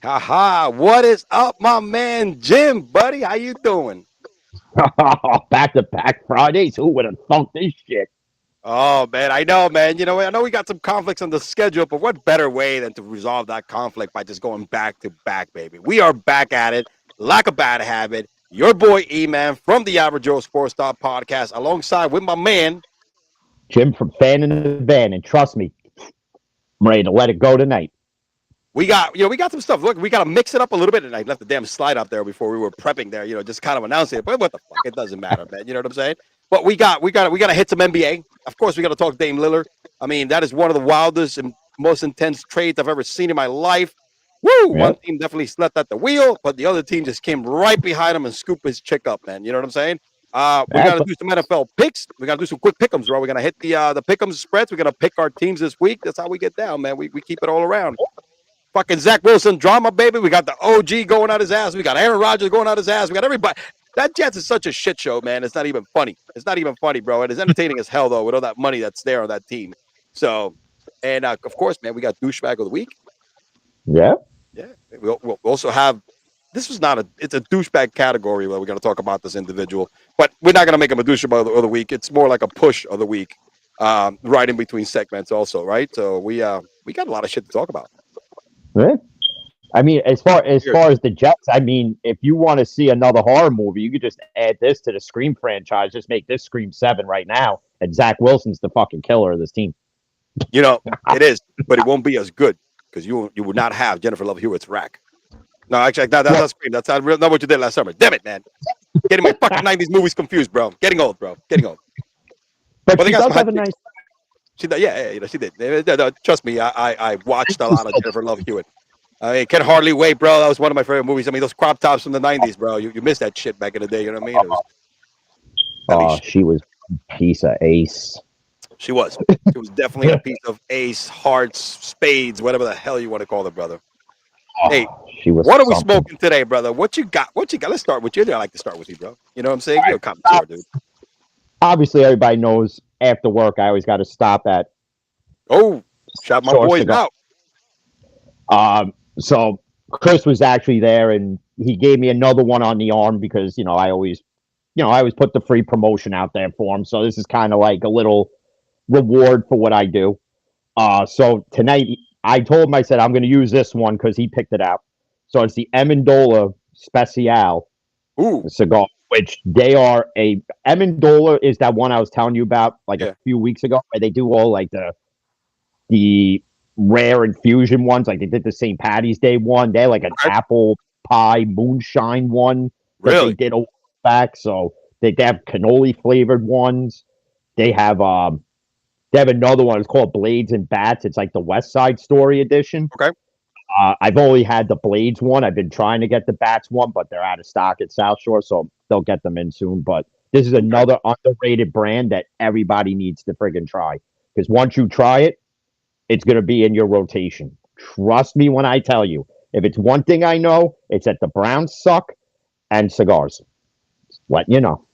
Haha, what is up, my man Jim, buddy? How you doing? Back-to-back Fridays. Who would have thunk this shit? Oh man, I know, man. I know we got some conflicts on the schedule, but what better way than to resolve that conflict by just going back to back, baby? We are back at it, like a bad habit. Your boy E-Man from the Average Joe Sports Talk podcast, alongside with my man. Jim from Fan in the Van, and trust me, I'm ready to let it go tonight. We got some stuff. Look, we got to mix it up a little bit, and I left the damn slide up there before we were prepping there. Just kind of announcing it. But what the fuck? It doesn't matter, man. You know what I'm saying? But we got to hit some NBA. Of course, we got to talk Dame Lillard. I mean, that is one of the wildest and most intense trades I've ever seen in my life. Woo! Yep. One team definitely slept at the wheel, but the other team just came right behind him and scooped his chick up, man. You know what I'm saying? We got to do some NFL picks. We got to do some quick pick'ems, bro. We're gonna hit the pick'ems spreads. We're gonna pick our teams this week. That's how we get down, man. We keep it all around. Fucking Zach Wilson drama, baby. We got the OG going out his ass. We got Aaron Rodgers going out his ass. We got everybody. That Jets is such a shit show, man. It's not even funny. It's not even funny, bro. And it's entertaining as hell, though, with all that money that's there on that team. So, and of course, man, we got douchebag of the week. Yeah. Yeah. We'll also have, it's a douchebag category where we're going to talk about this individual, but we're not going to make him a douchebag of the week. It's more like a push of the week, right in between segments also, right? So we got a lot of shit to talk about. Yeah. I mean, as far as the Jets, I mean, if you want to see another horror movie, you could just add this to the Scream franchise. Just make this Scream 7 right now, and Zach Wilson's the fucking killer of this team. It is, but it won't be as good because you would not have Jennifer Love Hewitt's rack. No, actually, that's not Scream. That's not what you did last summer. Damn it, man. Getting my fucking 90s movies confused, bro. Getting old, bro. Getting old. But she does have a nice... She did. Trust me, I watched a lot of Jennifer Love Hewitt. I mean, Can Hardly Wait, bro. That was one of my favorite movies. I mean, those crop tops from the 90s, bro. You missed that shit back in the day. You know what I mean? She was a piece of ace. She was. She was definitely a piece of ace, hearts, spades, whatever the hell you want to call it, brother. Hey, what are we smoking today, brother? What you got? Let's start with you. I like to start with you, bro. You know what I'm saying? You're a commentator, dude. Obviously, everybody knows after work, I always got to stop at. Oh, shout my boys out. So Chris was actually there, and he gave me another one on the arm because I always put the free promotion out there for him. So this is kind of like a little reward for what I do. So tonight I told him, I said I'm going to use this one because he picked it out. So it's the Amendola Special cigar, which they are Amendola is that one I was telling you about a few weeks ago, where they do all like the rare infusion ones, like they did the St. Patty's Day one. They're like an apple pie moonshine one that they did a while back. So they have cannoli flavored ones. They have another one. It's called Blades and Bats. It's like the West Side Story edition. Okay. I've only had the Blades one. I've been trying to get the Bats one, but they're out of stock at South Shore, so they'll get them in soon. But this is another underrated brand that everybody needs to friggin' try, because once you try it, it's going to be in your rotation. Trust me when I tell you. If it's one thing I know, it's that the Browns suck and cigars. Letting you know.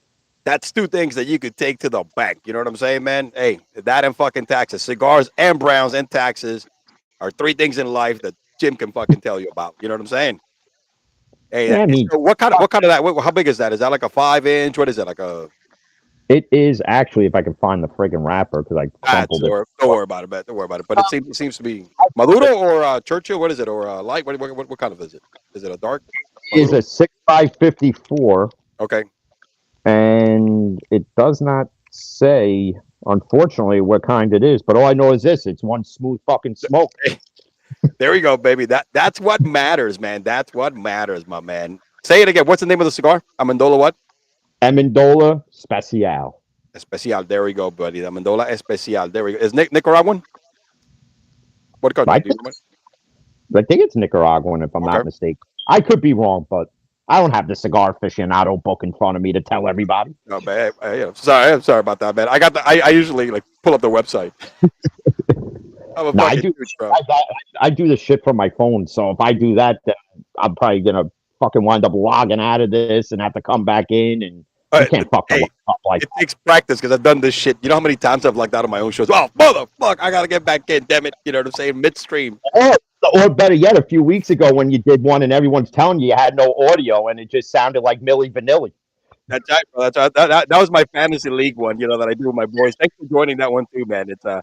That's two things that you could take to the bank. You know what I'm saying, man? Hey, that and fucking taxes. Cigars and Browns and taxes are three things in life that Jim can fucking tell you about. You know what I'm saying? Hey, so what kind of that? How big is that? Is that like a 5-inch? What is it? Like a... It is actually, if I can find the friggin' wrapper, because I crumpled it. Don't worry about it, man. Don't worry about it. But it seems to be Maduro or Churchill. What is it? Or light? What kind of is it? Is it a dark? It is a 6x54. Okay. And it does not say, unfortunately, what kind it is. But all I know is this: it's one smooth fucking smoke. There we go, baby. That's what matters, man. That's what matters, my man. Say it again. What's the name of the cigar? Amendola what? Amendola Special. Especial. There we go, buddy. Amendola Especial. There we go. Is Nicaraguan? What country? I think it's Nicaraguan, if I'm not mistaken. I could be wrong, but I don't have the Cigar Aficionado book in front of me to tell everybody. No, man. I'm sorry about that, man. I usually pull up the website. I do the shit from my phone, so if I do that, then I'm probably gonna fucking wind up logging out of this and have to come back in, and you can't fucking up like it takes practice, because I've done this shit. You know how many times I've logged out of my own shows? Oh, motherfuck, I gotta get back in, damn it. You know what I'm saying? Midstream. Or better yet, a few weeks ago when you did one and everyone's telling you had no audio and it just sounded like Milli Vanilli. That's right, bro. That's right. That was my fantasy league one, that I do with my boys. Thanks for joining that one too, man. It's that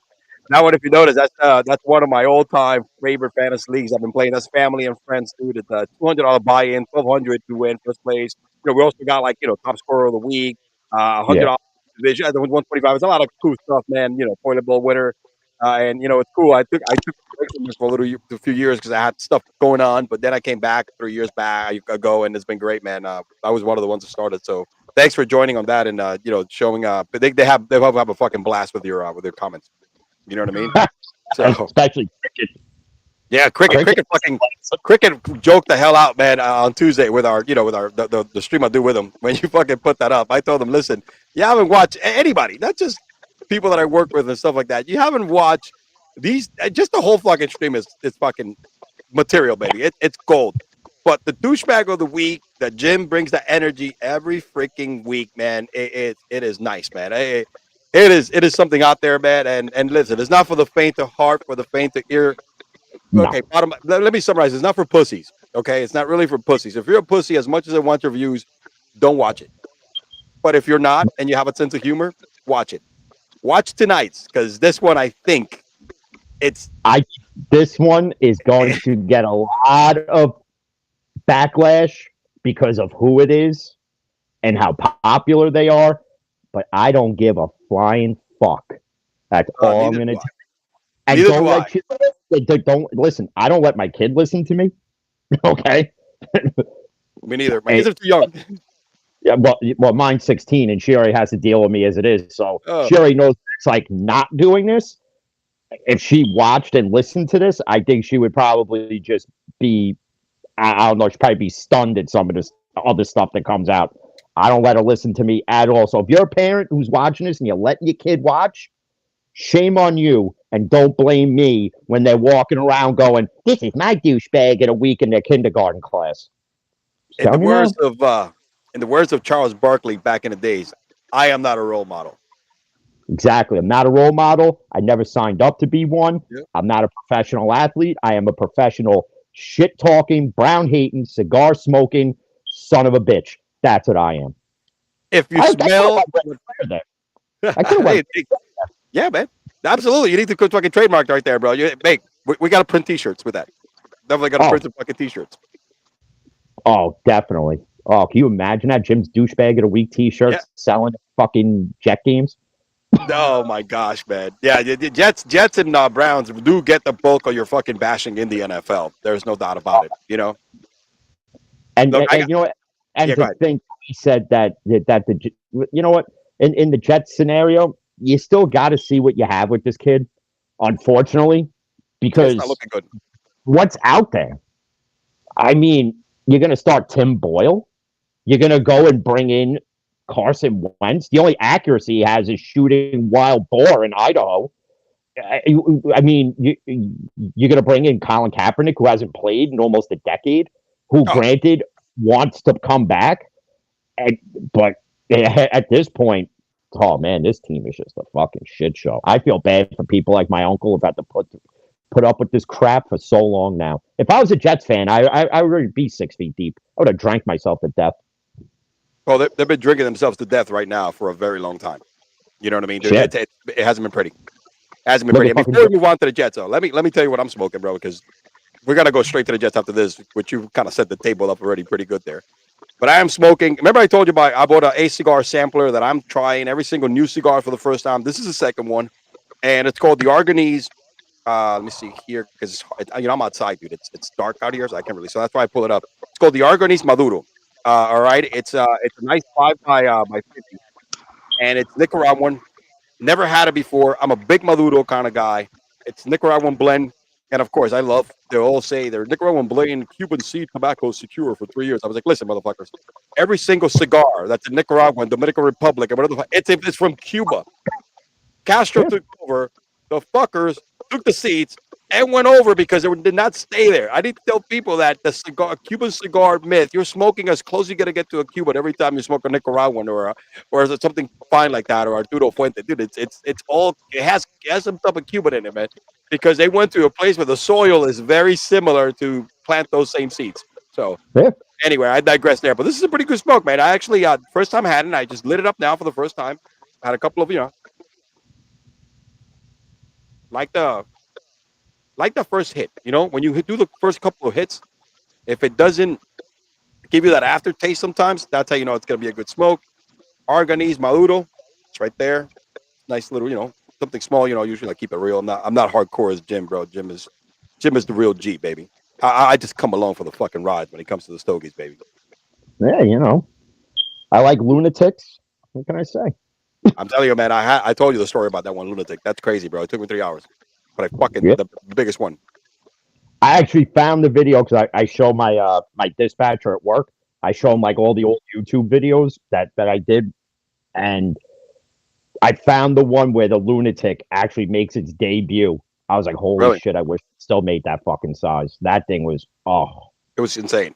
one. If you notice, that's one of my all-time favorite fantasy leagues. I've been playing. That's family and friends, dude. It's a $200 buy-in, 1,200 to win first place. We also got top scorer of the week, Yeah. $100 division. The 125. It's a lot of cool stuff, man. Toilet bowl winner, and it's cool. I took a break from it for a few years because I had stuff going on, but then I came back 3 years back ago, and it's been great, man. I was one of the ones that started, so. Thanks for joining on that and showing. But they have a fucking blast with your comments. You know what I mean? So Especially cricket. yeah, cricket joked the hell out, man, on Tuesday with our the stream I do with them. When you fucking put that up, I told them, listen, you haven't watched anybody, not just people that I work with and stuff like that. You haven't watched these. Just the whole fucking stream is fucking material, baby. It's gold. But the douchebag of the week, that Jim brings the energy every freaking week, man. It is nice, man. It is something out there, man. And listen, it's not for the faint of heart, for the faint of ear. No. Okay, let me summarize. It's not for pussies. Okay, it's not really for pussies. If you're a pussy, as much as I want your views, don't watch it. But if you're not and you have a sense of humor, watch it. Watch tonight's, because this one, I think this one is going to get a lot of backlash because of who it is and how popular they are, but I don't give a flying fuck. That's all I'm going to do. And don't listen. I don't let my kid listen to me. Okay. Me neither. My kids are too young. Yeah, well, mine's 16, and she already has to deal with me as it is. So she already knows it's like not doing this. If she watched and listened to this, I think she would probably just be, I don't know, she'd probably be stunned at some of this other stuff that comes out. I don't let her listen to me at all. So if you're a parent who's watching this and you're letting your kid watch, shame on you, and don't blame me when they're walking around going, "This is my douchebag" in a week in their kindergarten class. In the words of Charles Barkley back in the days, I am not a role model. Exactly. I'm not a role model. I never signed up to be one. Yep. I'm not a professional athlete. I am a professional shit-talking, brown-hating, cigar-smoking son of a bitch. That's what I am. If you smell... I could have went... Yeah, man. Absolutely. You need to fucking trademark right there, bro. We got to print T-shirts with that. Definitely got to print some fucking T-shirts. Oh, definitely. Oh, can you imagine that? Jim's douchebag of the week T-shirts selling fucking Jet games? Oh my gosh, man. Yeah, Jets and Browns do get the bulk of your fucking bashing in the NFL. There's no doubt about it, And you know what? And to think he said that the you know what? In the Jets scenario, you still got to see what you have with this kid, unfortunately, because it's not looking good. What's out there? I mean, you're going to start Tim Boyle. You're going to go and bring in Carson Wentz. The only accuracy he has is shooting wild boar in Idaho. I mean, you're going to bring in Colin Kaepernick, who hasn't played in almost a decade, who, granted, wants to come back. But at this point, oh, man, this team is just a fucking shit show. I feel bad for people like my uncle who've had to put up with this crap for so long now. If I was a Jets fan, I would be 6 feet deep. I would have drank myself to death. Well, they've been drinking themselves to death right now for a very long time. You know what I mean? It hasn't been pretty. Hasn't been pretty. Before we move on to the Jets, though, let me tell you what I'm smoking, bro, because we're going to go straight to the Jets after this, which you kind of set the table up already pretty good there. But I am smoking. Remember I told you I bought a cigar sampler that I'm trying every single new cigar for the first time. This is the second one, and it's called the Argonese. Let me see here, because I'm outside, dude. It's dark out here, so I can't really. So that's why I pull it up. It's called the Argonese Maduro. All right, it's a nice 5 by 50, and it's Nicaraguan. Never had it before. I'm a big Maduro kind of guy. It's Nicaraguan blend, and of course, they all say they're Nicaraguan blend, Cuban seed tobacco secure for 3 years. I was like, listen, motherfuckers, every single cigar that's in Nicaragua and Dominican Republic and whatever, it's from Cuba. Castro took over. The fuckers took the seeds, and went over because it did not stay there. I need to tell people that the Cuban cigar myth, you're smoking as close as you're gonna get to a Cuban every time you smoke a Nicaraguan or is it something fine like that or Arturo Fuente, dude. It's all it has some type of Cuban in it, man, because they went to a place where the soil is very similar to plant those same seeds. So Yeah. anyway, I digress there, but this is a pretty good smoke, man. I actually first time I had it, and I just lit it up now for the first time. I had a couple of like the first hit. When you do the first couple of hits, if it doesn't give you that aftertaste sometimes, that's how you know it's going to be a good smoke. Arganese Maduro, it's right there. Nice little, something small. Usually I keep it real. I'm not hardcore as Jim, bro. Jim is the real G, baby. I just come along for the fucking ride when it comes to the stogies, baby. Yeah, I like lunatics. What can I say? I'm telling you, man. I told you the story about that one lunatic. That's crazy, bro. It took me 3 hours, but I fucking Yeah. the biggest one. I actually found the video because I show my my dispatcher at work. I show him like all the old YouTube videos that I did, and I found the one where the lunatic actually makes its debut. I was like, holy Really, shit! I wish it still made that fucking size. That thing was it was insane,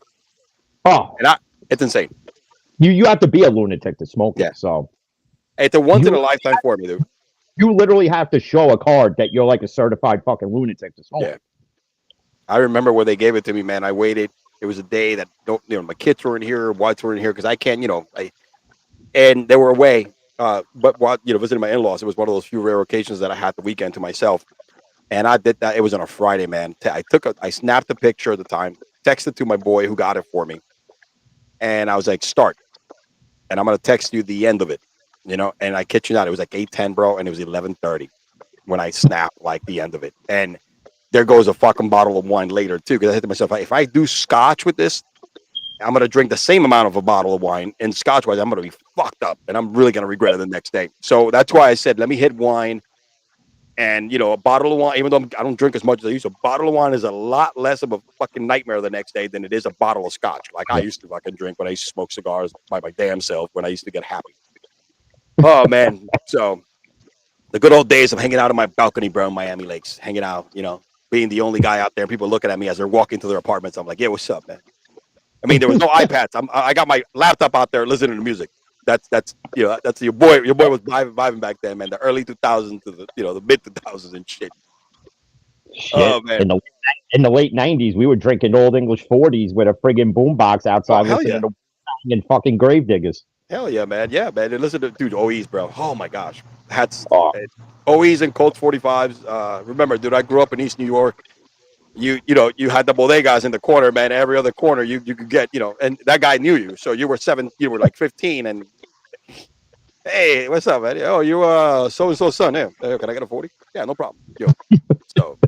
oh. and it's insane. You have to be a lunatic to smoke Yeah, it. So it's a once in a you lifetime for me, dude. you literally have to show a card that you're like a certified fucking lunatic to smoke. Yeah, I remember where they gave it to me, man. I waited. It was a day that my kids were in here, wives were in here because I can't, and they were away. But while visiting my in-laws, it was one of those few rare occasions that I had the weekend to myself, and I did that. It was on a Friday, man. I snapped a picture at the time, texted to my boy who got it for me, and I was like, "Start," and I'm gonna text you the end of it, And I kid you not, it was like 8:10, bro, and it was 11:30 when I snapped like the end of it, and there goes a fucking bottle of wine later too. Because I said to myself, if I do scotch with this, I'm gonna drink the same amount of a bottle of wine, and scotch wise, I'm gonna be fucked up, and I'm really gonna regret it the next day. So that's why I said, let me hit wine, and a bottle of wine. Even though I don't drink as much as I used to, a bottle of wine is a lot less of a fucking nightmare the next day than it is a bottle of scotch. Like I used to fucking drink when I used to smoke cigars by my damn self when I used to get happy. Oh man, so the good old days of hanging out on my balcony, bro, in Miami Lakes, hanging out, being the only guy out there, people looking at me as they're walking to their apartments. I'm like, yeah, what's up, man? I mean, there was no iPads. I got my laptop out there listening to music. That's your boy. Your boy was vibing back then, man. The early 2000s to the mid 2000s and shit. Shit. Oh man. In the late 90s, we were drinking old English 40s with a friggin' boombox outside listening to and fucking Gravediggers. Hell yeah, man. Yeah, man. And listen to dude OEs, bro. Oh my gosh. That's Oh. OEs and Colts 45s. Remember, dude, I grew up in East New York. You had the bodegas in the corner, man. Every other corner you could get, and that guy knew you. So you were like 15 and hey, what's up, man? Oh, you so and so son. Yeah, can I get a 40? Yeah, no problem. So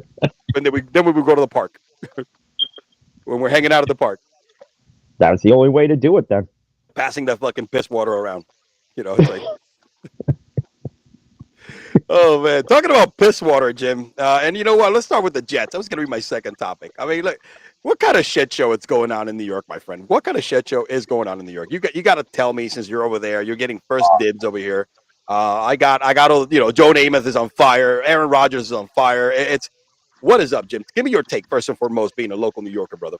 and then we would go to the park. When we're hanging out at the park. That was the only way to do it then. Passing that fucking piss water around. It's like oh man, talking about piss water, Jim. And you know what? Let's start with the Jets. That was gonna be my second topic. I mean, look, what kind of shit show is going on in New York, my friend? What kind of shit show is going on in New York? You got to tell me since you're over there. You're getting first dibs over here. I got all Joe Namath is on fire. Aaron Rodgers is on fire. What is up, Jim? Give me your take first and foremost, being a local New Yorker, brother.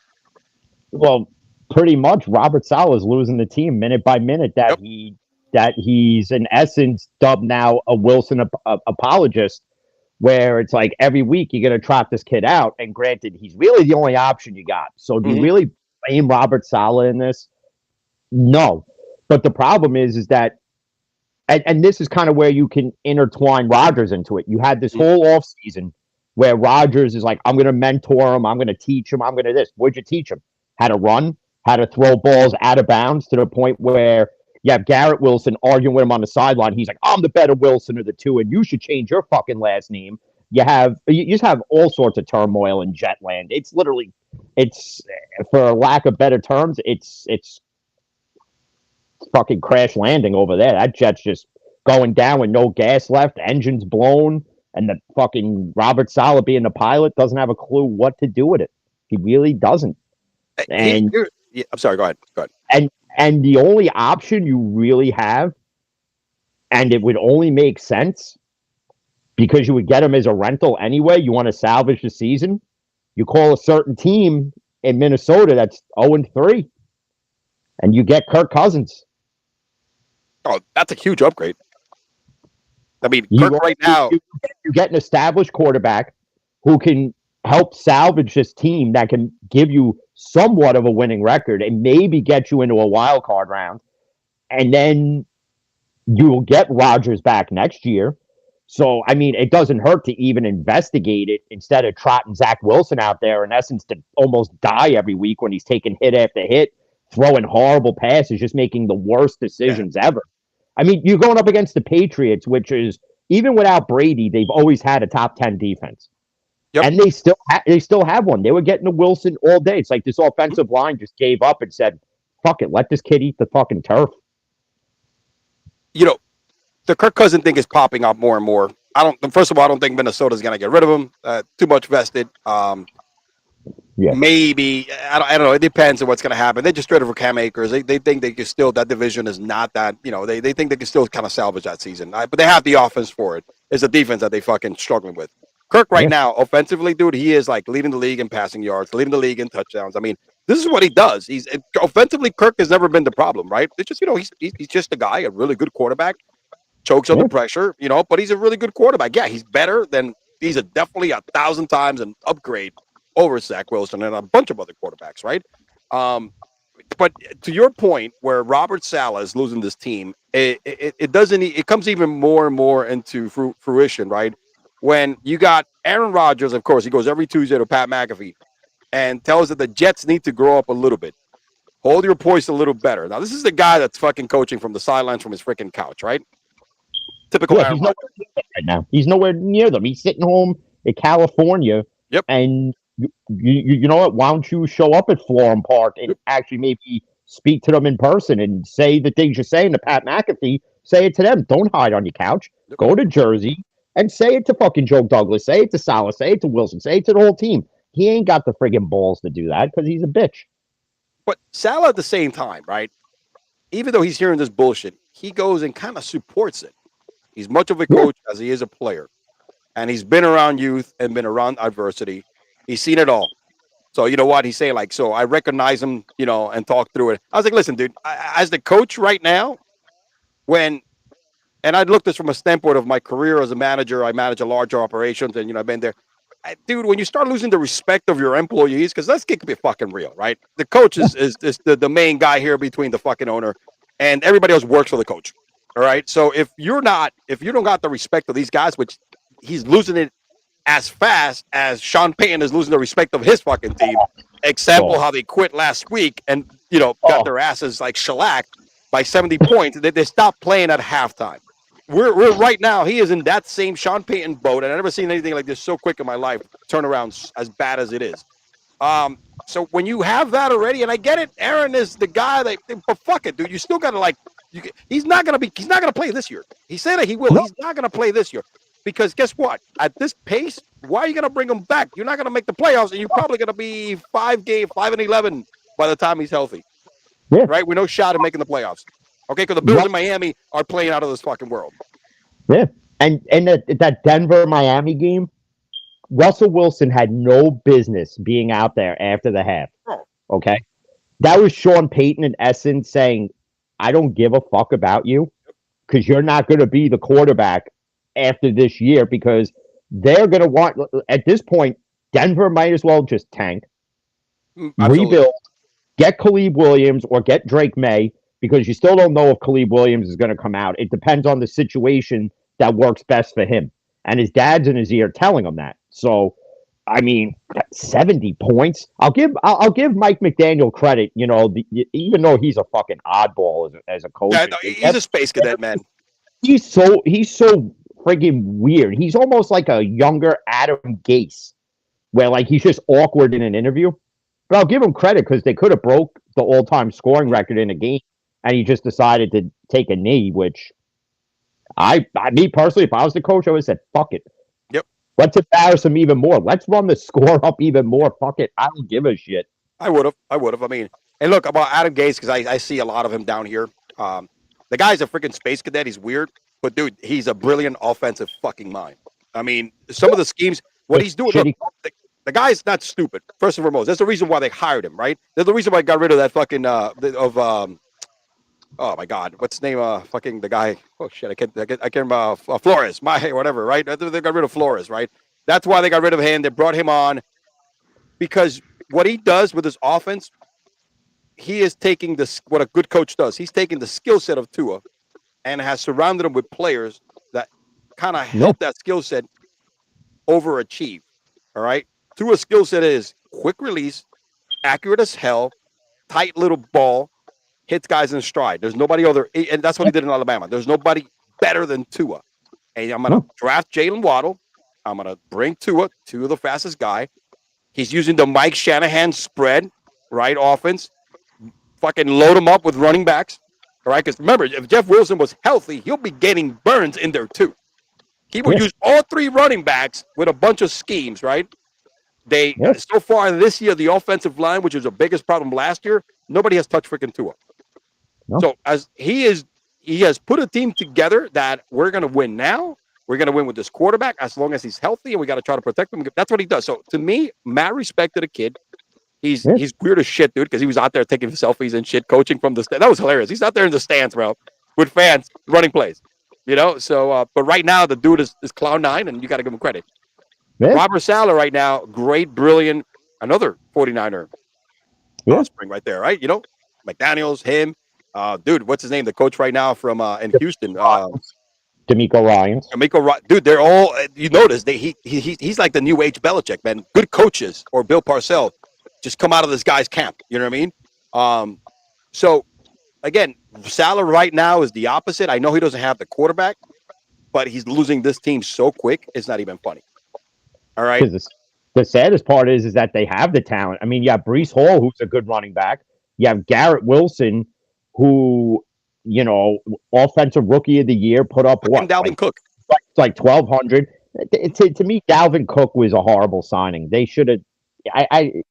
Well, pretty much Robert Saleh is losing the team minute by minute. That he's in essence dubbed now a Wilson apologist, where it's like every week you're going to trot this kid out. And granted, he's really the only option you got. So do you really blame Robert Saleh in this? No. But the problem is that, and this is kind of where you can intertwine Rodgers into it. You had this whole offseason where Rodgers is like, I'm going to mentor him. I'm going to teach him. I'm going to this. What'd you teach him? How to run, how to throw balls out of bounds, to the point where you have Garrett Wilson arguing with him on the sideline. He's like, I'm the better Wilson of the two, and you should change your fucking last name. You just have all sorts of turmoil in Jetland. It's literally, for lack of better terms, it's fucking crash landing over there. That jet's just going down with no gas left, engines blown, and the fucking Robert Saleh being the pilot doesn't have a clue what to do with it. He really doesn't. And I'm sorry, go ahead. And the only option you really have, and it would only make sense because you would get him as a rental anyway. You want to salvage the season. You call a certain team in Minnesota that's 0-3, and you get Kirk Cousins. Oh, that's a huge upgrade. I mean, Kirk right now. You get an established quarterback who can help salvage this team that can give you somewhat of a winning record and maybe get you into a wild card round. And then you will get Rodgers back next year. So, I mean, it doesn't hurt to even investigate it instead of trotting Zach Wilson out there, in essence, to almost die every week when he's taking hit after hit, throwing horrible passes, just making the worst decisions ever. I mean, you're going up against the Patriots, which is, even without Brady, they've always had a top 10 defense. Yep. And they still have one. They were getting to Wilson all day. It's like this offensive line just gave up and said, fuck it, let this kid eat the fucking turf. You know, the Kirk Cousins thing is popping up more and more. First of all, I don't think Minnesota's going to get rid of him. Too much vested. Maybe, I don't know. It depends on what's going to happen. They just traded for Cam Akers. They think they can still, that division is not that, they think they can still kind of salvage that season. But they have the offense for it. It's the defense that they fucking struggling with. Kirk right now, offensively, dude, he is like leading the league in passing yards, leading the league in touchdowns. I mean, this is what he does. He's offensively, Kirk has never been the problem, right? It's just, he's just a guy, a really good quarterback, chokes under pressure, but he's a really good quarterback. Yeah, he's better than, he's definitely 1,000 times an upgrade over Zach Wilson and a bunch of other quarterbacks, right? But to your point, where Robert Saleh is losing this team, it comes even more and more into fruition, right? When you got Aaron Rodgers, of course, he goes every Tuesday to Pat McAfee and tells that the Jets need to grow up a little bit. Hold your poise a little better. Now, this is the guy that's fucking coaching from the sidelines from his freaking couch, right? Typical Aaron Rodgers. Right now. He's nowhere near them. He's sitting home in California. Yep. And you know what? Why don't you show up at Florham Park and actually maybe speak to them in person and say the things you're saying to Pat McAfee? Say it to them. Don't hide on your couch. Yep. Go to Jersey and say it to fucking Joe Douglas. Say it to Saleh. Say it to Wilson. Say it to the whole team. He ain't got the friggin' balls to do that because he's a bitch. But Saleh at the same time, right? Even though he's hearing this bullshit, he goes and kind of supports it. He's much of a coach as he is a player. And he's been around youth and been around adversity. He's seen it all. So you know what? He's saying, like, so I recognize him, and talk through it. I was like, listen, dude, as the coach right now, and I looked at this from a standpoint of my career as a manager, I manage a larger operations and, I've been there. Dude, when you start losing the respect of your employees, because let's get fucking real, right? The coach is the main guy here between the fucking owner and everybody else works for the coach. All right. So if you don't got the respect of these guys, which he's losing it as fast as Sean Payton is losing the respect of his fucking team. Example, how they quit last week and, got their asses like shellacked by 70 points. They stopped playing at halftime. We're right now, he is in that same Sean Payton boat, and I've never seen anything like this so quick in my life, turnaround as bad as it is. So when you have that already, and I get it, Aaron is the guy but fuck it, dude, you still got to he's not going to play this year. He said that he will. He's not going to play this year. Because guess what? At this pace, why are you going to bring him back? You're not going to make the playoffs, and you're probably going to be 5-11 by the time he's healthy. Yeah. Right? We're no shot at making the playoffs. Okay, because the Bills in Miami are playing out of this fucking world. Yeah, and that Denver-Miami game, Russell Wilson had no business being out there after the half. Okay? That was Sean Payton, in essence, saying, I don't give a fuck about you because you're not going to be the quarterback after this year because they're going to want, at this point, Denver might as well just tank, rebuild, get Khalid Williams or get Drake May, because you still don't know if Khalid Williams is going to come out. It depends on the situation that works best for him. And his dad's in his ear telling him that. So, I mean, 70 points. I'll give Mike McDaniel credit, even though he's a fucking oddball as a coach. Yeah, no, he's a space cadet, man. He's so friggin' weird. He's almost like a younger Adam Gase, where like he's just awkward in an interview. But I'll give him credit because they could have broke the all-time scoring record in a game. And he just decided to take a knee, which me personally, if I was the coach, I would have said, fuck it. Yep. Let's embarrass him even more. Let's run the score up even more. Fuck it. I don't give a shit. I would have. I mean, and look, about Adam Gase, because I see a lot of him down here. The guy's a freaking space cadet. He's weird. But, dude, he's a brilliant offensive fucking mind. I mean, some of the schemes, what he's doing. Look, the guy's not stupid. First and foremost, that's the reason why they hired him, right? That's the reason why I got rid of that fucking oh my God, what's his name? Fucking the guy. Oh shit, I can't remember. Flores, whatever, right? They got rid of Flores, right? That's why they got rid of him. They brought him on because what he does with his offense, he is taking what a good coach does. He's taking the skill set of Tua and has surrounded him with players that kind of help that skill set overachieve. All right, Tua's skill set is quick release, accurate as hell, tight little ball. Hits guys in stride. There's nobody other, and that's what he did in Alabama. There's nobody better than Tua. And I'm going to draft Jalen Waddle. I'm going to bring Tua the fastest guy. He's using the Mike Shanahan spread, right, offense. Fucking load him up with running backs, all right? Because remember, if Jeff Wilson was healthy, he'll be getting Burns in there too. He would use all three running backs with a bunch of schemes, right? So far this year, the offensive line, which was the biggest problem last year, nobody has touched freaking Tua. So as he has put a team together that we're going to win now. We're going to win with this quarterback as long as he's healthy, and we got to try to protect him. That's what he does. So to me, mad respect to the kid. He's weird as shit, dude, because he was out there taking selfies and shit, coaching from the stand. That was hilarious. He's out there in the stands, bro, with fans running plays. You know, so but right now the dude is cloud nine, and you got to give him credit. Robert Saleh right now, great, brilliant, another 49er spring right there, right? You know, McDaniels, him. Dude, what's his name? The coach right now from in Houston, D'Amico Ryans. Dude, they're all. You notice he's like the new age Belichick, man. Good coaches or Bill Parcells just come out of this guy's camp. You know what I mean? So again, Saleh right now is the opposite. I know he doesn't have the quarterback, but he's losing this team so quick. It's not even funny. All right. The saddest part is that they have the talent. I mean, you have Breece Hall, who's a good running back. You have Garrett Wilson, who, you know, offensive rookie of the year, put up what? Dalvin Cook. Like 1,200. To me, Dalvin Cook was a horrible signing. They should have.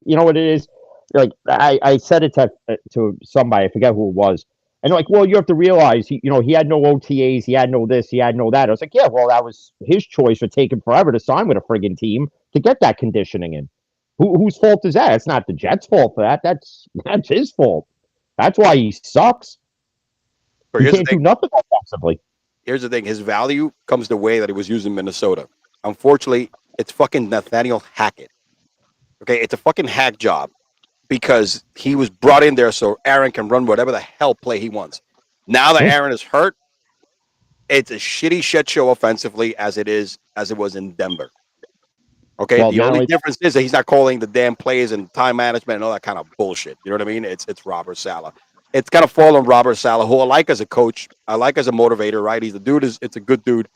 You know what it is? Like I said it to somebody, I forget who it was, and like, well, you have to realize, he had no OTAs, he had no this, he had no that. I was like, yeah, well, that was his choice for taking forever to sign with a friggin' team to get that conditioning in. Whose fault is that? It's not the Jets' fault for that. That's his fault. That's why he sucks. He can't do nothing offensively. Here's the thing. His value comes the way that he was used in Minnesota. Unfortunately, it's fucking Nathaniel Hackett. Okay, it's a fucking hack job because he was brought in there so Aaron can run whatever the hell play he wants. Now that Aaron is hurt, it's a shitty shit show offensively as it was in Denver. Okay, well, the only difference is that he's not calling the damn plays and time management and all that kind of bullshit. You know what I mean? It's Robert Saleh. It's got to fall on Robert Saleh, who I like as a coach. I like as a motivator, right? It's a good dude.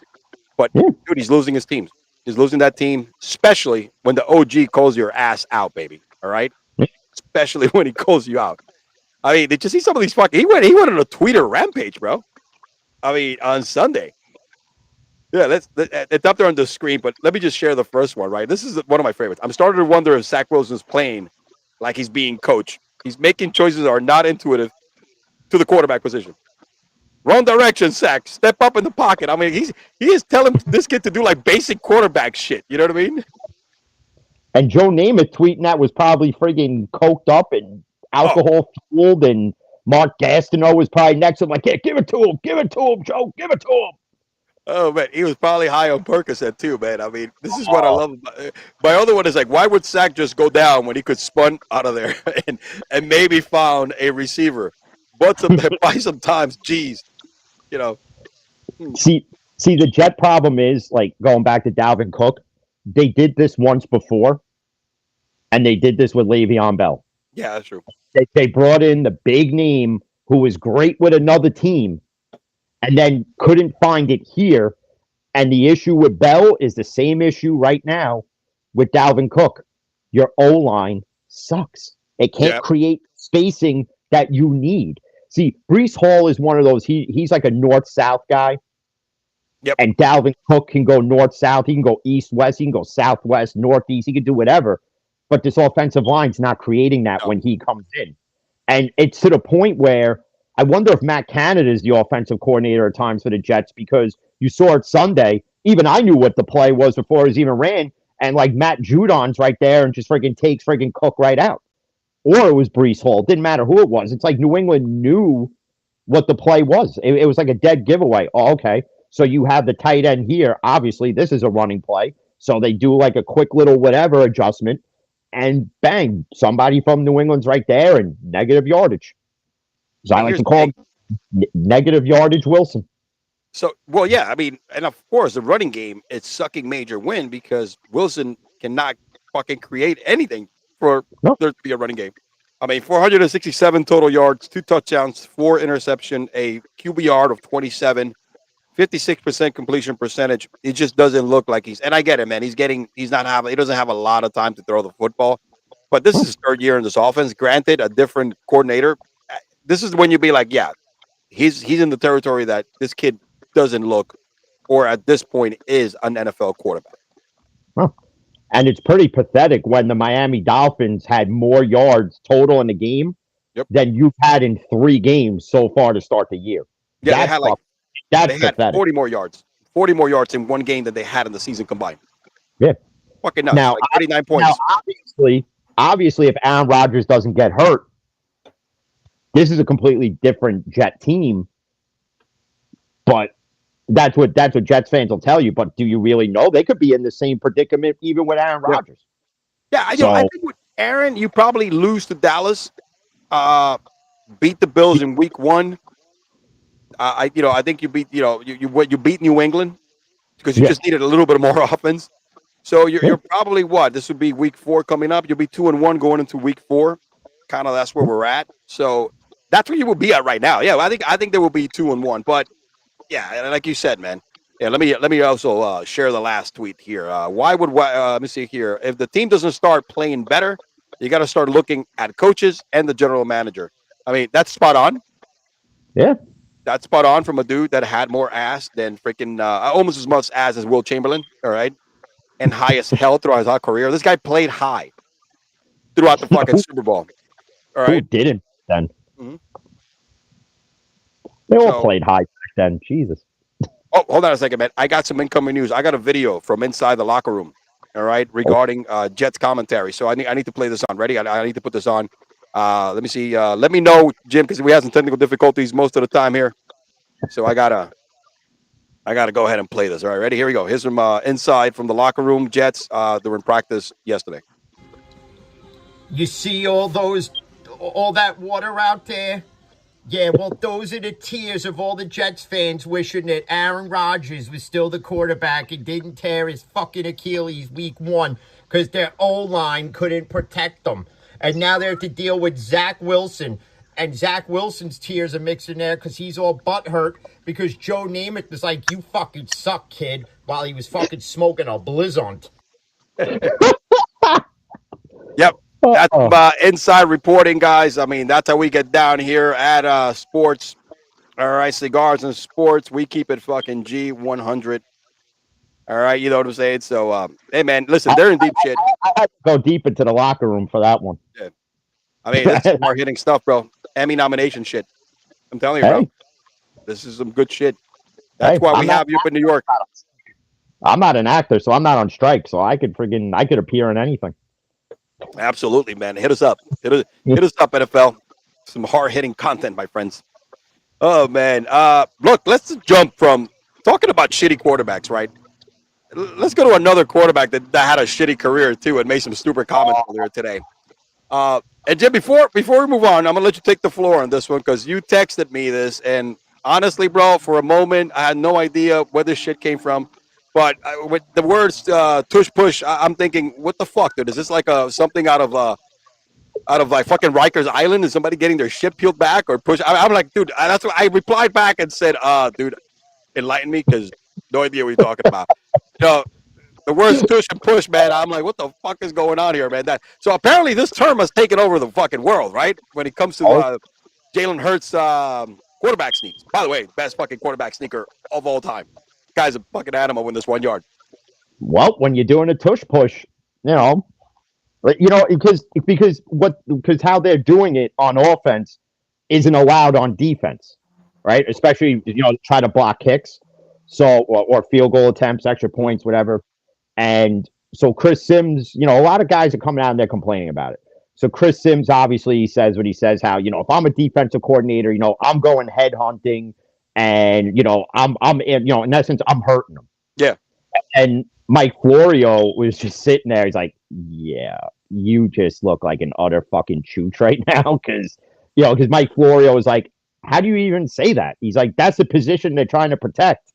But, dude, he's losing his teams. He's losing that team, especially when the OG calls your ass out, baby. All right? Especially when he calls you out. I mean, did you see some of these fucking... He went on a Twitter rampage, bro. I mean, on Sunday. Yeah, it's up there on the screen, but let me just share the first one, right? This is one of my favorites. I'm starting to wonder if Zach Wilson's playing like he's being coached. He's making choices that are not intuitive to the quarterback position. Wrong direction, Zach. Step up in the pocket. I mean, he is telling this kid to do like basic quarterback shit. You know what I mean? And Joe Namath tweeting that was probably friggin' coked up and alcohol fueled, and Mark Gastineau was probably next to him like, yeah, give it to him, Joe, give it to him. Oh, man, he was probably high on Percocet, too, man. I mean, this is what I love. My other one is like, why would Zach just go down when he could spun out of there and maybe found a receiver? But sometimes, geez, you know. See, the Jet problem is, like, going back to Dalvin Cook, they did this once before, and they did this with Le'Veon Bell. Yeah, that's true. They brought in the big name who was great with another team, and then couldn't find it here. And the issue with Bell is the same issue right now with Dalvin Cook. Your O-line sucks. It can't create spacing that you need. See, Breece Hall is one of those. He's like a north-south guy. Yep. And Dalvin Cook can go north-south. He can go east-west. He can go southwest, northeast. He can do whatever. But this offensive line's not creating that when he comes in. And it's to the point where I wonder if Matt Canada is the offensive coordinator at times for the Jets, because you saw it Sunday. even I knew what the play was before it was even ran. And like Matt Judon's right there and just freaking takes freaking Cook right out. Or it was Brees Hall. It didn't matter who it was. It's like New England knew what the play was. It was like a dead giveaway. Oh, okay. So you have the tight end here. Obviously, this is a running play. So they do like a quick little whatever adjustment. And bang, somebody from New England's right there and negative yardage. So I like to call him negative yardage Wilson. So, well, yeah, I mean, and of course, the running game, it's sucking major win because Wilson cannot fucking create anything for there to be a running game. I mean, 467 total yards, 2 touchdowns, 4 interception, a QBR of 27, 56% completion percentage. It just doesn't look like and I get it, man. He doesn't have a lot of time to throw the football, but this is his 3rd year in this offense. Granted, a different coordinator. This is when you be like, yeah, he's in the territory that this kid doesn't look, or at this point is an NFL quarterback. Huh. And it's pretty pathetic when the Miami Dolphins had more yards total in the game than you've had in 3 games so far to start the year. Yeah, they had 40 more yards in one game than they had in the season combined. Yeah. Fucking nuts. Now, 39 points. Now, obviously, if Aaron Rodgers doesn't get hurt, this is a completely different Jet team. But that's what Jets fans will tell you. But do you really know? They could be in the same predicament even with Aaron Rodgers. Yeah, I think with Aaron, you probably lose to Dallas, beat the Bills in week 1. I think you beat you beat New England because you just needed a little bit more offense. So you're probably this would be week 4 coming up. You'll be 2-1 going into week 4. Kind of that's where we're at. So that's where you will be at right now. Yeah, I think there will be 2-1, but. Yeah, like you said, man. Yeah, let me also share the last tweet here. Why would let me see here? If the team doesn't start playing better, you got to start looking at coaches and the general manager. I mean, that's spot on. Yeah, that's spot on from a dude that had more ass than freaking almost as much ass as Will Chamberlain. All right, and high as hell throughout his whole career. This guy played high throughout the fucking Super Bowl. All right, who didn't then? Mm-hmm. They all played high. Then Jesus. Oh, hold on a second, man. I got some incoming news. I got a video from inside the locker room. All right, regarding Jets commentary. So I need to play this on. Ready? I need to put this on. Let me see. Let me know, Jim, because we have some technical difficulties most of the time here. So I gotta go ahead and play this. All right, ready? Here we go. Here's some inside from the locker room. Jets. They were in practice yesterday. You see all that water out there? Yeah, well, those are the tears of all the Jets fans wishing that Aaron Rodgers was still the quarterback and didn't tear his fucking Achilles week 1 because their O-line couldn't protect them. And now they have to deal with Zach Wilson. And Zach Wilson's tears are mixed in there because he's all butthurt because Joe Namath was like, you fucking suck, kid, while he was fucking smoking a blizzard. Yep. That's inside reporting, guys. I mean, that's how we get down here at Sports. All right, Cigars and Sports. We keep it fucking G100. All right, you know what I'm saying? So, hey, man, listen, they're in deep shit. I had to go deep into the locker room for that one. Yeah. I mean, that's some hard hitting stuff, bro. Emmy nomination shit. I'm telling you, bro. This is some good shit. That's why we have you up in New York. I'm not an actor, so I'm not on strike, so I could appear in anything. Absolutely, man. Hit us up. Hit us up, NFL. Some hard-hitting content, my friends. Oh, man. Look, let's jump from talking about shitty quarterbacks, right? Let's go to another quarterback that had a shitty career, too, and made some stupid comments earlier today. And Jim, before we move on, I'm going to let you take the floor on this one because you texted me this, and honestly, bro, for a moment, I had no idea where this shit came from. But with the words "tush push," I'm thinking, what the fuck, dude? Is this like something out of like fucking Rikers Island? Is somebody getting their shit peeled back or push? I'm like, dude, that's what I replied back and said, dude, enlighten me because no idea what you're talking about. You know, the words "tush" and "push," man. I'm like, what the fuck is going on here, man? So apparently this term has taken over the fucking world, right? When it comes to Jalen Hurts quarterback sneaks. By the way, best fucking quarterback sneaker of all time. Guy's a fucking animal in this 1 yard. Well, when you're doing a tush push, because how they're doing it on offense isn't allowed on defense, right? Especially try to block kicks. So, or field goal attempts, extra points, whatever. And so Chris Sims, you know, a lot of guys are coming out and they're complaining about it. So Chris Sims obviously says what he says, how, you know, if I'm a defensive coordinator, you know, I'm going head hunting and, you know, I'm in, you know, in essence, I'm hurting them. Yeah. And Mike Florio was just sitting there. He's like, yeah, you just look like an utter fucking chooch right now. Cause, you know, because Mike Florio was like, how do you even say that? He's like, that's the position they're trying to protect.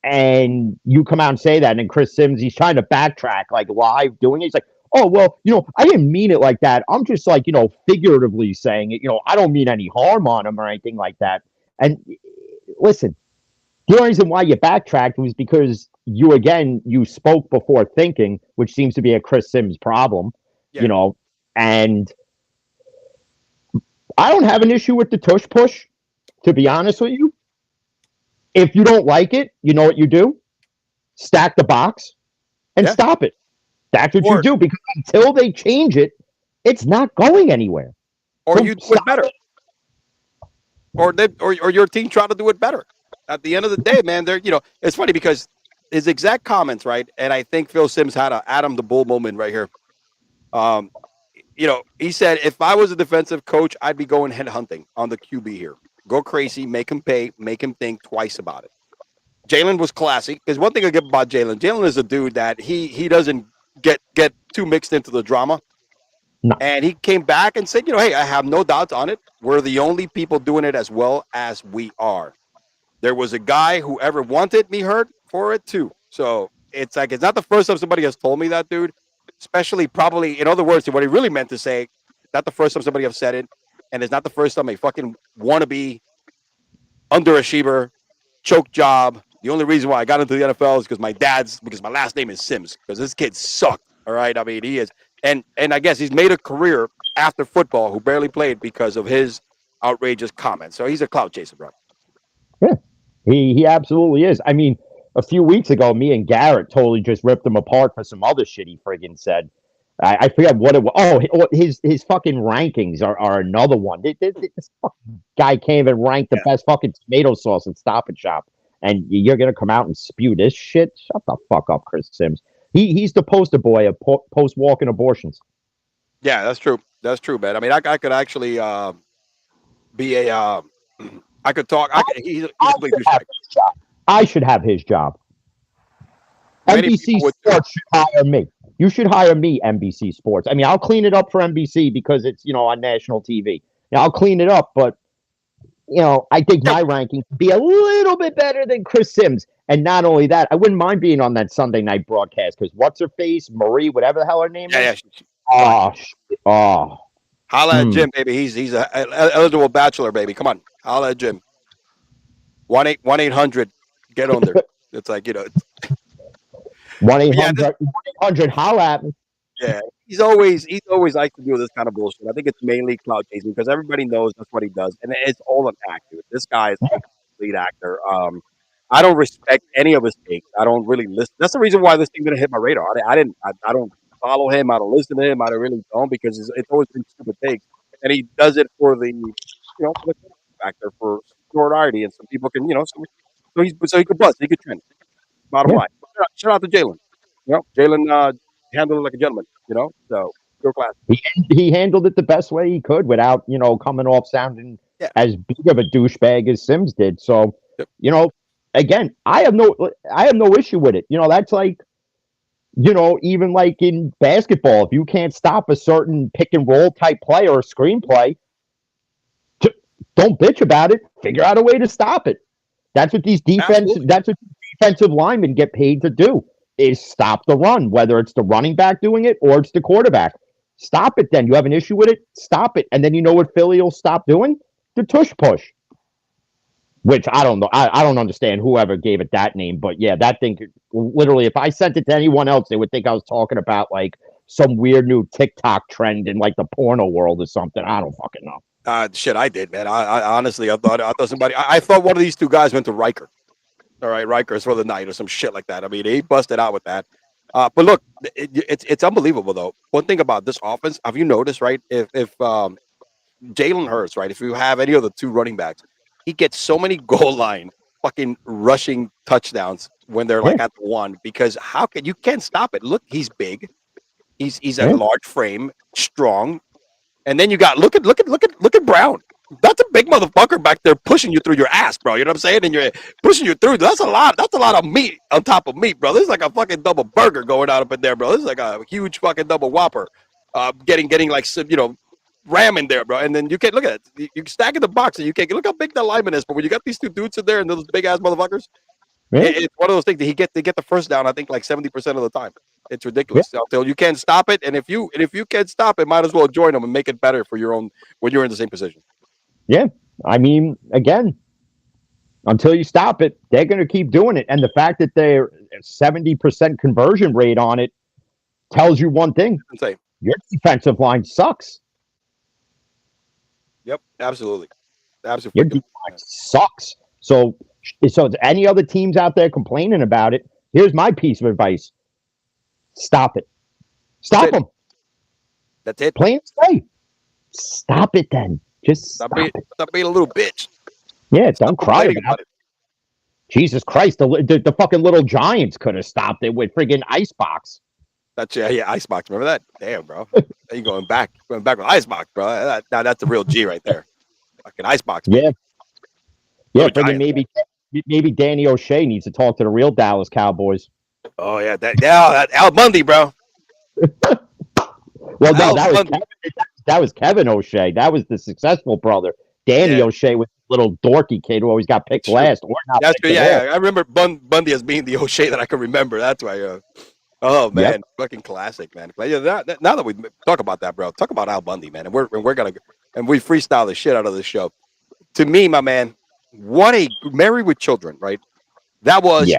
And you come out and say that. And then Chris Sims, he's trying to backtrack, like live doing it. He's like, oh, well, you know, I didn't mean it like that. I'm just like, you know, figuratively saying it. You know, I don't mean any harm on him or anything like that. And listen, the only reason why you backtracked was because you spoke before thinking, which seems to be a Chris Sims problem, you know, and I don't have an issue with the tush push, to be honest with you. If you don't like it, you know what you do? Stack the box and stop it. That's what you do, because until they change it, it's not going anywhere. Or you do it better. Or your team try to do it better. At the end of the day, man, they're, you know, it's funny because his exact comments, right? And I think Phil Sims had a Adam the Bull moment right here. You know, he said, if I was a defensive coach, I'd be going head hunting on the QB here. Go crazy, make him pay, make him think twice about it. Jalen was classy. Because one thing I get about Jalen is a dude that he doesn't get too mixed into the drama. No. And he came back and said, you know, hey, I have no doubts on it. We're the only people doing it as well as we are. There was a guy who ever wanted me hurt for it too. So it's like, it's not the first time somebody has told me that, dude. Especially probably, in other words, what he really meant to say, not the first time somebody have said it. And it's not the first time a fucking wannabe underachiever choke job. The only reason why I got into the NFL is because my last name is Sims, because this kid sucked. All right. I mean, he is. And I guess he's made a career after football who barely played because of his outrageous comments. So he's a clout chaser, bro. Yeah, he absolutely is. I mean, a few weeks ago, me and Garrett totally just ripped him apart for some other shit he friggin' said. I forget what it was. Oh, his fucking rankings are another one. This fucking guy can't even rank the best fucking tomato sauce at Stop and Shop. And you're going to come out and spew this shit? Shut the fuck up, Chris Sims. He's the poster boy of post-walking abortions. Yeah, that's true. That's true, man. I mean, I could actually be a... I could talk. He's a complete douchebag. I should have his job. NBC Sports should hire me. You should hire me, NBC Sports. I mean, I'll clean it up for NBC because it's, you know, on national TV. Now, I'll clean it up, but, you know, I think my ranking could be a little bit better than Chris Sims. And not only that, I wouldn't mind being on that Sunday night broadcast because what's her face? Marie, whatever the hell her name is. Holla at Jim, baby. He's a eligible bachelor, baby. Come on. Holla at Jim. 1-800 get on there. It's like, you know. 1-800 holla at me. Yeah, he's always likes to do this kind of bullshit. I think it's mainly clout chasing because everybody knows that's what he does, and it's all an act, dude. This guy is a complete actor. I don't respect any of his takes. I don't really listen. That's the reason why this thing didn't hit my radar. I don't follow him. I don't listen to him. I really don't because it's always been stupid takes, and he does it for the, you know, for the factor for notoriety, and some people can, you know, so he could buzz, he could trend. Bottom line. Shout out to Jalen. You know, Jalen handled it like a gentleman. You know, so your class. He handled it the best way he could without, you know, coming off sounding as big of a douchebag as Sims did. So, you know, again, I have no issue with it. You know, that's like, you know, even like in basketball, if you can't stop a certain pick and roll type play or screenplay, don't bitch about it. Figure out a way to stop it. That's what defensive linemen get paid to do, is stop the run, whether it's the running back doing it or it's the quarterback. Stop it then. You have an issue with it? Stop it. And then you know what Philly will stop doing? The tush push. Which I don't know. I don't understand whoever gave it that name. But yeah, that thing, literally, if I sent it to anyone else, they would think I was talking about like some weird new TikTok trend in like the porno world or something. I don't fucking know. Shit, I did, man. I honestly, I thought somebody. I thought one of these two guys went to Riker. All right, Rikers for the night or some shit like that. I mean, he busted out with that. But look, it's unbelievable though. One thing about this offense, have you noticed, right? If Jalen Hurts, right? If you have any of the two running backs, he gets so many goal line fucking rushing touchdowns when they're like at the one, because you can't stop it. Look, he's big. He's a large frame, strong. And then you got look at Brown. That's a big motherfucker back there pushing you through your ass, bro. You know what I'm saying? And you're pushing you through. That's a lot of meat on top of meat, bro. This is like a fucking double burger going out up in there, bro. This is like a huge fucking double whopper. Getting like ram in there, bro. And then you can't look at it. You stack in the box and you can't look how big that lineman is. But when you got these two dudes in there and those big ass motherfuckers, it's one of those things that they get the first down, I think like 70% of the time. It's ridiculous until you can't stop it. And if you can't stop it, might as well join them and make it better for your own when you're in the same position. Yeah. I mean, again, until you stop it, they're going to keep doing it. And the fact that they're 70% conversion rate on it tells you one thing. Insane. Your defensive line sucks. Yep, absolutely. Your defense sucks. So any other teams out there complaining about it, here's my piece of advice. Stop it. Stop them. That's it. Play and stay. Stop it then. Just stop it. Stop being a little bitch. Yeah, don't cry about it. Jesus Christ, the fucking little Giants could have stopped it with friggin' Icebox. That's Icebox. Remember that? Damn, bro. You going back with Icebox, bro. Now that's a real G right there. Fucking Icebox. Yeah. Yeah, friggin' maybe Danny O'Shea needs to talk to the real Dallas Cowboys. Oh yeah, that Al Bundy, bro. Well, no, that was Kevin O'Shea. That was the successful brother. Danny O'Shea was a little dorky kid who always got picked last or not. That's true. Yeah, I remember Bundy as being the O'Shea that I can remember. That's why. Oh man, fucking classic, man. But now that we talk about that, bro, talk about Al Bundy, man, and we're gonna we freestyle the shit out of this show. To me, my man, what a Married with Children, right? That was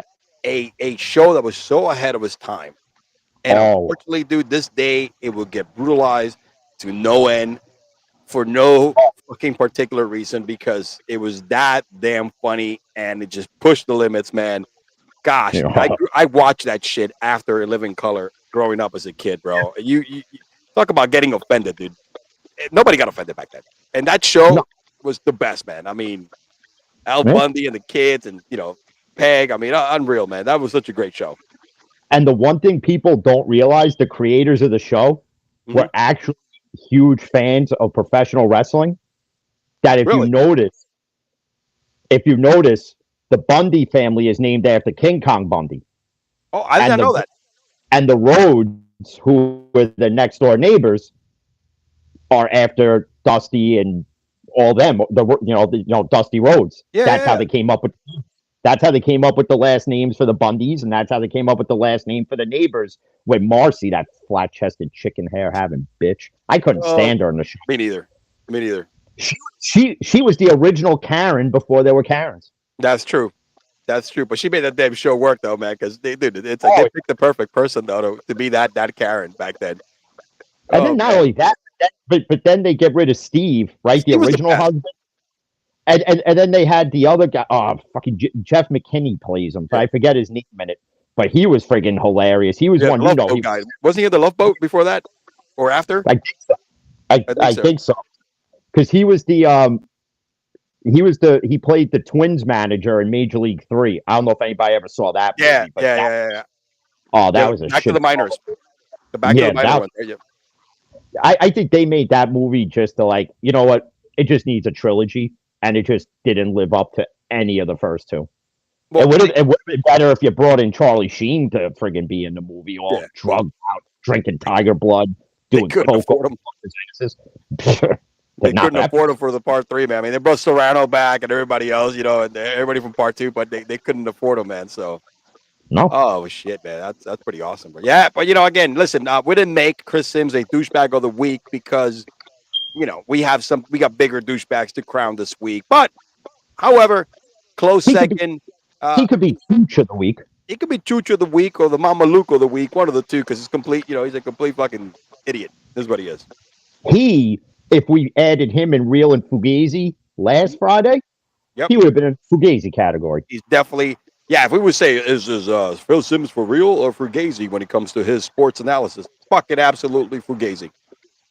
a show that was so ahead of its time. And unfortunately, dude, this day it will get brutalized to no end for no fucking particular reason, because it was that damn funny and it just pushed the limits, man. Gosh, I watched that shit after A Living Color growing up as a kid, bro. You talk about getting offended, dude. Nobody got offended back then. And that show was the best, man. I mean, Al Bundy and the kids and, Peg. I mean, unreal, man. That was such a great show. And the one thing people don't realize, the creators of the show were actually huge fans of professional wrestling. That if you notice, the Bundy family is named after King Kong Bundy. Oh, I didn't know that. And the Rhodes, who were the next door neighbors, are after Dusty and all them. Dusty Rhodes. That's how they came up with. That's how they came up with the last names for the Bundys, and that's how they came up with the last name for the neighbors. With Marcy, that flat-chested chicken hair having bitch, I couldn't stand her in the show. Me neither. She was the original Karen before there were Karens. That's true. But she made that damn show work though, man. Because they picked the perfect person though to be that Karen back then. And then not only that, but then they get rid of Steve, right? The original husband. And then they had the other guy. Oh, fucking Jeff McKinney plays him. But I forget his name in it. But he was friggin' hilarious. He was one, guy. Wasn't he in the Love Boat before that, or after? I think so. I think so. Because he played the Twins manager in Major League 3. I don't know if anybody ever saw that movie. Yeah. Oh, that was a Back shit. To the Minors. The Back to the Minors one. Yeah. I think they made that movie just to like, you know what? It just needs a trilogy. And it just didn't live up to any of the first two. Well, it would have been better if you brought in Charlie Sheen to friggin' be in the movie, all drugged out, drinking tiger blood, doing coke. They couldn't afford him for the part 3, man. I mean, they brought Serrano back and everybody else, and everybody from part 2, but they couldn't afford him, man. So, oh shit, man, that's pretty awesome, bro. Yeah, but again, listen, we didn't make Chris Sims a douchebag of the week because. We got bigger douchebags to crown this week. But, however, close second. He could be Chooch of the week. He could be Chooch of the week or the Mama Luke of the week, one of the two, because he's complete. He's a complete fucking idiot. This is what he is. If we added him in Real and Fugazi last Friday, he would have been in Fugazi category. He's definitely, if we would say, is Phil Sims for real or Fugazi when it comes to his sports analysis? Fucking absolutely Fugazi.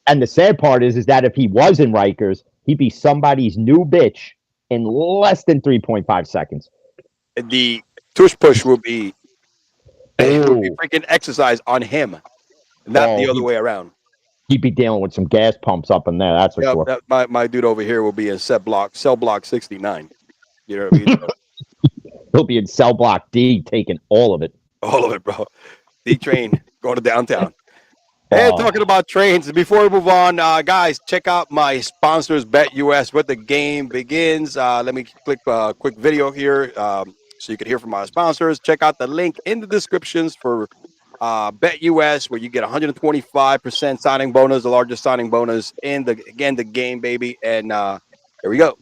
And the sad part is that if he was in Rikers, he'd be somebody's new bitch in less than 3.5 seconds. the tush push will be Ooh. freaking exercise on him, not the Oh, other way around. he'd be dealing with some gas pumps up in there. That's for Yep, sure. my dude over here will be in cell block 69. You know what I mean? So, He'll be in cell block D, taking all of it. all of it, bro. D train going to downtown. Hey, Oh. talking about trains. Before we move on, guys, check out my sponsors, Bet US, with the game begins. Let me click a quick video here so you can hear from my sponsors. Check out the link in the descriptions for Bet US, where you get 125% signing bonus, the largest signing bonus in the game, baby. And here we go.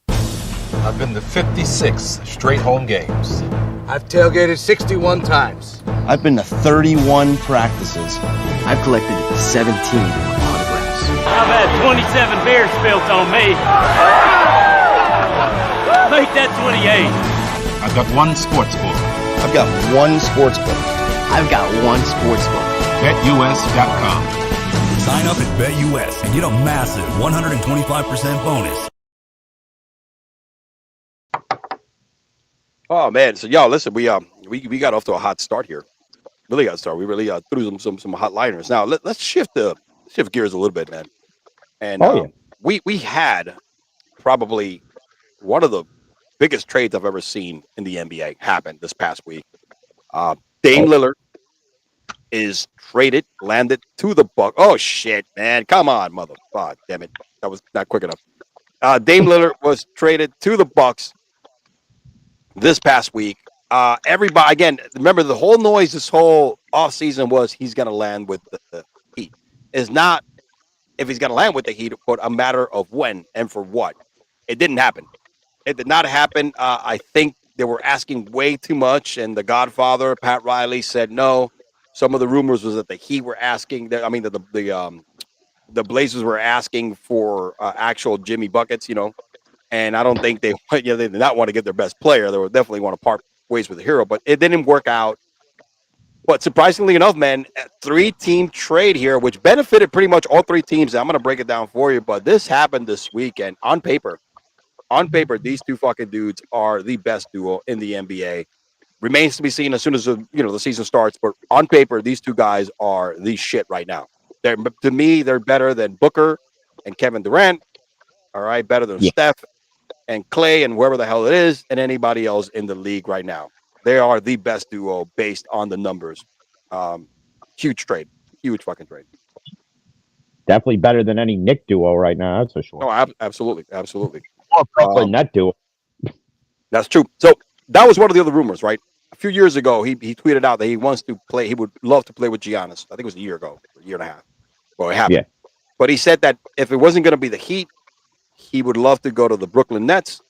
I've been to 56 straight home games. I've tailgated 61 times. I've been to 31 practices. I've collected 17 autographs. I've had 27 beers spilt on me. Make that 28. I've got one sports book. I've got one sports book. I've got one sports book. BetUS.com. Sign up at BetUS and get a massive 125% bonus. Oh man, so y'all listen, we got off to a hot start here. Really got started. We really threw some hot liners. Now let's shift gears a little bit, man. And we had probably one of the biggest trades I've ever seen in the NBA happen this past week. Dame Lillard is landed to the Bucks. Oh shit, man! Come on, motherfucker! Damn it, that was not quick enough. Dame Lillard was traded to the Bucks this past week. Everybody, again, remember the whole noise this whole offseason was he's going to land with the Heat. It's not if he's going to land with the Heat, but a matter of when and for what. It didn't happen. It did not happen. I think they were asking way too much, and the Godfather, Pat Riley, said no. Some of the rumors was that the Heat were asking. The Blazers were asking for actual Jimmy buckets, and I don't think they did not want to get their best player. They would definitely want to part ways with the hero, but it didn't work out. But surprisingly enough, man, a 3-team trade here, which benefited pretty much all 3 teams. I'm going to break it down for you, but this happened this weekend. On paper, these two fucking dudes are the best duo in the NBA. Remains to be seen as soon as the season starts, but on paper, these two guys are the shit right now. To me, they're better than Booker and Kevin Durant. All right, better than Steph and Clay and whoever the hell it is, and anybody else in the league right now. They are the best duo based on the numbers. Huge trade. Huge fucking trade. Definitely better than any Nick duo right now, that's for sure. No, absolutely. Or Brooklyn net duo. That's true. So that was one of the other rumors, right? A few years ago, he tweeted out that he would love to play with Giannis. I think it was a year ago, a year and a half. Well, it happened. Yeah. But he said that if it wasn't going to be the Heat, he would love to go to the Brooklyn Nets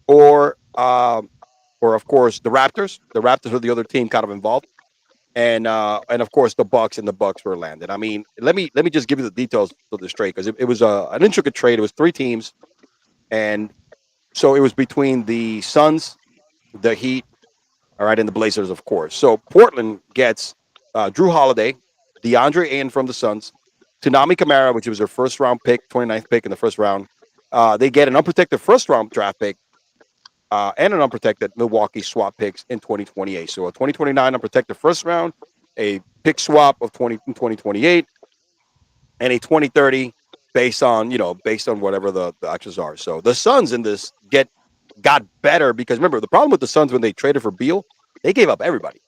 or of course the Raptors. The Raptors were the other team kind of involved, and of course the Bucks, and the Bucks were landed. I mean, let me just give you the details of this trade, because it was an intricate trade. It was 3 teams, and so it was between the Suns, the Heat, all right, and the Blazers, of course. So Portland gets Drew Holiday, DeAndre Ayton from the Suns, Tsunami Camara, which was their first round pick, 29th pick in the first round. They get an unprotected first round draft pick and an unprotected Milwaukee swap picks in 2028. So a 2029 unprotected first round, a pick swap of 2028, and a 2030 based on whatever the actions are. So the Suns in this got better, because remember the problem with the Suns when they traded for Beal, they gave up everybody.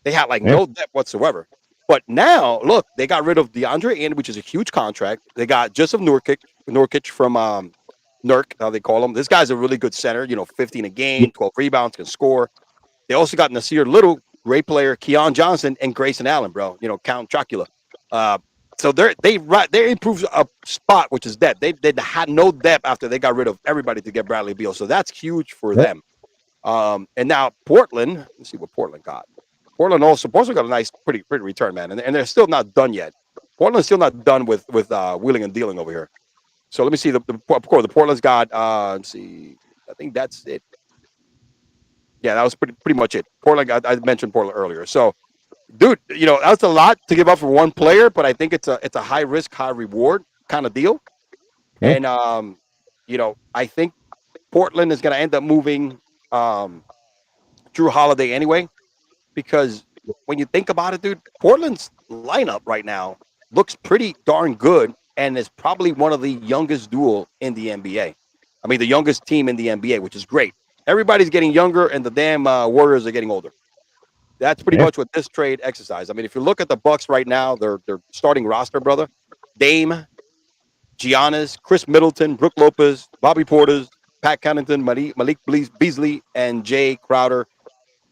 They had no depth whatsoever. But now, look, they got rid of DeAndre Ayton, which is a huge contract. They got Joseph Nurkic from Nurk, how they call him. This guy's a really good center, 15 a game, 12 rebounds, can score. They also got Nasir Little, great player, Keon Johnson, and Grayson Allen, bro. Count Chocula. So they improved a spot, which is depth. They had no depth after they got rid of everybody to get Bradley Beal. So that's huge for them. And now Portland, let's see what Portland got. Portland also got a nice, pretty return, man, and they're still not done yet. Portland's still not done with wheeling and dealing over here. So let me see the Portland's got. Let's see, I think that's it. Yeah, that was pretty much it. Portland, I mentioned Portland earlier. So, dude, that's a lot to give up for one player, but I think it's a high risk, high reward kind of deal. Yeah. And I think Portland is going to end up moving Drew Holiday anyway, because when you think about it, dude, Portland's lineup right now looks pretty darn good and is probably one of the youngest duo in the NBA. I mean, the youngest team in the NBA, which is great. Everybody's getting younger, and the damn Warriors are getting older. That's pretty much what this trade exercise. I mean, if you look at the Bucks right now, their starting roster, brother, Dame, Giannis, Chris Middleton, Brook Lopez, Bobby Portis, Pat Connaughton, Malik Beasley, and Jay Crowder.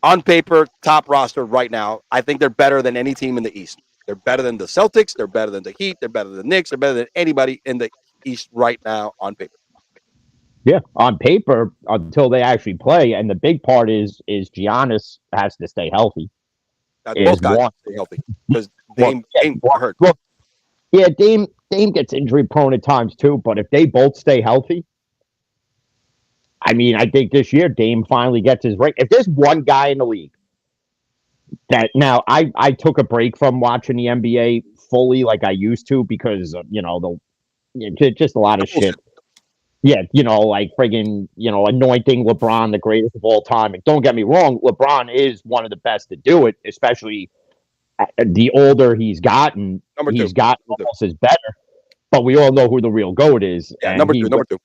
On paper, top roster right now. I think they're better than any team in the East. They're better than the Celtics. They're better than the Heat. They're better than the Knicks. They're better than anybody in the East right now on paper. Yeah, on paper until they actually play, and the big part is Giannis has to stay healthy. Both guys stay healthy because Dame hurt. Look, yeah, Dame gets injury prone at times too, but if they both stay healthy, I mean, I think this year Dame finally gets his ring. If there's one guy in the league that now I took a break from watching the NBA fully like I used to because just a lot of shit. Yeah, like friggin', anointing LeBron the greatest of all time. And don't get me wrong, LeBron is one of the best to do it, especially the older he's gotten. He's gotten almost as better. But we all know who the real GOAT is. Yeah, number two.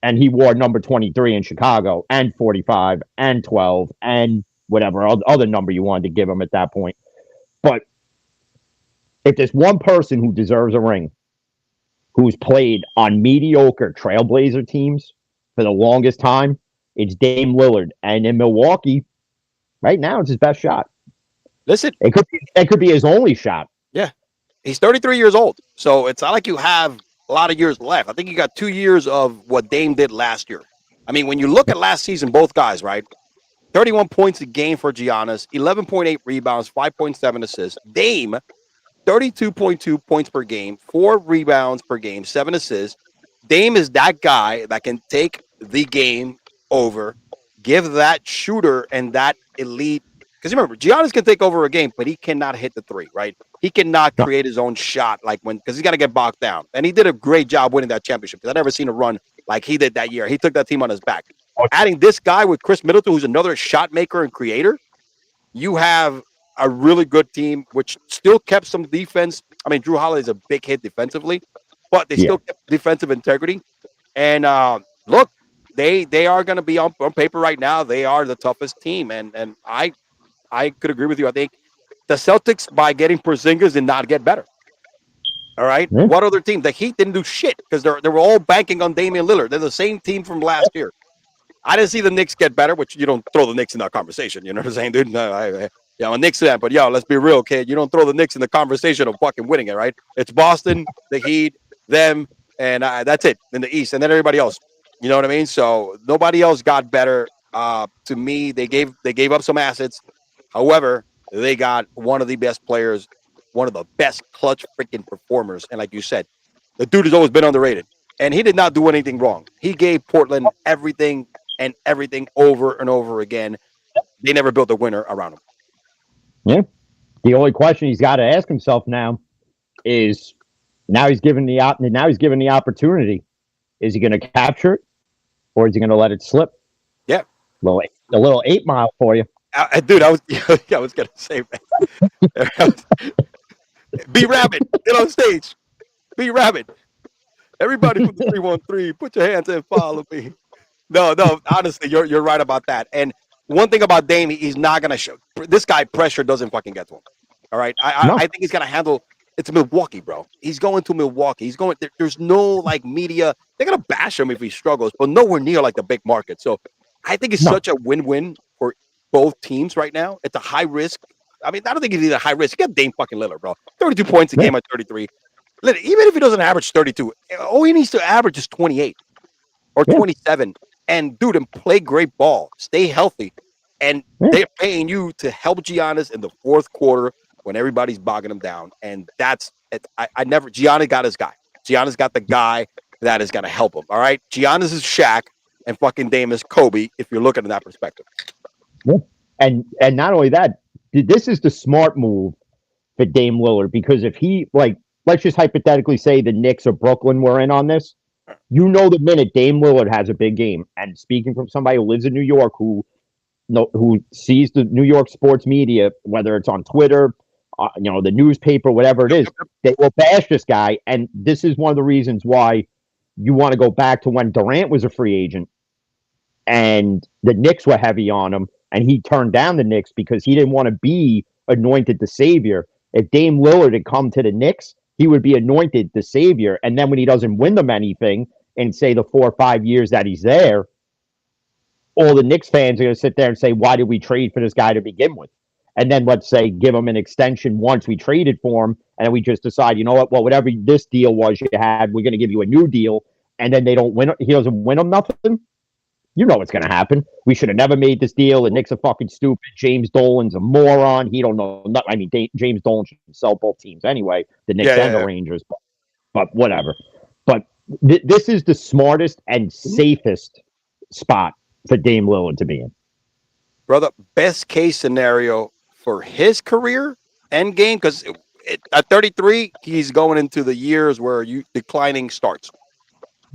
And he wore number 23 in Chicago and 45 and 12 and whatever other number you wanted to give him at that point. But if there's one person who deserves a ring, who's played on mediocre Trailblazer teams for the longest time, it's Dame Lillard. And in Milwaukee, right now, it's his best shot. Listen. It could be his only shot. Yeah. He's 33 years old. So it's not like you have a lot of years left. I think you got 2 years of what Dame did last year. I mean, when you look at last season, both guys, right? 31 points a game for Giannis, 11.8 rebounds, 5.7 assists. Dame, 32.2 points per game, 4 rebounds per game, 7 assists. Dame is that guy that can take the game over, give that shooter and that elite. Because remember, Giannis can take over a game, but he cannot hit the three, right? He cannot create his own shot because he's got to get bogged down. And he did a great job winning that championship because I've never seen a run like he did that year. He took that team on his back. Adding this guy with Chris Middleton, who's another shot maker and creator, you have a really good team, which still kept some defense. I mean, Drew Holiday's a big hit defensively, but they still kept defensive integrity. And look, they are going to be on paper right now. They are the toughest team. And I could agree with you. I think the Celtics, by getting Porzingis, did not get better. All right. Mm-hmm. What other team? The Heat didn't do shit because they were all banking on Damian Lillard. They're the same team from last year. I didn't see the Knicks get better, which you don't throw the Knicks in that conversation. You know what I'm saying, dude? No, I'm a Knicks fan, but let's be real, kid. You don't throw the Knicks in the conversation of fucking winning it, right? It's Boston, the Heat, them, and that's it in the East, and then everybody else. You know what I mean? So nobody else got better. To me, they gave up some assets. However, they got one of the best players, one of the best clutch freaking performers, and like you said, the dude has always been underrated, and he did not do anything wrong. He gave Portland everything over and over again. They never built a winner around him. Yeah. The only question he's got to ask himself now is now he's given the opportunity. Is he going to capture it or is he going to let it slip? Yeah. A little 8 Mile for you. Dude, I was going to say, man. Be Rabbit. Get on stage. Be Rabbit. Everybody from the 313, put your hands and follow me. No, honestly, you're right about that. And one thing about Dame, he's not going to show. This guy, pressure doesn't fucking get to him. All right? I think he's going to handle. It's Milwaukee, bro. He's going to Milwaukee. He's going. There's no, media. They're going to bash him if he struggles, but nowhere near, the big market. So I think it's such a win-win for both teams right now. It's a high risk. I mean, I don't think he's a high risk. You got Dame fucking Lillard, bro. 32 points a game at 33. Even if he doesn't average 32, all he needs to average is 28 or 27. And, dude, and play great ball. Stay healthy. And they're paying you to help Giannis in the fourth quarter when everybody's bogging him down. And that's it. Giannis got his guy. Giannis got the guy that is going to help him. All right? Giannis is Shaq and fucking Dame is Kobe, if you're looking at that perspective. Yeah. And not only that, this is the smart move for Dame Lillard, because if he, let's just hypothetically say the Knicks or Brooklyn were in on this, the minute Dame Lillard has a big game, and speaking from somebody who lives in New York, who who sees the New York sports media, whether it's on Twitter, the newspaper, whatever it is, they will bash this guy. And this is one of the reasons why you want to go back to when Durant was a free agent and the Knicks were heavy on him, and he turned down the Knicks because he didn't want to be anointed the savior. If Dame Lillard had come to the Knicks, he would be anointed the savior. And then when he doesn't win them anything in, say, the 4 or 5 years that he's there, all the Knicks fans are going to sit there and say, why did we trade for this guy to begin with? And then let's say give him an extension once we traded for him, and we just decide, you know what, well, whatever this deal was you had, we're going to give you a new deal, and then they don't win. He doesn't win them nothing. You know what's going to happen. We should have never made this deal. The Knicks are fucking stupid. James Dolan's a moron. He don't know nothing. I mean, James Dolan should sell both teams anyway, the Knicks and the Rangers, but whatever. But this is the smartest and safest spot for Dame Lillard to be in. Brother, best case scenario for his career end game, because at 33, he's going into the years where declining starts.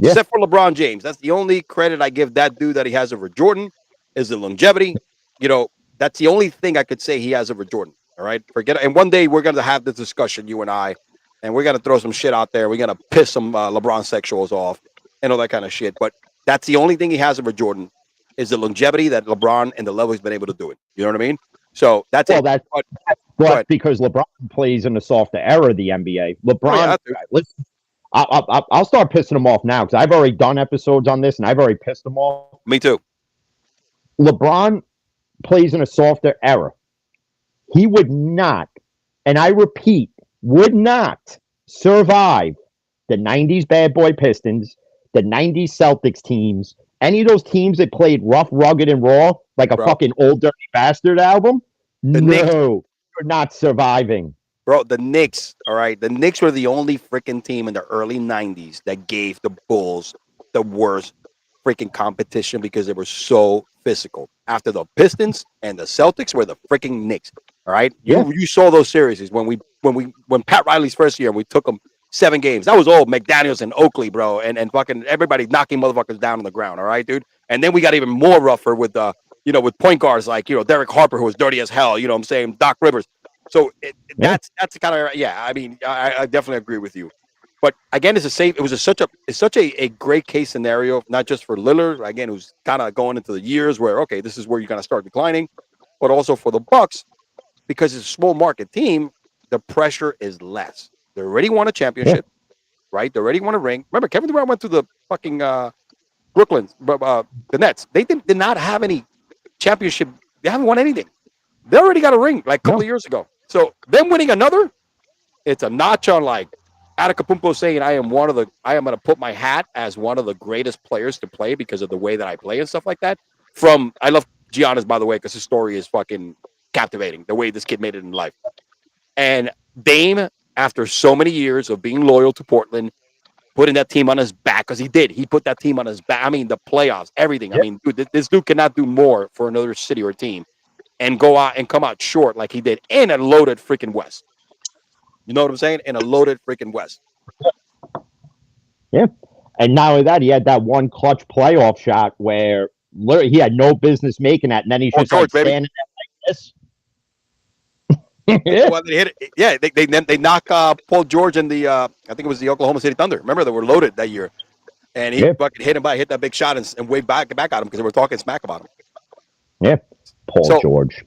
Yeah. Except for LeBron James. That's the only credit I give that dude that he has over Jordan is the longevity. That's the only thing I could say he has over Jordan. All right. Forget it. And one day we're going to have this discussion, you and I, and we're going to throw some shit out there. We're going to piss some LeBron sexuals off and all that kind of shit. But that's the only thing he has over Jordan is the longevity that LeBron and the level he's been able to do it. You know what I mean? So that's it. That's because LeBron plays in the softer era of the NBA. LeBron, listen, I'll start pissing him off now because I've already done episodes on this and I've already pissed him off. Me too. LeBron plays in a softer era. He would not, and I repeat, would not survive the 90s bad boy Pistons, the 90s Celtics teams, any of those teams that played rough, rugged, and raw, like a fucking Old Dirty Bastard album. Knicks, you're not surviving. Bro, the Knicks, all right? The Knicks were the only freaking team in the early 90s that gave the Bulls the worst freaking competition because they were so physical. After the Pistons and the Celtics were the freaking Knicks, all right? You saw those series when Pat Riley's first year, we took them 7 games. That was all McDaniels and Oakley, bro, and fucking everybody knocking motherfuckers down on the ground, all right, dude? And then we got even more rougher with with point guards like, Derek Harper, who was dirty as hell, I'm saying, Doc Rivers. So that's the kind of, I mean, I definitely agree with you. But again, it's such a great case scenario, not just for Lillard, again, who's kind of going into the years where, okay, this is where you're going to start declining, but also for the Bucks, because it's a small market team, the pressure is less. They already won a championship, right? They already won a ring. Remember, Kevin Durant went to the fucking Brooklyn, the Nets. They did not have any championship. They haven't won anything. They already got a ring like a couple of years ago. So them winning another, it's a notch on like Adekapumpo saying I am going to put my hat as one of the greatest players to play because of the way that I play and stuff like that. I love Giannis, by the way, because his story is fucking captivating, the way this kid made it in life. And Dame, after so many years of being loyal to Portland, putting that team on his back, because he did. He put that team on his back. I mean, the playoffs, everything. Yep. I mean, dude, this dude cannot do more for another city or team and go out and come out short like he did in a loaded freaking West. You know what I'm saying? In a loaded freaking West. Yeah. And not only that, he had that one clutch playoff shot where literally he had no business making that, and then he's just like standing there like this. Well, they hit it. Yeah, they knock Paul George and the I think it was the Oklahoma City Thunder. Remember, they were loaded that year, and he fucking hit that big shot and waved back at him because they were talking smack about him. Yeah, Paul George.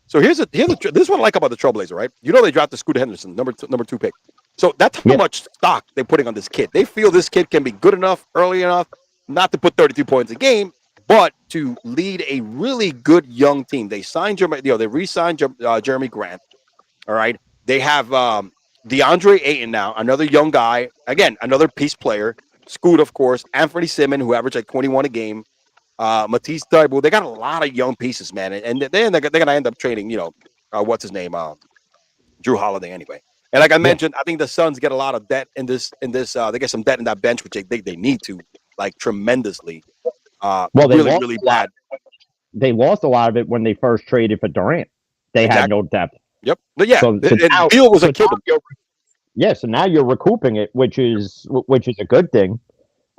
So here's this is what I like about the Trailblazer, right? They drafted Scooter Henderson, number two pick. So that's how much stock they're putting on this kid. They feel this kid can be good enough, early enough, not to put 32 points a game, but to lead a really good young team. They signed they re-signed Jeremy Grant. All right. They have DeAndre Ayton now, another young guy. Again, another piece player. Scoot, of course. Anthony Simmons, who averaged like 21 a game. Matisse Thybulle. They got a lot of young pieces, man. And then they're going to end up trading, what's his name? Drew Holiday anyway. And like I mentioned, I think the Suns get a lot of debt in this. They get some debt in that bench, which they need to, like, tremendously. They really bad. They lost a lot of it when they first traded for Durant. They had no depth. Yep. But yeah, so now, Beal was a kid. So now you're recouping it, which is a good thing.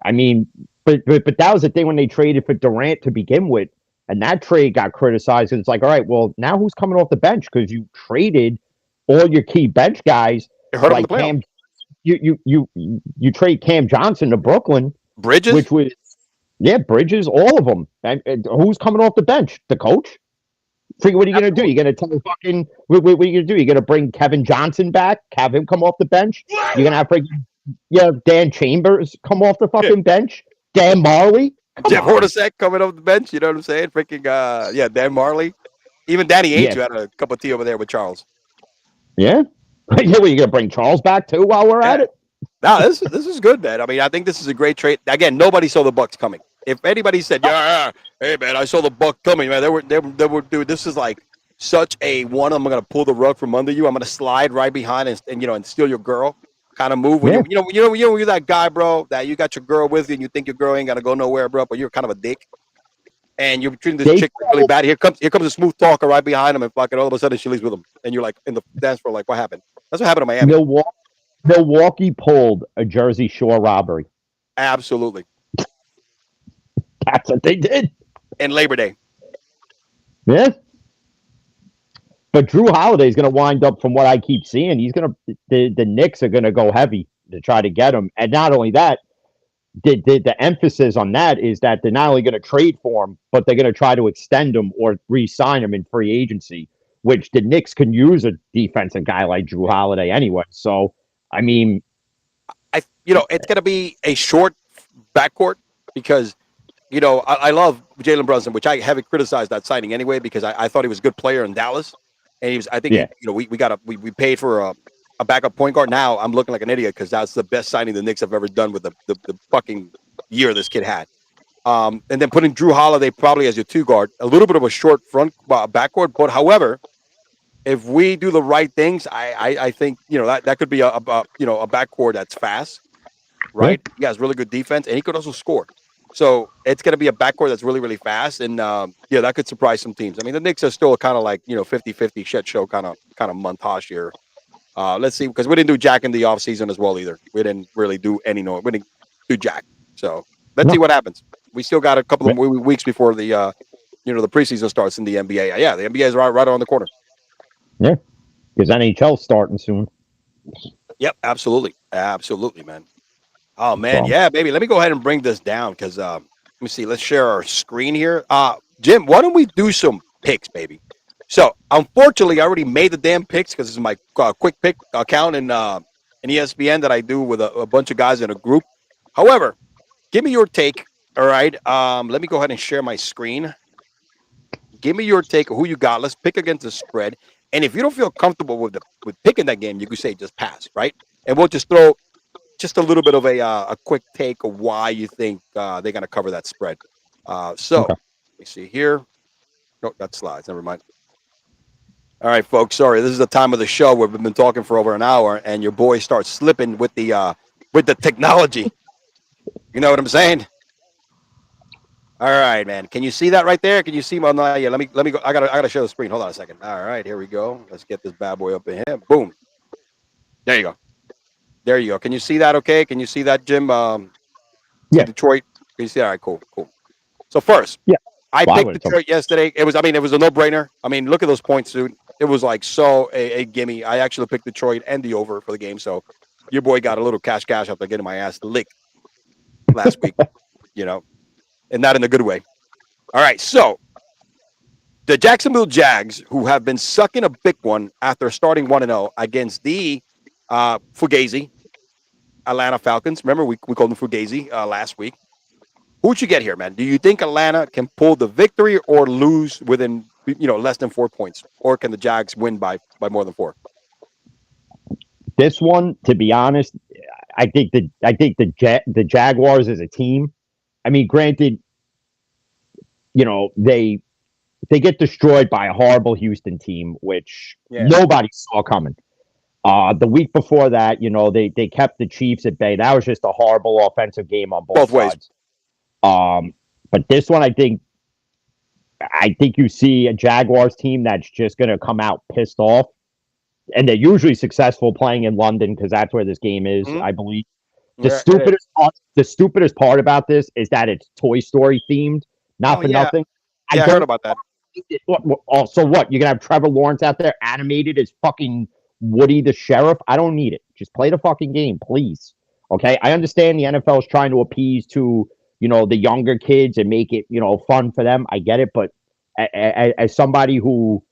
I mean, but that was the thing when they traded for Durant to begin with, And that trade got criticized. And it's like, all right, well, now who's coming off the bench? Because you traded all your key bench guys. Like Cam, you trade Cam Johnson to Brooklyn. Bridges? Which was, Bridges, all of them. And who's coming off the bench? The coach? What are you going to do? You're going to tell fucking, what are you going to do? You're going to bring Kevin Johnson back, have him come off the bench? You're going to have Dan Chambers come off the fucking bench? Dan Marley? Jeff Hornacek coming off the bench, you know what I'm saying? Freaking, Dan Marley. Even Danny Ainge, who had a cup of tea over there with Charles. Yeah? Well, you're going to bring Charles back, too, while we're at it? No, this is good, man. I mean, I think this is a great trade. Again, nobody saw the Bucks coming. If anybody said, hey, man, I saw the Bucks coming, man, they were, dude, this is like such a one, I'm going to pull the rug from under you. I'm going to slide right behind and steal your girl kind of move. When you're that guy, bro, that you got your girl with you and you think your girl ain't got to go nowhere, bro, but you're kind of a dick. And you're treating this chick really bad. Here comes a smooth talker right behind him, and fucking all of a sudden she leaves with him. And you're like in the dance floor, like, what happened? That's what happened to Miami. Milwaukee pulled a Jersey Shore robbery. Absolutely. That's what they did. And Labor Day. Yeah. But Drew Holiday is going to wind up, from what I keep seeing, the Knicks are going to go heavy to try to get him. And not only that, the emphasis on that is that they're not only going to trade for him, but they're going to try to extend him or re-sign him in free agency, which the Knicks can use a defensive guy like Drew Holiday anyway. So, I mean, it's going to be a short backcourt because, I love Jalen Brunson, which I haven't criticized that signing anyway because I thought he was a good player in Dallas. And we paid for a backup point guard. Now I'm looking like an idiot because that's the best signing the Knicks have ever done with the fucking year this kid had. And then putting Drew Holiday probably as your two guard, a little bit of a short front backcourt. But however, if we do the right things, I think that could be a backcourt that's fast, right? He has really good defense and he could also score. So it's going to be a backcourt that's really, really fast. And, that could surprise some teams. I mean, the Knicks are still kind of like, 50-50 shit show kind of montage here. Let's see, because we didn't do Jack in the offseason as well either. We didn't really do we didn't do Jack. So let's see what happens. We still got a couple of weeks before the preseason starts in the NBA. Yeah, the NBA is right around the corner. Yeah, because NHL's starting soon. Yep, absolutely. Absolutely, man. Oh, man. Yeah, baby. Let me go ahead and bring this down because let me see. Let's share our screen here. Jim, why don't we do some picks, baby? So, unfortunately, I already made the damn picks because this is my quick pick account in ESPN that I do with a bunch of guys in a group. However, give me your take, all right? Let me go ahead and share my screen. Give me your take of who you got. Let's pick against the spread. And if you don't feel comfortable with picking that game, you could say just pass, right? And we'll just throw just a little bit of a quick take of why you think they're going to cover that spread. Let me see here. No, that slides. Never mind. All right, folks. Sorry, this is the time of the show where we've been talking for over an hour, and your boy starts slipping with the technology. You know what I'm saying? All right, man. Can you see that right there? Can you see my? Yeah. Let me go. I gotta show the screen. Hold on a second. All right, here we go. Let's get this bad boy up in here. Boom. There you go. There you go. Can you see that? Okay. Can you see that, Jim? Yeah. Detroit. Can you see? All right. Cool. So first, I picked Detroit yesterday. It was a no-brainer. I mean, look at those points, dude. It was like a gimme. I actually picked Detroit and the over for the game. So your boy got a little cash after getting my ass licked last week. And not in a good way. All right. So the Jacksonville Jags, who have been sucking a big one after starting 1-0 against the Fugazi Atlanta Falcons. Remember, we called them Fugazi last week. Who'd you get here, man? Do you think Atlanta can pull the victory or lose within less than 4 points, or can the Jags win by more than 4? This one, to be honest, I think the Jaguars as a team. I mean, granted, they get destroyed by a horrible Houston team, which nobody saw coming. The week before that, they kept the Chiefs at bay. That was just a horrible offensive game on both sides. But this one, I think you see a Jaguars team that's just going to come out pissed off, and they're usually successful playing in London because that's where this game is, I believe. The stupidest part about this is that it's Toy Story themed. Not for nothing. I heard about that. So what? You're gonna have Trevor Lawrence out there animated as fucking Woody the Sheriff? I don't need it. Just play the fucking game, please. Okay, I understand the NFL is trying to appease to the younger kids and make it fun for them. I get it, but as somebody who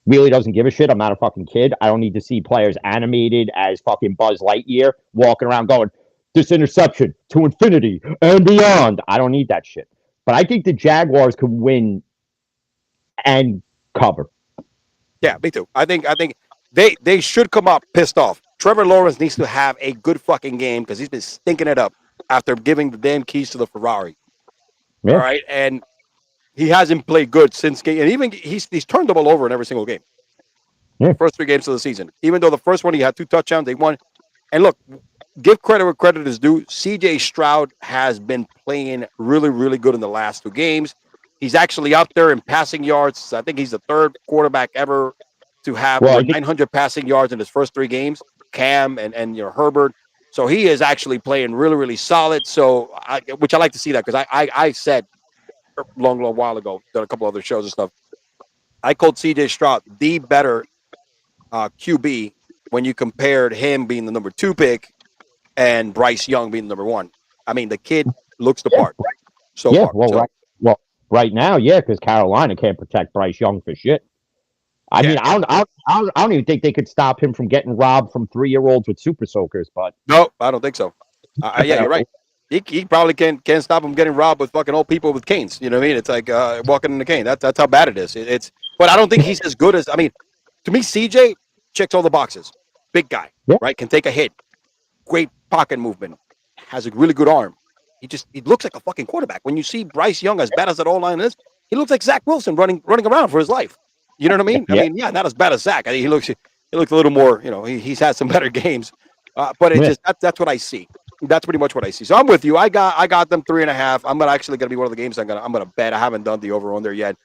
really doesn't give a shit, I'm not a fucking kid. I don't need to see players animated as fucking Buzz Lightyear walking around going, "This interception to infinity and beyond." I don't need that shit. But I think the Jaguars could win and cover. Yeah, me too. I think they should come up pissed off. Trevor Lawrence needs to have a good fucking game because he's been stinking it up after giving the damn keys to the Ferrari. Yeah. All right, and he hasn't played good since game, and even he's turned the ball over in every single game. Yeah. First 3 games of the season. Even though the first one he had 2 touchdowns, they won. And look, give credit where credit is due. CJ Stroud has been playing really, really good in the last 2 games. He's actually up there in passing yards. I think he's the 3rd quarterback ever to have 900 passing yards in his first 3 games. Cam and Herbert. So he is actually playing really, really solid. So, which I like to see that because I said a long while ago, done a couple other shows and stuff. I called CJ Stroud the better QB when you compared him being the number 2 pick and Bryce Young being the number 1. I mean, the kid looks the part. So yeah, far. Right now, yeah, because Carolina can't protect Bryce Young for shit. I mean, I don't even think they could stop him from getting robbed from 3-year-olds with super soakers. But no, I don't think so. Yeah, you're right. He probably can't stop him getting robbed with fucking old people with canes. You know what I mean? It's like walking in a cane. That's how bad it is. But I don't think he's as good as. I mean, to me, CJ checks all the boxes. Big guy, right? Can take a hit. Great pocket movement. Has a really good arm. He looks like a fucking quarterback. When you see Bryce Young, as bad as that O-line is, he looks like Zach Wilson running around for his life. You know what I mean? I mean, not as bad as Zach. I mean, he looks a little more. He's had some better games, but it's just that's what I see. That's pretty much what I see. So I'm with you. I got them 3.5. I'm actually gonna be one of the games I'm gonna bet. I haven't done the over on there yet.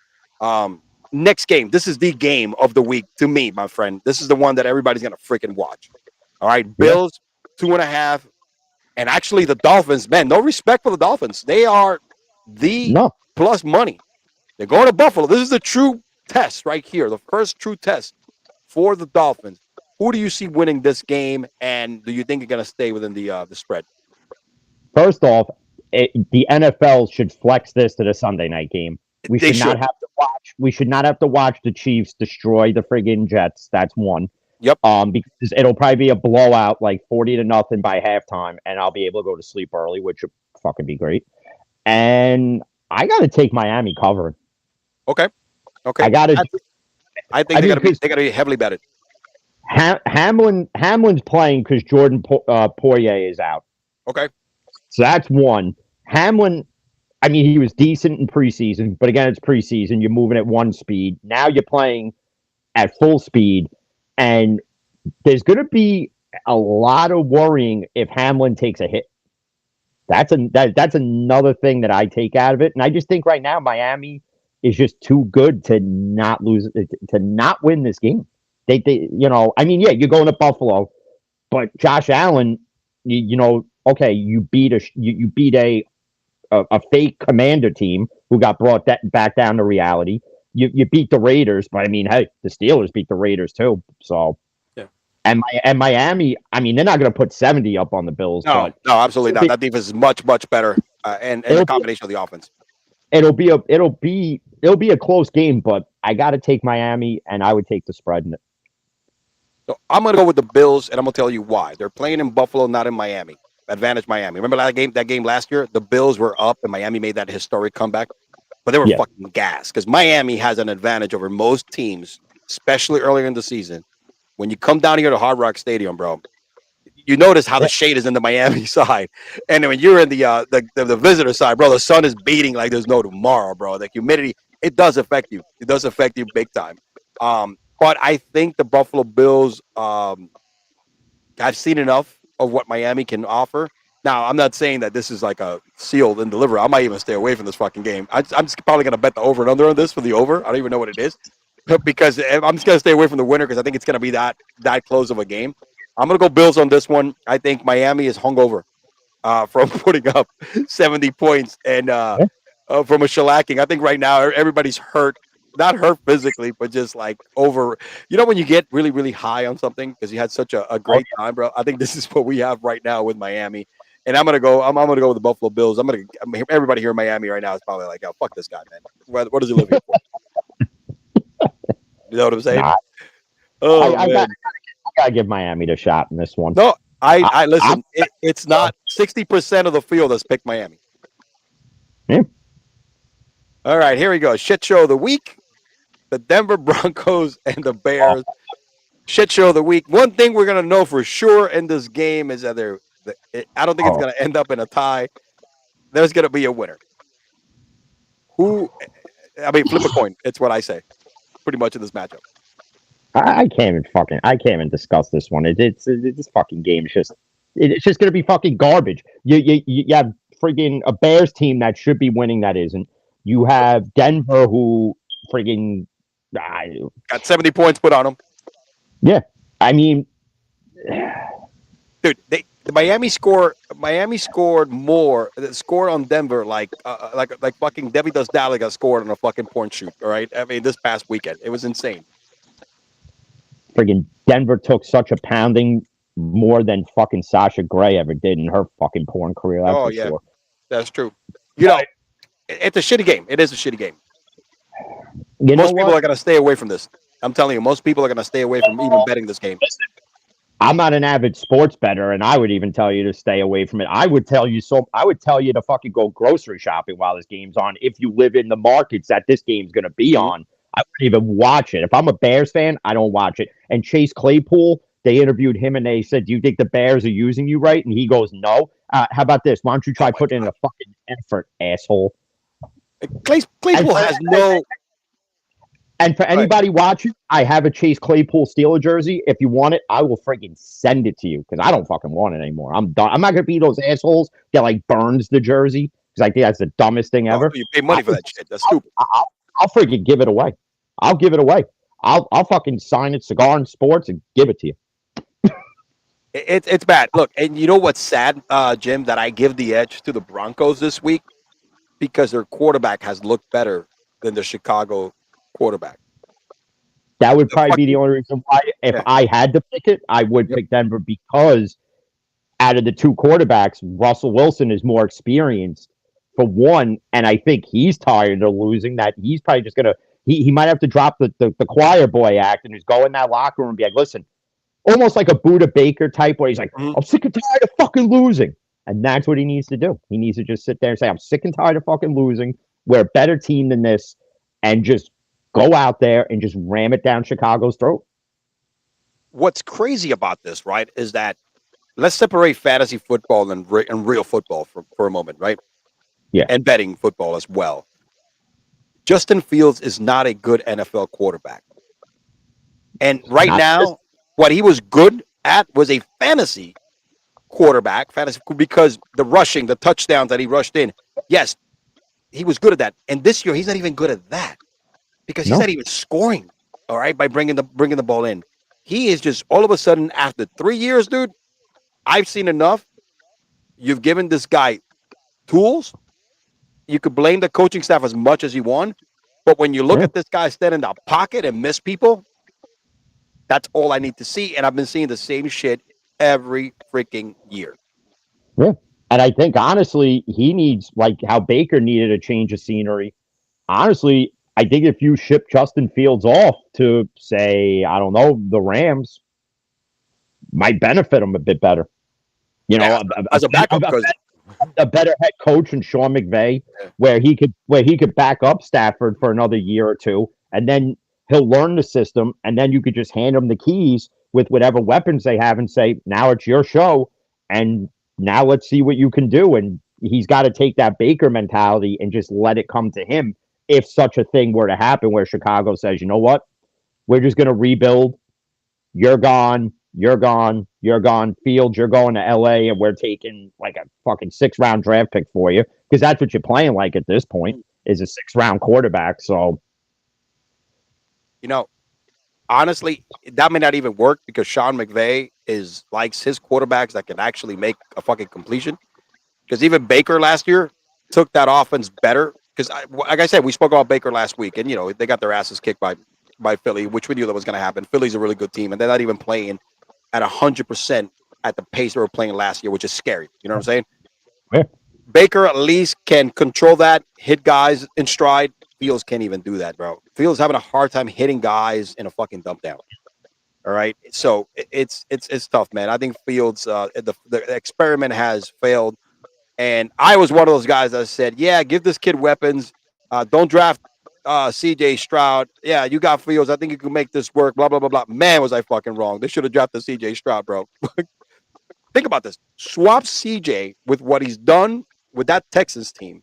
Next game. This is the game of the week to me, my friend. This is the one that everybody's gonna freaking watch. All right, Bills 2.5. And actually, the Dolphins, man, no respect for the Dolphins. They are the plus money. They're going to Buffalo. This is the true test right here, the first true test for the Dolphins. Who do you see winning this game, and do you think you're going to stay within the spread? First off, the NFL should flex this to the Sunday night game. We should not have to watch. We should not have to watch the Chiefs destroy the friggin' Jets. That's one. Yep. Because it'll probably be a blowout, like 40-0 by halftime, and I'll be able to go to sleep early, which would fucking be great. And I got to take Miami covering. Okay. I think they got to be heavily betted. Hamlin's playing because Jordan Poirier is out. Okay. So that's one. Hamlin, I mean, he was decent in preseason, but again, it's preseason. You're moving at 1 speed. Now you're playing at full speed. And there's going to be a lot of worrying if Hamlin takes a hit. That's another thing that I take out of it. And I just think right now Miami is just too good to not win this game. They I mean, yeah, you're going to Buffalo, but Josh Allen, okay, you beat a fake Commander team who got brought back down to reality. You beat the Raiders, but I mean, hey, the Steelers beat the Raiders too. So, yeah. And Miami, I mean, they're not going to put 70 up on the Bills. No, absolutely not. That defense is much better, and the combination of the offense. It'll be a close game, but I got to take Miami, and I would take the spread in it. So I'm going to go with the Bills, and I'm going to tell you why. They're playing in Buffalo, not in Miami. Advantage Miami. Remember that game last year? The Bills were up, and Miami made that historic comeback. But they were fucking gassed because Miami has an advantage over most teams, especially earlier in the season. When you come down here to Hard Rock Stadium, bro, you notice how the shade is in the Miami side. And when you're in the visitor side, bro, the sun is beating like there's no tomorrow, bro. The humidity, it does affect you. It does affect you big time. But I think the Buffalo Bills have seen enough of what Miami can offer. Now, I'm not saying that this is like a sealed and deliver. I might even stay away from this fucking game. I'm just probably going to bet the over and under on this for the over. I don't even know what it is. Because I'm just going to stay away from the winner because I think it's going to be that close of a game. I'm going to go Bills on this one. I think Miami is hungover from putting up 70 points. And from a shellacking. I think right now everybody's hurt, not hurt physically, but just like over. You know when you get really, really high on something because you had such a great time, bro. I think this is what we have right now with Miami. And I'm gonna go. I'm gonna go with the Buffalo Bills. Everybody here in Miami right now is probably like, "Oh, fuck this guy, man. What does he live here for?" You know what I'm saying? Nah, Oh I man. gotta give Miami the shot in this one. No, I listen. It's not 60% of the field has picked Miami. Yeah. All right, here we go. Shit show of the week: the Denver Broncos and the Bears. Shit show of the week. One thing we're gonna know for sure in this game is that I don't think it's gonna end up in a tie. There's gonna be a winner. Who? I mean, flip a coin. It's what I say. Pretty much in this matchup. I can't even discuss this one. This fucking game is it's just gonna be fucking garbage. You have friggin' a Bears team that should be winning that isn't. You have Denver who friggin' got 70 points put on them. Yeah, I mean, dude, Miami scored more. Scored on Denver like fucking Debbie Does Dallas got scored on a fucking porn shoot. All right, I mean this past weekend it was insane. Friggin' Denver took such a pounding more than fucking Sasha Grey ever did in her fucking porn career. That's sure. That's true. You know, it's a shitty game. It is a shitty game. Most people are gonna stay away from this. I'm telling you, most people are gonna stay away from even betting this game. I'm not an avid sports bettor, and I would even tell you to stay away from it. I would tell you to fucking go grocery shopping while this game's on. If you live in the markets that this game's going to be on, I wouldn't even watch it. If I'm a Bears fan, I don't watch it. And Chase Claypool, they interviewed him and they said, "Do you think the Bears are using you right?" And he goes, "No." How about this? Why don't you try putting in a fucking effort, asshole? Claypool has no. And for anybody watching, I have a Chase Claypool Steeler jersey. If you want it, I will friggin' send it to you because I don't fucking want it anymore. I'm done. I'm not gonna be those assholes that like burns the jersey because I think that's the dumbest thing ever. You pay money for that shit. That's stupid. I'll friggin' give it away. I'll give it away. I'll fucking sign it, Cigar Sports, and give it to you. It's bad. Look, and you know what's sad, Jim, that I give the edge to the Broncos this week because their quarterback has looked better than the Chicago quarterback. That would probably be the only reason why. If I had to pick it, I would pick Denver because out of the two quarterbacks, Russell Wilson is more experienced for one, and I think he's tired of losing. That he's probably just gonna he might have to drop the choir boy act and just go in that locker room and be like, listen, almost like a Buda Baker type where he's like, I'm sick and tired of fucking losing. And that's what he needs to do. He needs to just sit there and say, I'm sick and tired of fucking losing. We're a better team than this, and just go out there and just ram it down Chicago's throat. What's crazy about this, right, is that let's separate fantasy football and real football for a moment, right? Yeah. And betting football as well. Justin Fields is not a good NFL quarterback. And right now, what he was good at was a fantasy quarterback, because the rushing, the touchdowns that he rushed in, yes, he was good at that. And this year, he's not even good at that. Because he's not even scoring, all right, by bringing the ball in. He is just all of a sudden, after 3 years, dude, I've seen enough. You've given this guy tools. You could blame the coaching staff as much as you want. But when you look at this guy stand in the pocket and miss people, that's all I need to see. And I've been seeing the same shit every freaking year. Yeah. And I think, honestly, he needs, like how Baker needed a change of scenery. Honestly, I think if you ship Justin Fields off to, say, I don't know, the Rams, might benefit him a bit better. You know, as a backup, a better head coach in Sean McVay, where he could back up Stafford for another year or two, and then he'll learn the system, and then you could just hand him the keys with whatever weapons they have and say, now it's your show, and now let's see what you can do. And he's got to take that Baker mentality and just let it come to him. If such a thing were to happen where Chicago says, you know what, we're just going to rebuild. You're gone. You're gone. You're gone. Fields, you're going to LA, and we're taking like a fucking 6th-round draft pick for you, because that's what you're playing like at this point, is a 6th-round quarterback. So, you know, honestly, that may not even work because Sean McVay likes his quarterbacks that can actually make a fucking completion. Because even Baker last year took that offense better because like I said, we spoke about Baker last week, and they got their asses kicked by Philly, which we knew that was going to happen. Philly's a really good team, and they're not even playing at 100% at the pace they were playing last year, which is scary. You know what I'm saying? Yeah. Baker at least can control that, hit guys in stride. Fields can't even do that, bro. Fields having a hard time hitting guys in a fucking dump down. All right, so it's tough, man. I think Fields, the experiment has failed, and I was one of those guys that said, "Yeah, give this kid weapons. Don't draft C.J. Stroud. Yeah, you got Fields. I think you can make this work." Blah blah blah blah. Man, was I fucking wrong? They should have drafted C.J. Stroud, bro. Think about this. Swap C.J. with what he's done with that Texans team.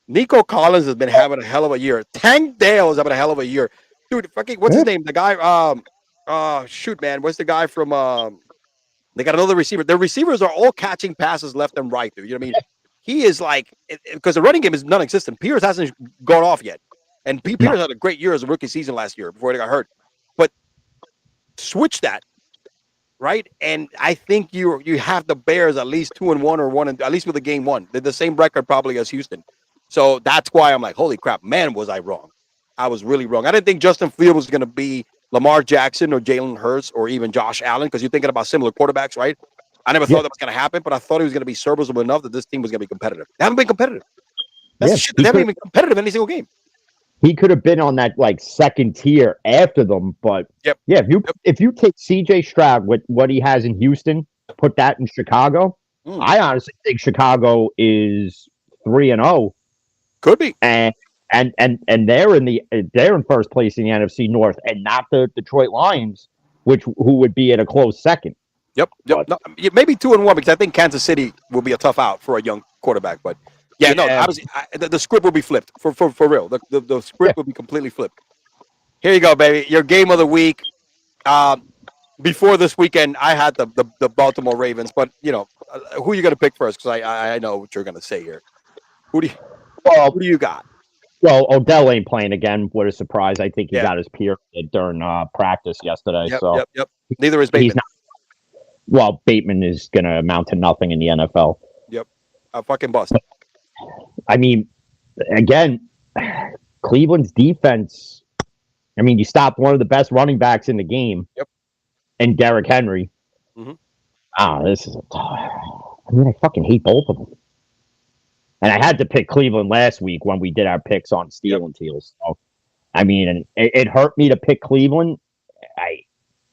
Nico Collins has been having a hell of a year. Tank Dale is having a hell of a year, dude. Fucking what's his name? The guy. Shoot, man. What's the guy from? They got another receiver. Their receivers are all catching passes left and right, dude. You know what I mean? He is like, because the running game is non-existent. Peters hasn't gone off yet, and Peters had a great year as a rookie season last year before he got hurt. But switch that, right? And I think you have the Bears at least 2-1 or 1, at least with the game one. They're the same record probably as Houston. So that's why I'm like, holy crap, man, was I wrong? I was really wrong. I didn't think Justin Fields was going to be Lamar Jackson or Jalen Hurts or even Josh Allen, because you're thinking about similar quarterbacks, right? I never thought that was going to happen, but I thought he was going to be serviceable enough that this team was going to be competitive. They haven't been competitive. That's the shit. They haven't been competitive in any single game. He could have been on that like second tier after them, but if you take C.J. Stroud with what he has in Houston, put that in Chicago, I honestly think Chicago is 3-0. Could be. And they're in first place in the NFC North, and not the Detroit Lions, who would be at a close second. Yep. No, maybe 2-1, because I think Kansas City will be a tough out for a young quarterback. But obviously the script will be flipped for real. The script will be completely flipped. Here you go, baby. Your game of the week. Before this weekend, I had the Baltimore Ravens, but who are you going to pick first? Because I know what you're going to say here. Who do you got? Well, Odell ain't playing again. What a surprise. I think he got his period during practice yesterday. Yep. Neither is Bateman. Bateman is going to amount to nothing in the NFL. Yep. A fucking bust. I mean, again, Cleveland's defense, you stopped one of the best running backs in the game. Yep. And Derrick Henry. Mm-hmm. This is I fucking hate both of them. And I had to pick Cleveland last week when we did our picks on Steel and Teals. So, and it hurt me to pick Cleveland.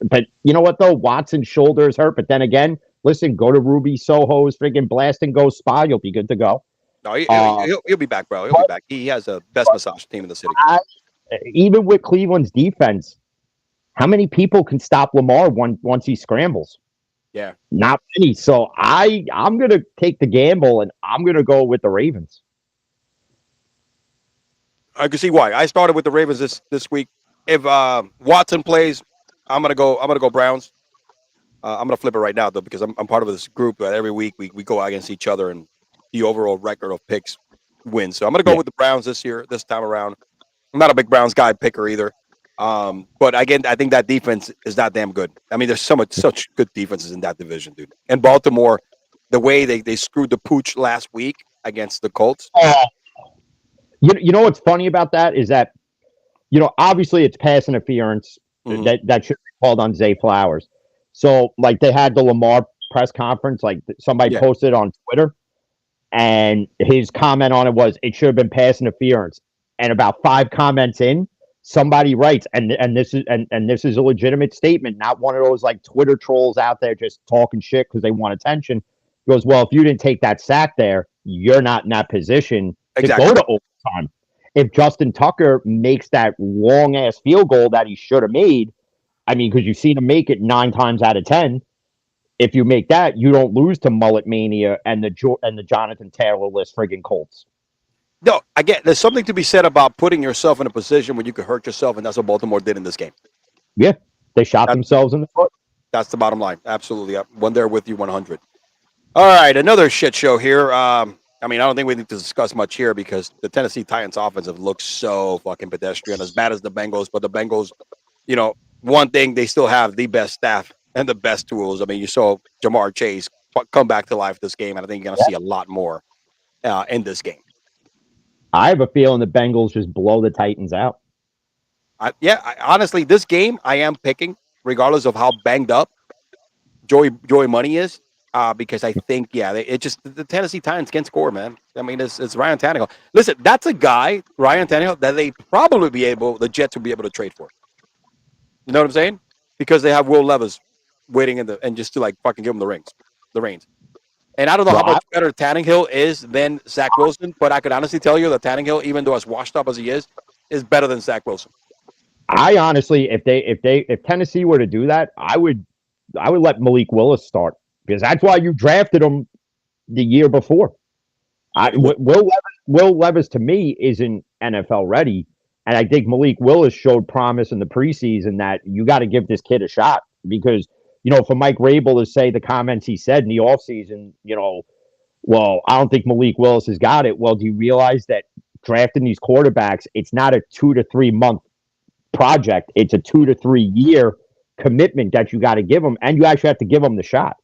But you know what, though? Watson's shoulder is hurt. But then again, listen, go to Ruby Soho's freaking blast and go spa. You'll be good to go. No, he'll be back, bro. He'll be back. He has the best massage team in the city. Even with Cleveland's defense, how many people can stop Lamar once he scrambles? Yeah. Not many. So I'm going to take the gamble, and I'm going to go with the Ravens. I can see why. I started with the Ravens this week. If Watson plays, I'm gonna go Browns. I'm gonna flip it right now though, because I'm part of this group that every week we go against each other, and the overall record of picks wins. So I'm gonna go with the Browns this time around. I'm not a big Browns guy picker either. But again, I think that defense is not damn good. There's such good defenses in that division, dude. And Baltimore, the way they screwed the pooch last week against the Colts. You know what's funny about that is that, obviously it's pass interference that should be called on Zay Flowers. So like they had the Lamar press conference, like somebody posted on Twitter, and his comment on it was it should have been pass interference. And about 5 comments in, somebody writes, and this is a legitimate statement, not one of those like Twitter trolls out there just talking shit because they want attention. He goes, well, if you didn't take that sack there, you're not in that position to go to overtime. If Justin Tucker makes that long ass field goal that he should have made, because you've seen him make it 9 times out of 10. If you make that, you don't lose to Mullet Mania and the Jonathan Taylor-less friggin' Colts. No, again, there's something to be said about putting yourself in a position where you could hurt yourself, and that's what Baltimore did in this game. Yeah, they shot themselves in the foot. That's the bottom line. Absolutely. One there with you, 100. All right, another shit show here. I don't think we need to discuss much here because the Tennessee Titans offense have looked so fucking pedestrian, as bad as the Bengals. But the Bengals, one thing, they still have the best staff and the best tools. You saw Jamar Chase come back to life this game, and I think you're going to see a lot more in this game. I have a feeling the Bengals just blow the Titans out. Honestly, this game I am picking, regardless of how banged up Joey Money is, because I think the Tennessee Titans can score, man. I mean, it's Ryan Tannehill. Listen, that's a guy, Ryan Tannehill, that the Jets will be able to trade for. You know what I'm saying? Because they have Will Levis waiting and just to like fucking give him the reins. And I don't know how much better Tannehill is than Zach Wilson, but I could honestly tell you that Tannehill, even though as washed up as he is better than Zach Wilson. I honestly, if Tennessee were to do that, I would let Malik Willis start, because that's why you drafted him the year before. Will Levis to me isn't NFL ready, and I think Malik Willis showed promise in the preseason that you got to give this kid a shot, because for Mike Rabel to say the comments he said in the offseason, well, I don't think Malik Willis has got it. Well, do you realize that drafting these quarterbacks, it's not a 2 to 3 month project. It's a 2 to 3 year commitment that you got to give them, and you actually have to give them the shot.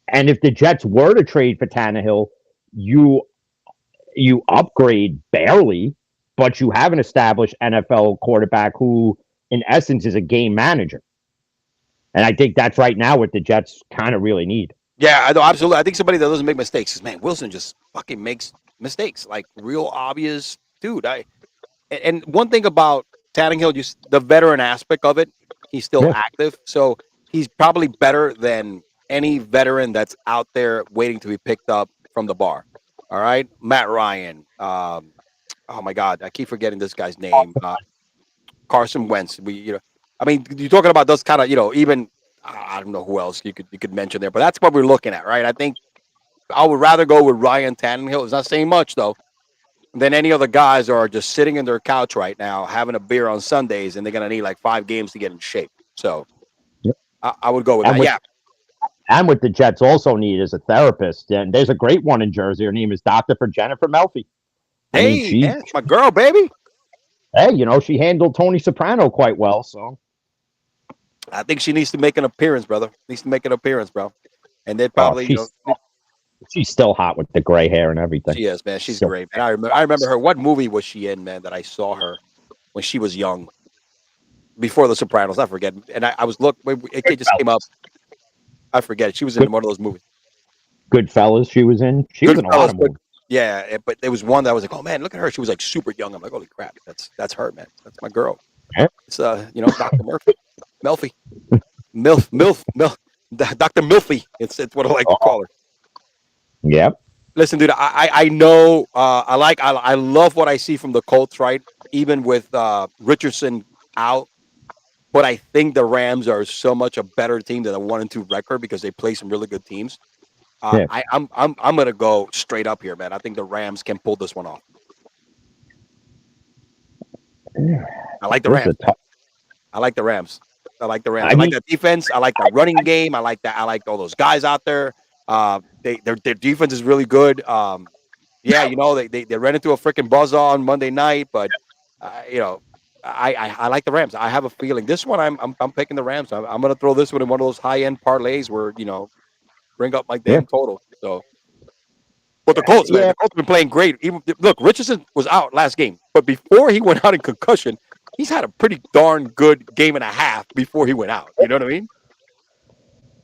And if the Jets were to trade for Tannehill, you upgrade barely, but you have an established NFL quarterback who, in essence, is a game manager. And I think that's right now what the Jets kind of really need. Yeah, I know, absolutely. I think somebody that doesn't make mistakes, because, man, Wilson just fucking makes mistakes, like real obvious, dude. And one thing about Tannehill, just the veteran aspect of it, he's still active, so he's probably better than any veteran that's out there waiting to be picked up from the bar. All right, Matt Ryan. Oh my God, I keep forgetting this guy's name. Carson Wentz. I mean, you're talking about those kind of, even I don't know who else you could mention there, but that's what we're looking at, right? I think I would rather go with Ryan Tannehill. It's not saying much though, than any other guys are just sitting in their couch right now having a beer on Sundays, and they're gonna need like 5 games to get in shape. So I would go with that. And what the Jets also need is a therapist, and there's a great one in Jersey. Her name is Dr. Jennifer Melfi. Hey, my girl, baby. Hey, she handled Tony Soprano quite well, so. I think she needs to make an appearance, brother. Bro. And they'd probably, she's still hot with the gray hair and everything. She is, man. She's great, man. I remember her. What movie was she in, man, that I saw her when she was young? Before The Sopranos, I forget. And I was it just came up. I forget. She was in one of those movies. Goodfellas she was in. She was in a lot of movies. Yeah, but there was one that I was like, oh man, look at her. She was like super young. I'm like, holy crap, that's her, man. That's my girl. Yeah. It's Dr. Melfi. Milf. Dr. Milfy. It's what I like to call her. Yep. Listen, dude, I know I love what I see from the Colts, right? Even with Richardson out. But I think the Rams are so much a better team than a 1-2 record, because they play some really good teams. I'm gonna go straight up here, man. I think the Rams can pull this one off. I like the Rams. I like the Rams. I like the defense. I like the running game. I like all those guys out there. Their defense is really good. They ran into a freaking buzzsaw on Monday night, but I like the Rams. I have a feeling this one. I'm picking the Rams. I'm gonna throw this one in one of those high end parlays where bring up my damn total. So, but the Colts, man, the Colts have been playing great. Look, Richardson was out last game, but before he went out in concussion, he's had a pretty darn good game and a half before he went out. You know what I mean?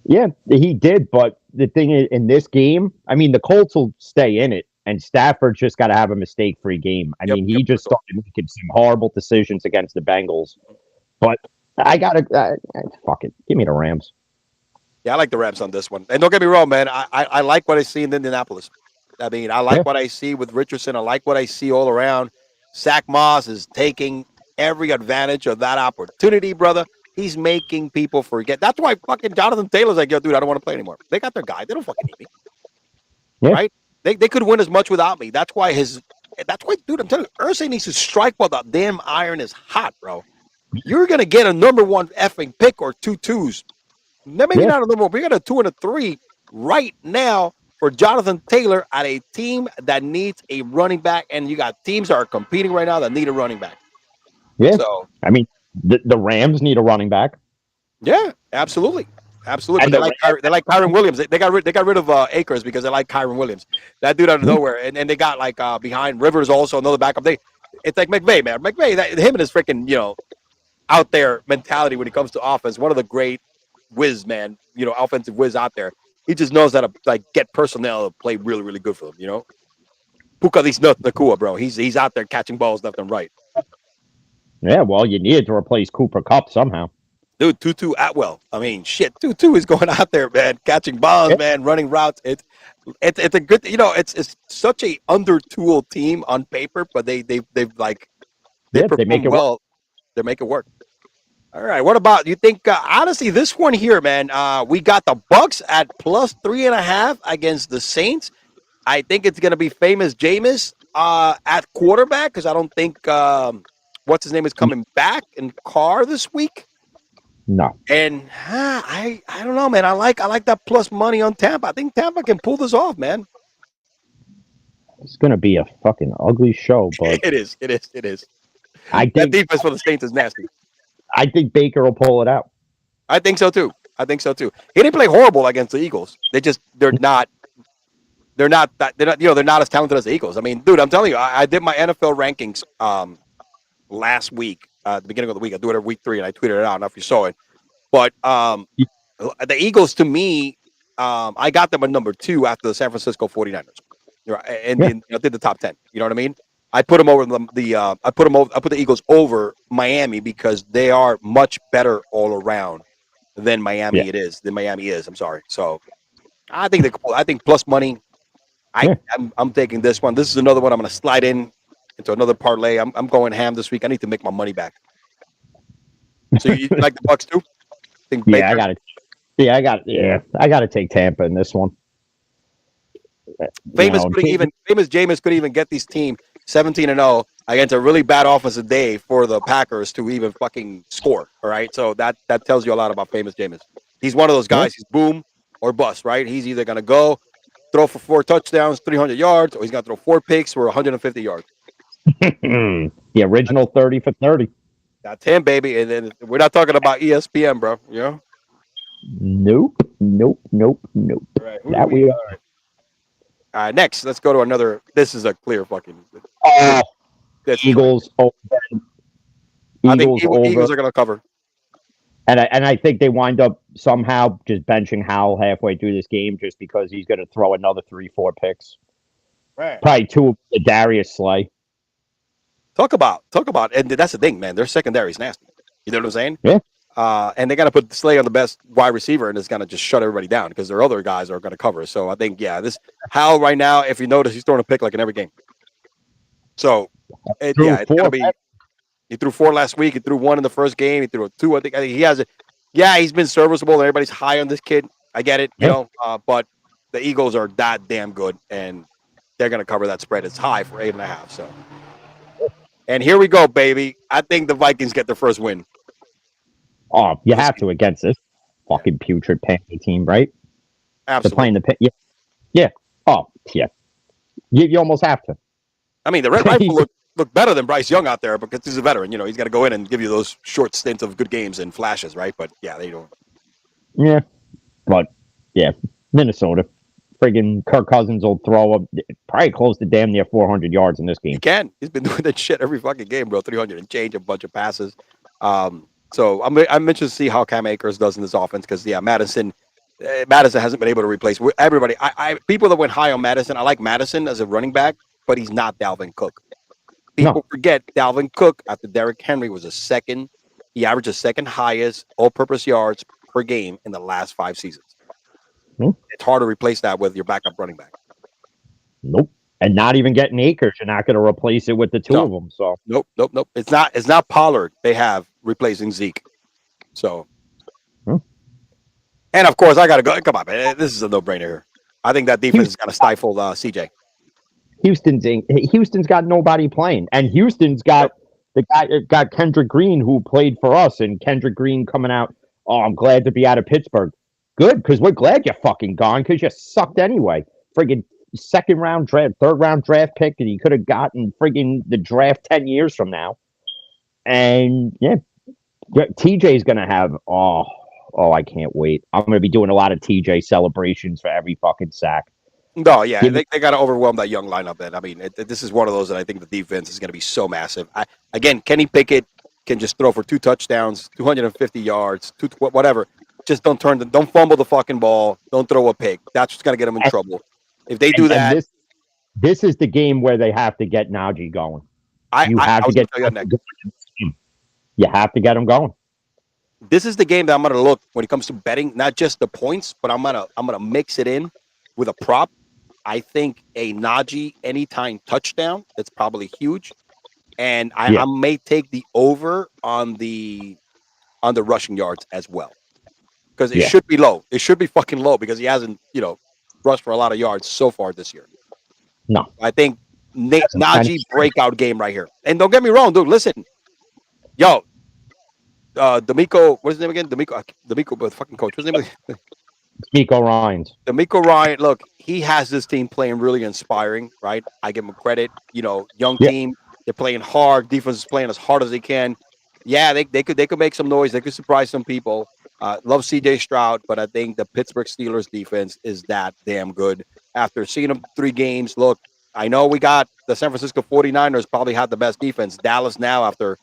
Yeah, he did. But the thing is, in this game, I mean, the Colts will stay in it, and Stafford just got to have a mistake-free game. I mean, he just started making some horrible decisions against the Bengals. But I gotta fuck it. Give me the Rams. Yeah, I like the Rams on this one. And don't get me wrong, man. I like what I see in Indianapolis. I mean, I like what I see with Richardson. I like what I see all around. Zach Moss is taking every advantage of that opportunity, brother. He's making people forget. That's why fucking Jonathan Taylor's like, yo, dude, I don't want to play anymore. They got their guy. They don't fucking need me. Yeah. Right? They could win as much without me. That's why, dude, I'm telling you, Irsay needs to strike while the damn iron is hot, bro. You're going to get a number 1 effing pick or 2 twos. Maybe not a number 1. We got a 2 and a 3 right now for Jonathan Taylor at a team that needs a running back, and you got teams that are competing right now that need a running back. Yeah. So I mean, the Rams need a running back. Yeah, absolutely. Absolutely. And But they like Kyron Williams. They got rid of Akers because they like Kyron Williams. That dude out of nowhere. And they got like behind Rivers also another backup. It's like McVay, man. McVay, him and his freaking, out there mentality when it comes to offense. One of the great whiz, man, offensive whiz out there. He just knows how to like get personnel to play really, really good for them, Puka these nuts Nakua, bro. He's out there catching balls left and right. Yeah, well, you needed to replace Cooper Kupp somehow. Dude, Tutu Atwell. I mean, shit, Tutu is going out there, man, catching balls, man, running routes. It's a good, it's such a under-tooled team on paper, but they make it well. They make it work. All right, what about you think? Honestly, this one here, man. We got the Bucks at plus 3.5 against the Saints. I think it's going to be famous Jameis at quarterback because I don't think what's his name is coming back in Carr this week. No. And I don't know, man. I like that plus money on Tampa. I think Tampa can pull this off, man. It's going to be a fucking ugly show, but it is. I think that defense for the Saints is nasty. I think Baker will pull it out. I think so too. He didn't play horrible against the Eagles. They're not as talented as the Eagles. I mean, dude, I'm telling you, I did my NFL rankings last week, at the beginning of the week. I do it every week 3, and I tweeted it out. I don't know if you saw it. But the Eagles, to me, I got them at number 2 after the San Francisco 49ers. And I did the top 10. You know what I mean? I put them over I put the Eagles over Miami because they are much better all around than Miami is. I'm sorry. So I think plus money. I'm taking this one. This is another one I'm going to slide into another parlay. I'm going ham this week. I need to make my money back. So you like the Bucks too? I got it. I got to take Tampa in this one. Famous Jameis could even get this team 17-0 against a really bad offensive day for the Packers to even fucking score. All right, so that tells you a lot about famous Jameis. He's one of those guys. He's boom or bust, right? He's either gonna go throw for 4 touchdowns, 300 yards, or he's gonna throw 4 picks for 150 yards. The original 30 for 30. That's him, baby. And then we're not talking about ESPN, bro. Nope. All right, that we are. All right, next, let's go to another. This is a clear fucking. Eagles over. I think Eagles are going to cover. And I think they wind up somehow just benching Howell halfway through this game just because he's going to throw another 3-4 picks. Right. Probably 2 of the Darius Slay. Talk about, and that's the thing, man. Their secondary is nasty. You know what I'm saying? Yeah. And they got to put Slay on the best wide receiver, and it's going to just shut everybody down because their other guys are going to cover. So I think, this Howell right now, if you notice, he's throwing a pick like in every game. So, it's going to be. He threw 4 last week. He threw 1 in the first game. He threw 2. I think he has it. Yeah, he's been serviceable, and everybody's high on this kid. I get it, but the Eagles are that damn good, and they're going to cover that spread. It's high for 8.5. So, and here we go, baby. I think the Vikings get their first win. Oh, you have to against this fucking putrid Panther team, right? Absolutely. They're playing the pit. Yeah. Oh, yeah. You almost have to. I mean, the Red Rifle look better than Bryce Young out there because he's a veteran. He's got to go in and give you those short stints of good games and flashes, right? But they don't. Yeah, but Minnesota, friggin' Kirk Cousins will throw up probably close to damn near 400 yards in this game. He can. He's been doing that shit every fucking game, bro. 300 and change, a bunch of passes. So I'm interested to see how Cam Akers does in this offense because Madison hasn't been able to replace everybody. People that went high on Madison, I like Madison as a running back, but he's not Dalvin Cook. People forget Dalvin Cook after Derrick Henry was he averaged the second highest all-purpose yards per game in the last 5 seasons. It's hard to replace that with your backup running back. Nope. And not even getting Akers, you're not going to replace it with the 2 of them. So nope. It's not Pollard they have replacing Zeke. So, and of course I got to go. Come on, man. This is a no-brainer here. I think that defense is going to stifle CJ. Houston's got nobody playing, and Houston's got the guy got Kendrick Green who played for us, and Kendrick Green coming out. Oh, I'm glad to be out of Pittsburgh. Good, because we're glad you're fucking gone because you sucked anyway. Friggin' 2nd round draft, 3rd round draft pick, and you could have gotten friggin' the draft 10 years from now. And TJ's gonna have I can't wait. I'm going to be doing a lot of TJ celebrations for every fucking sack. No, yeah, they got to overwhelm that young lineup. Then I mean, this is one of those that I think the defense is going to be so massive. Again, Kenny Pickett can just throw for 2 touchdowns, 250 yards, whatever. Just don't fumble the fucking ball. Don't throw a pick. That's what's going to get them in trouble. If they do that, this is the game where they have to get Najee going. You have to get him going. This is the game that I'm going to look when it comes to betting, not just the points, but I'm gonna mix it in with a prop. I think a Najee anytime touchdown, that's probably huge. And I may take the over on the rushing yards as well. Because it should be low. It should be fucking low because he hasn't, rushed for a lot of yards so far this year. No. I think Najee breakout game right here. And don't get me wrong, dude. Listen. Yo. D'Amico, what's his name again? D'Amico, the fucking coach. What's his name? D'Amico Ryans. D'Amico Ryan, look, he has this team playing really inspiring, right? I give him credit. Young team. They're playing hard. Defense is playing as hard as they can. Yeah, they could make some noise. They could surprise some people. Love C.J. Stroud, but I think the Pittsburgh Steelers defense is that damn good. After seeing them 3 games, look, I know we got the San Francisco 49ers probably had the best defense. Dallas now after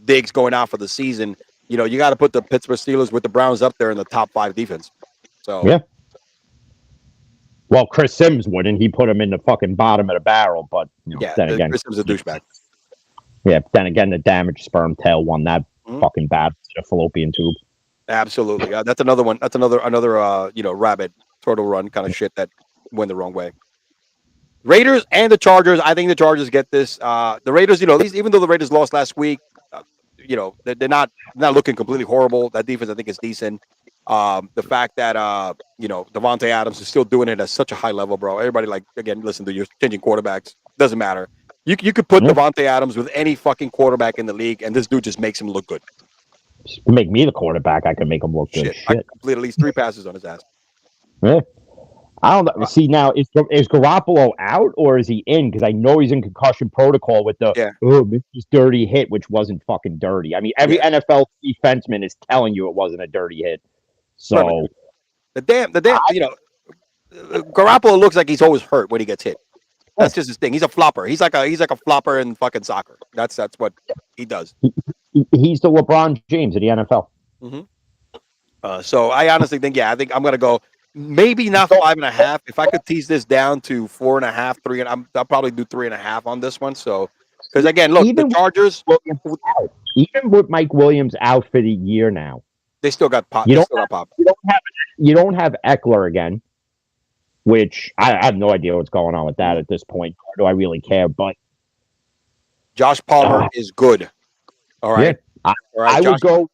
Diggs going out for the season, you got to put the Pittsburgh Steelers with the Browns up there in the top 5 defense. So yeah. Well, Chris Sims wouldn't. He put him in the fucking bottom of the barrel, but then again, Chris Sims is a douchebag. Yeah, then again, the damaged sperm tail won that fucking battle to the fallopian tube. Absolutely, that's another one. That's another rabbit turtle run kind of shit that went the wrong way. Raiders and the Chargers. I think the Chargers get this. The Raiders, even though the Raiders lost last week, they're not looking completely horrible. That defense, I think, is decent. The fact that Devontae Adams is still doing it at such a high level, bro. Everybody, listen to you, changing quarterbacks doesn't matter. You could put Devontae Adams with any fucking quarterback in the league, and this dude just makes him look good. Make me the quarterback, I can make him look good. Shit. I complete at least 3 passes on his ass. Yeah. I don't know. See, now, is Garoppolo out or is he in? Because I know he's in concussion protocol with this dirty hit, which wasn't fucking dirty. I mean, every NFL defenseman is telling you it wasn't a dirty hit. So Garoppolo looks like he's always hurt when he gets hit. That's just his thing. He's a flopper. He's like a flopper in fucking soccer. That's what he does. He's the LeBron James of the NFL. Mm-hmm. So I honestly think, I think I'm gonna go maybe not 5.5. If I could tease this down to 4.5, 3, and I'll probably do 3.5 on this one. So because again, look, the Chargers, even with Mike Williams out for the year now, they still got pop. You don't have Eckler again. Which I have no idea what's going on with that at this point. Nor do I really care? But Josh Palmer is good. All right. Yeah, I would go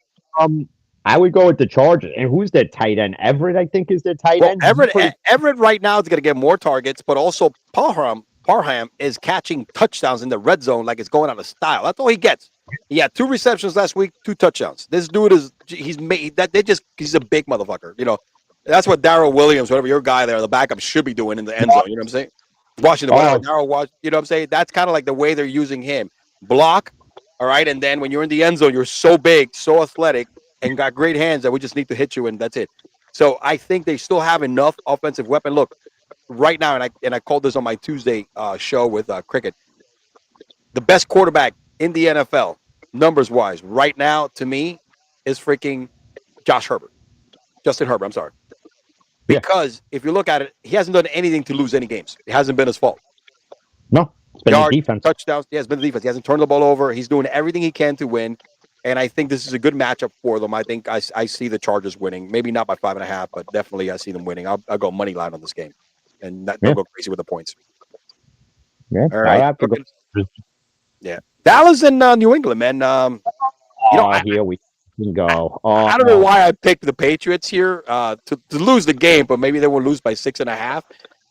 with the Chargers. And who's their tight end? Everett, I think, is their tight end. Everett right now is going to get more targets, but also Parham is catching touchdowns in the red zone like it's going out of style. That's all he gets. He had 2 receptions last week, 2 touchdowns. This dude he's a big motherfucker. That's what Darrell Williams, whatever your guy there, the backup, should be doing in the end zone. You know what I'm saying? Watching the Darrell watch. You know what I'm saying? That's kind of like the way they're using him. Block, all right, and then when you're in the end zone, you're so big, so athletic, and got great hands that we just need to hit you, and that's it. So I think they still have enough offensive weapon. Look, right now, and I called this on my Tuesday show with Cricket. The best quarterback in the NFL, numbers wise, right now to me, is freaking Justin Herbert. I'm sorry. Because if you look at it, he hasn't done anything to lose any games. It hasn't been his fault. No, it's been the defense. Touchdowns. Yeah, it's been the defense. He hasn't turned the ball over. He's doing everything he can to win. And I think this is a good matchup for them. I think I see the Chargers winning. Maybe not by 5.5, but definitely I see them winning. I'll go money line on this game. And don't go crazy with the points. Yeah. All right. Yeah. Dallas and New England, man. Here we go. I don't know why I picked the Patriots here to lose the game, but maybe they will lose by 6.5.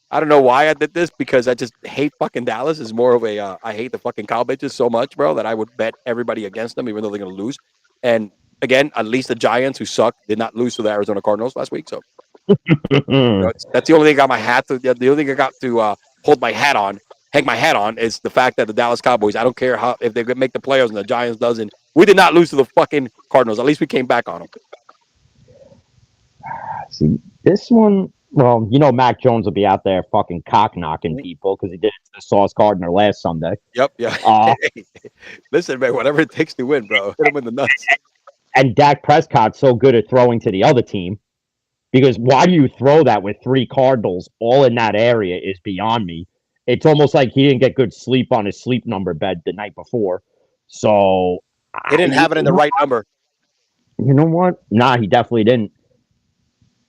I don't know why I did this because I just hate fucking Dallas. It's more of a I hate the fucking cow bitches so much, bro, that I would bet everybody against them, even though they're going to lose. And again, at least the Giants, who suck, did not lose to the Arizona Cardinals last week. So that's the only thing I got my hat to. The only thing I got to hang my hat on is the fact that the Dallas Cowboys, I don't care if they make the playoffs and the Giants doesn't. We did not lose to the fucking Cardinals. At least we came back on them. See, this one, well, Mac Jones will be out there fucking cock knocking people because he did it to the Sauce Gardner last Sunday. Yep, yeah. Listen, man, whatever it takes to win, bro. Hit him in the nuts. And Dak Prescott's so good at throwing to the other team because why do you throw that with 3 Cardinals all in that area is beyond me. It's almost like he didn't get good sleep on his sleep number bed the night before. So he didn't have it in the right number. You know what? Nah, he definitely didn't.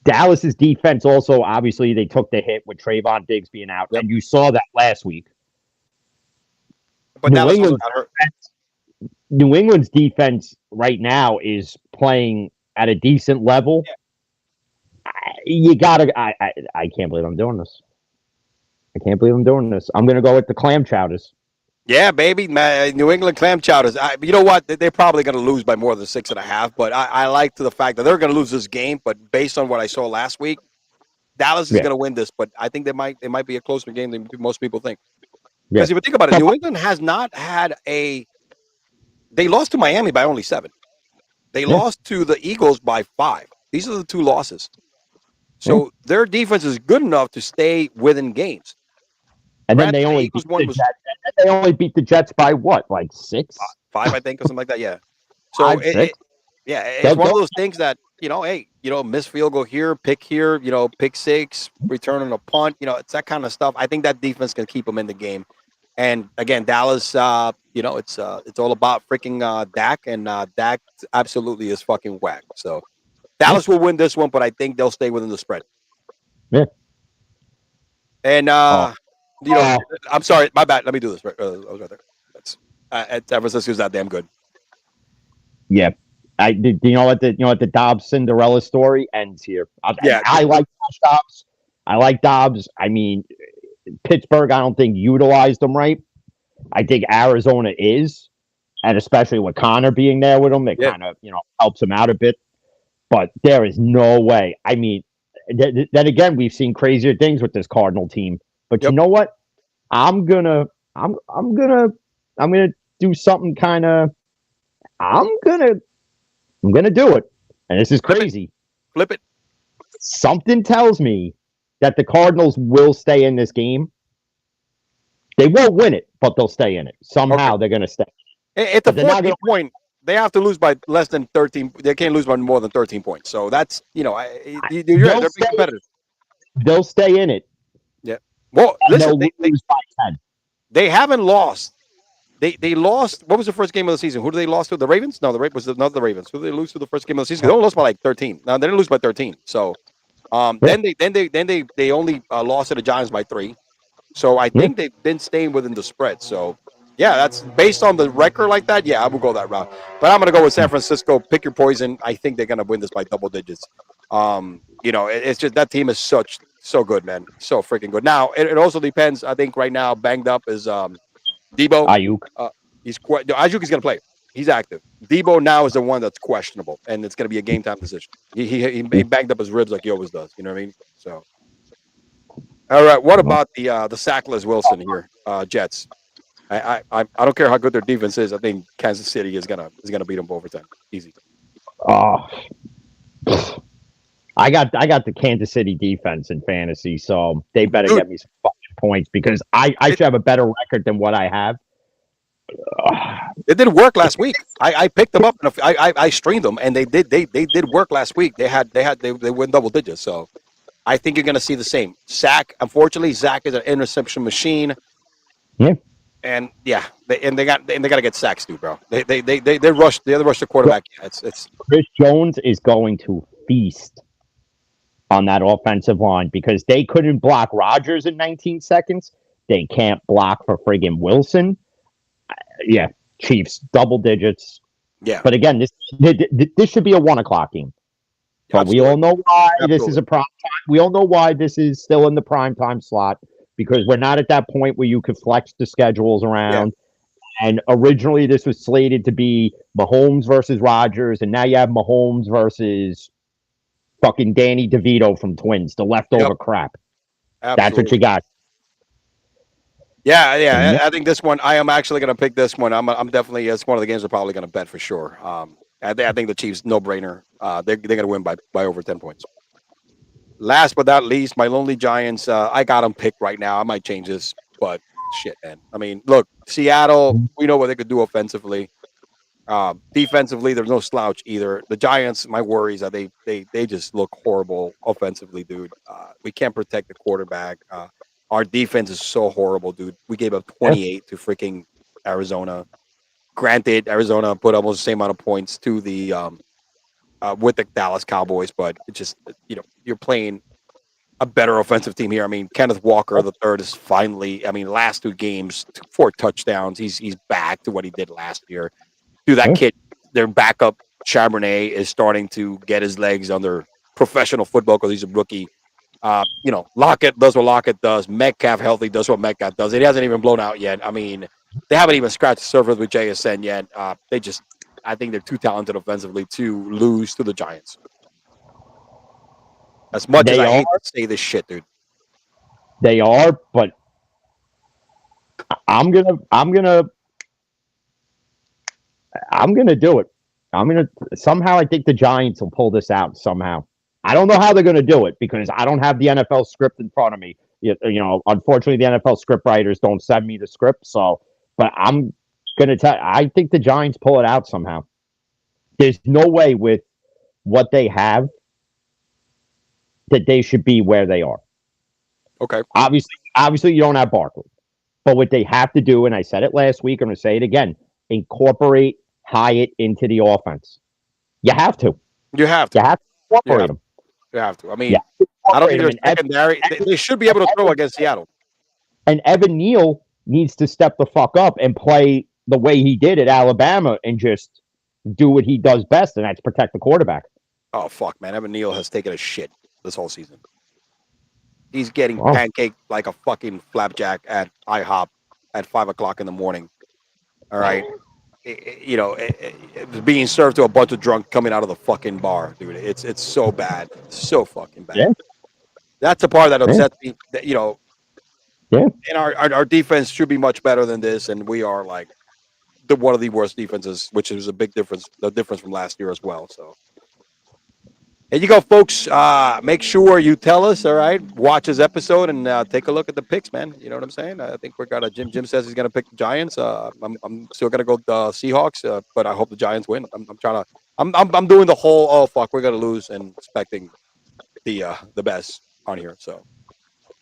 Dallas's defense also, obviously, they took the hit with Trayvon Diggs being out, and you saw that last week. But Dallas also got hurt. New England's defense right now is playing at a decent level. You gotta. I can't believe I'm doing this. I can't believe I'm doing this. I'm gonna go with the clam chowders. Yeah, baby, man, New England clam chowders. You know what? They're probably going to lose by more than 6.5. But I like the fact that they're going to lose this game. But based on what I saw last week, Dallas is going to win this. But I think it might be a closer game than most people think. Because if you think about it, New England has not had a. They lost to Miami by only 7. They lost to the Eagles by 5. These are the 2 losses. So their defense is good enough to stay within games. And then they only beat the Jets by what, like 6? 5, I think, or something like that. Yeah. So it's one of those things that miss field goal here, pick 6, return on a punt. It's that kind of stuff. I think that defense can keep them in the game. And again, Dallas, it's all about freaking Dak, and Dak absolutely is fucking whack. So Dallas will win this one, but I think they'll stay within the spread. Yeah. And I'm sorry, my bad. Let me do this. I was right there. San Francisco's that damn good. Yeah, you know what the Dobbs Cinderella story ends here. I like Dobbs. I like Dobbs. I mean, Pittsburgh, I don't think utilized them right. I think Arizona is, and especially with Connor being there with them, it kind of helps him out a bit. But there is no way. I mean, then again, we've seen crazier things with this Cardinal team. But you know what? I'm gonna do something kind of. I'm gonna do it, and this is crazy. Flip it. Something tells me that the Cardinals will stay in this game. They won't win it, but they'll stay in it. Somehow they're gonna stay. At the 14 point, they have to lose by less than 13. They can't lose by more than 13 points. So that's they're big competitors. They'll stay in it. Yeah. Well, listen, they haven't lost. They lost. What was the first game of the season? Who did they lose to? The Ravens? No, not the Ravens. Who did they lose to the first game of the season? They only lost by like 13. No, they didn't lose by 13. So, then they only lost to the Giants by 3. So I think they've been staying within the spread. So, yeah, that's based on the record like that. Yeah, I will go that route. But I'm going to go with San Francisco. Pick your poison. I think they're going to win this by double digits. It's just that team is so good, man. So freaking good. Now, it also depends. I think right now, banged up is Debo. Ayuk. Ayuk is going to play. He's active. Debo now is the one that's questionable, and it's going to be a game time decision. He banged up his ribs like he always does. You know what I mean? So, all right. What about the sackless Wilson here, Jets? I don't care how good their defense is. I think Kansas City is gonna beat them overtime. Easy. I got the Kansas City defense in fantasy, so they better get me some fucking points because I should have a better record than what I have. It didn't work last week. I picked them up and I streamed them, and they did work last week. They win double digits. So I think you're gonna see the same. Unfortunately, Zach is an interception machine. Yeah. And they got to get sacks too, bro. They rush the quarterback. It's Chris Jones is going to feast on that offensive line because they couldn't block Rodgers in 19 seconds. They can't block for friggin' Wilson. Chiefs double digits. Yeah, but again, this should be a 1:00 game. But we all know why this is a prime time. We all know why this is still in the prime time slot. Because we're not at that point where you could flex the schedules around. Yeah. And originally this was slated to be Mahomes versus Rodgers, and now you have Mahomes versus fucking Danny DeVito from Twins, the leftover crap. Absolutely. That's what you got. Yeah. I think this one, I am actually going to pick this one. I'm definitely, it's one of the games I'm probably going to bet for sure. I think the Chiefs, no brainer. They're going to win by over 10 points. Last but not least, my lonely Giants. I got them picked right now. I might change this, but shit, man. I mean, look, Seattle. We know what they could do offensively. Defensively, there's no slouch either. The Giants, my worries are they just look horrible offensively, dude. We can't protect the quarterback. Our defense is so horrible, dude. We gave up 28 to freaking Arizona. Granted, Arizona put almost the same amount of points to the with the Dallas Cowboys, but it just you're playing a better offensive team here. I mean, Kenneth Walker the third is finally. I mean, last 2 games, 4 touchdowns. He's back to what he did last year. Dude, that kid, their backup Charbonnet is starting to get his legs under professional football because he's a rookie. Lockett does what Lockett does. Metcalf healthy does what Metcalf does. It hasn't even blown out yet. I mean, they haven't even scratched the surface with JSN yet. I think they're too talented offensively to lose to the Giants. As much as I hate to say this shit, dude. They are, but I'm gonna do it. Somehow I think the Giants will pull this out somehow. I don't know how they're gonna do it because I don't have the NFL script in front of me. Unfortunately, the NFL script writers don't send me the script. But I'm gonna tell you, I think the Giants pull it out somehow. There's no way with what they have that they should be where they are. Okay. Obviously you don't have Barkley. But what they have to do, and I said it last week, I'm going to say it again, incorporate Hyatt into the offense. You have to. You have to. You have to incorporate him. You have to. I mean, I don't think there's secondary. They should be able to throw against Seattle. And Evan Neal needs to step the fuck up and play the way he did at Alabama and just do what he does best, and that's protect the quarterback. Oh, fuck, man. Evan Neal has taken a shit this whole season. He's getting pancaked like a fucking flapjack at IHOP at 5 o'clock in the morning. All right. It's being served to a bunch of drunk coming out of the fucking bar, dude. It's so bad. So fucking bad. Yeah. That's the part that upsets me. That, Yeah. And our defense should be much better than this, and we are like one of the worst defenses, which is a big difference. The difference from last year as well. So. There you go, folks. Make sure you tell us, all right? Watch this episode and take a look at the picks, man. You know what I'm saying? I think we're gonna. Jim says he's gonna pick the Giants. I'm still gonna go the Seahawks, but I hope the Giants win. I'm doing the whole. Oh fuck, we're gonna lose and expecting the best on here. So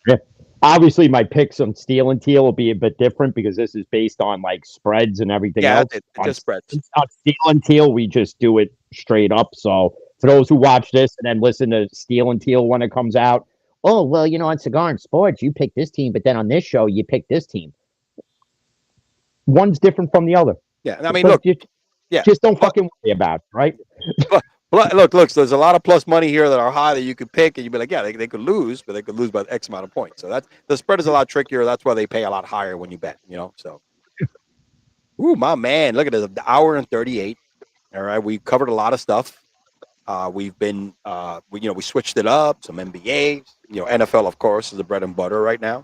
yeah, obviously my picks on Steel and Teal will be a bit different because this is based on like spreads and everything else. Yeah, it just spreads. On Steel and Teal, we just do it straight up. So. For those who watch this and then listen to Steel and Teal when it comes out, oh, well, on Cigar Sports, you pick this team, but then on this show, you pick this team. One's different from the other. Yeah, I mean, look. Just don't fucking worry about it, right? Look, there's a lot of plus money here that are high that you could pick, and you'd be like, yeah, they could lose, but they could lose by X amount of points. So the spread is a lot trickier. That's why they pay a lot higher when you bet, so. Ooh, my man, look at this, an hour and 38. All right, we covered a lot of stuff. We've been, we switched it up, some NBA, NFL, of course, is the bread and butter right now.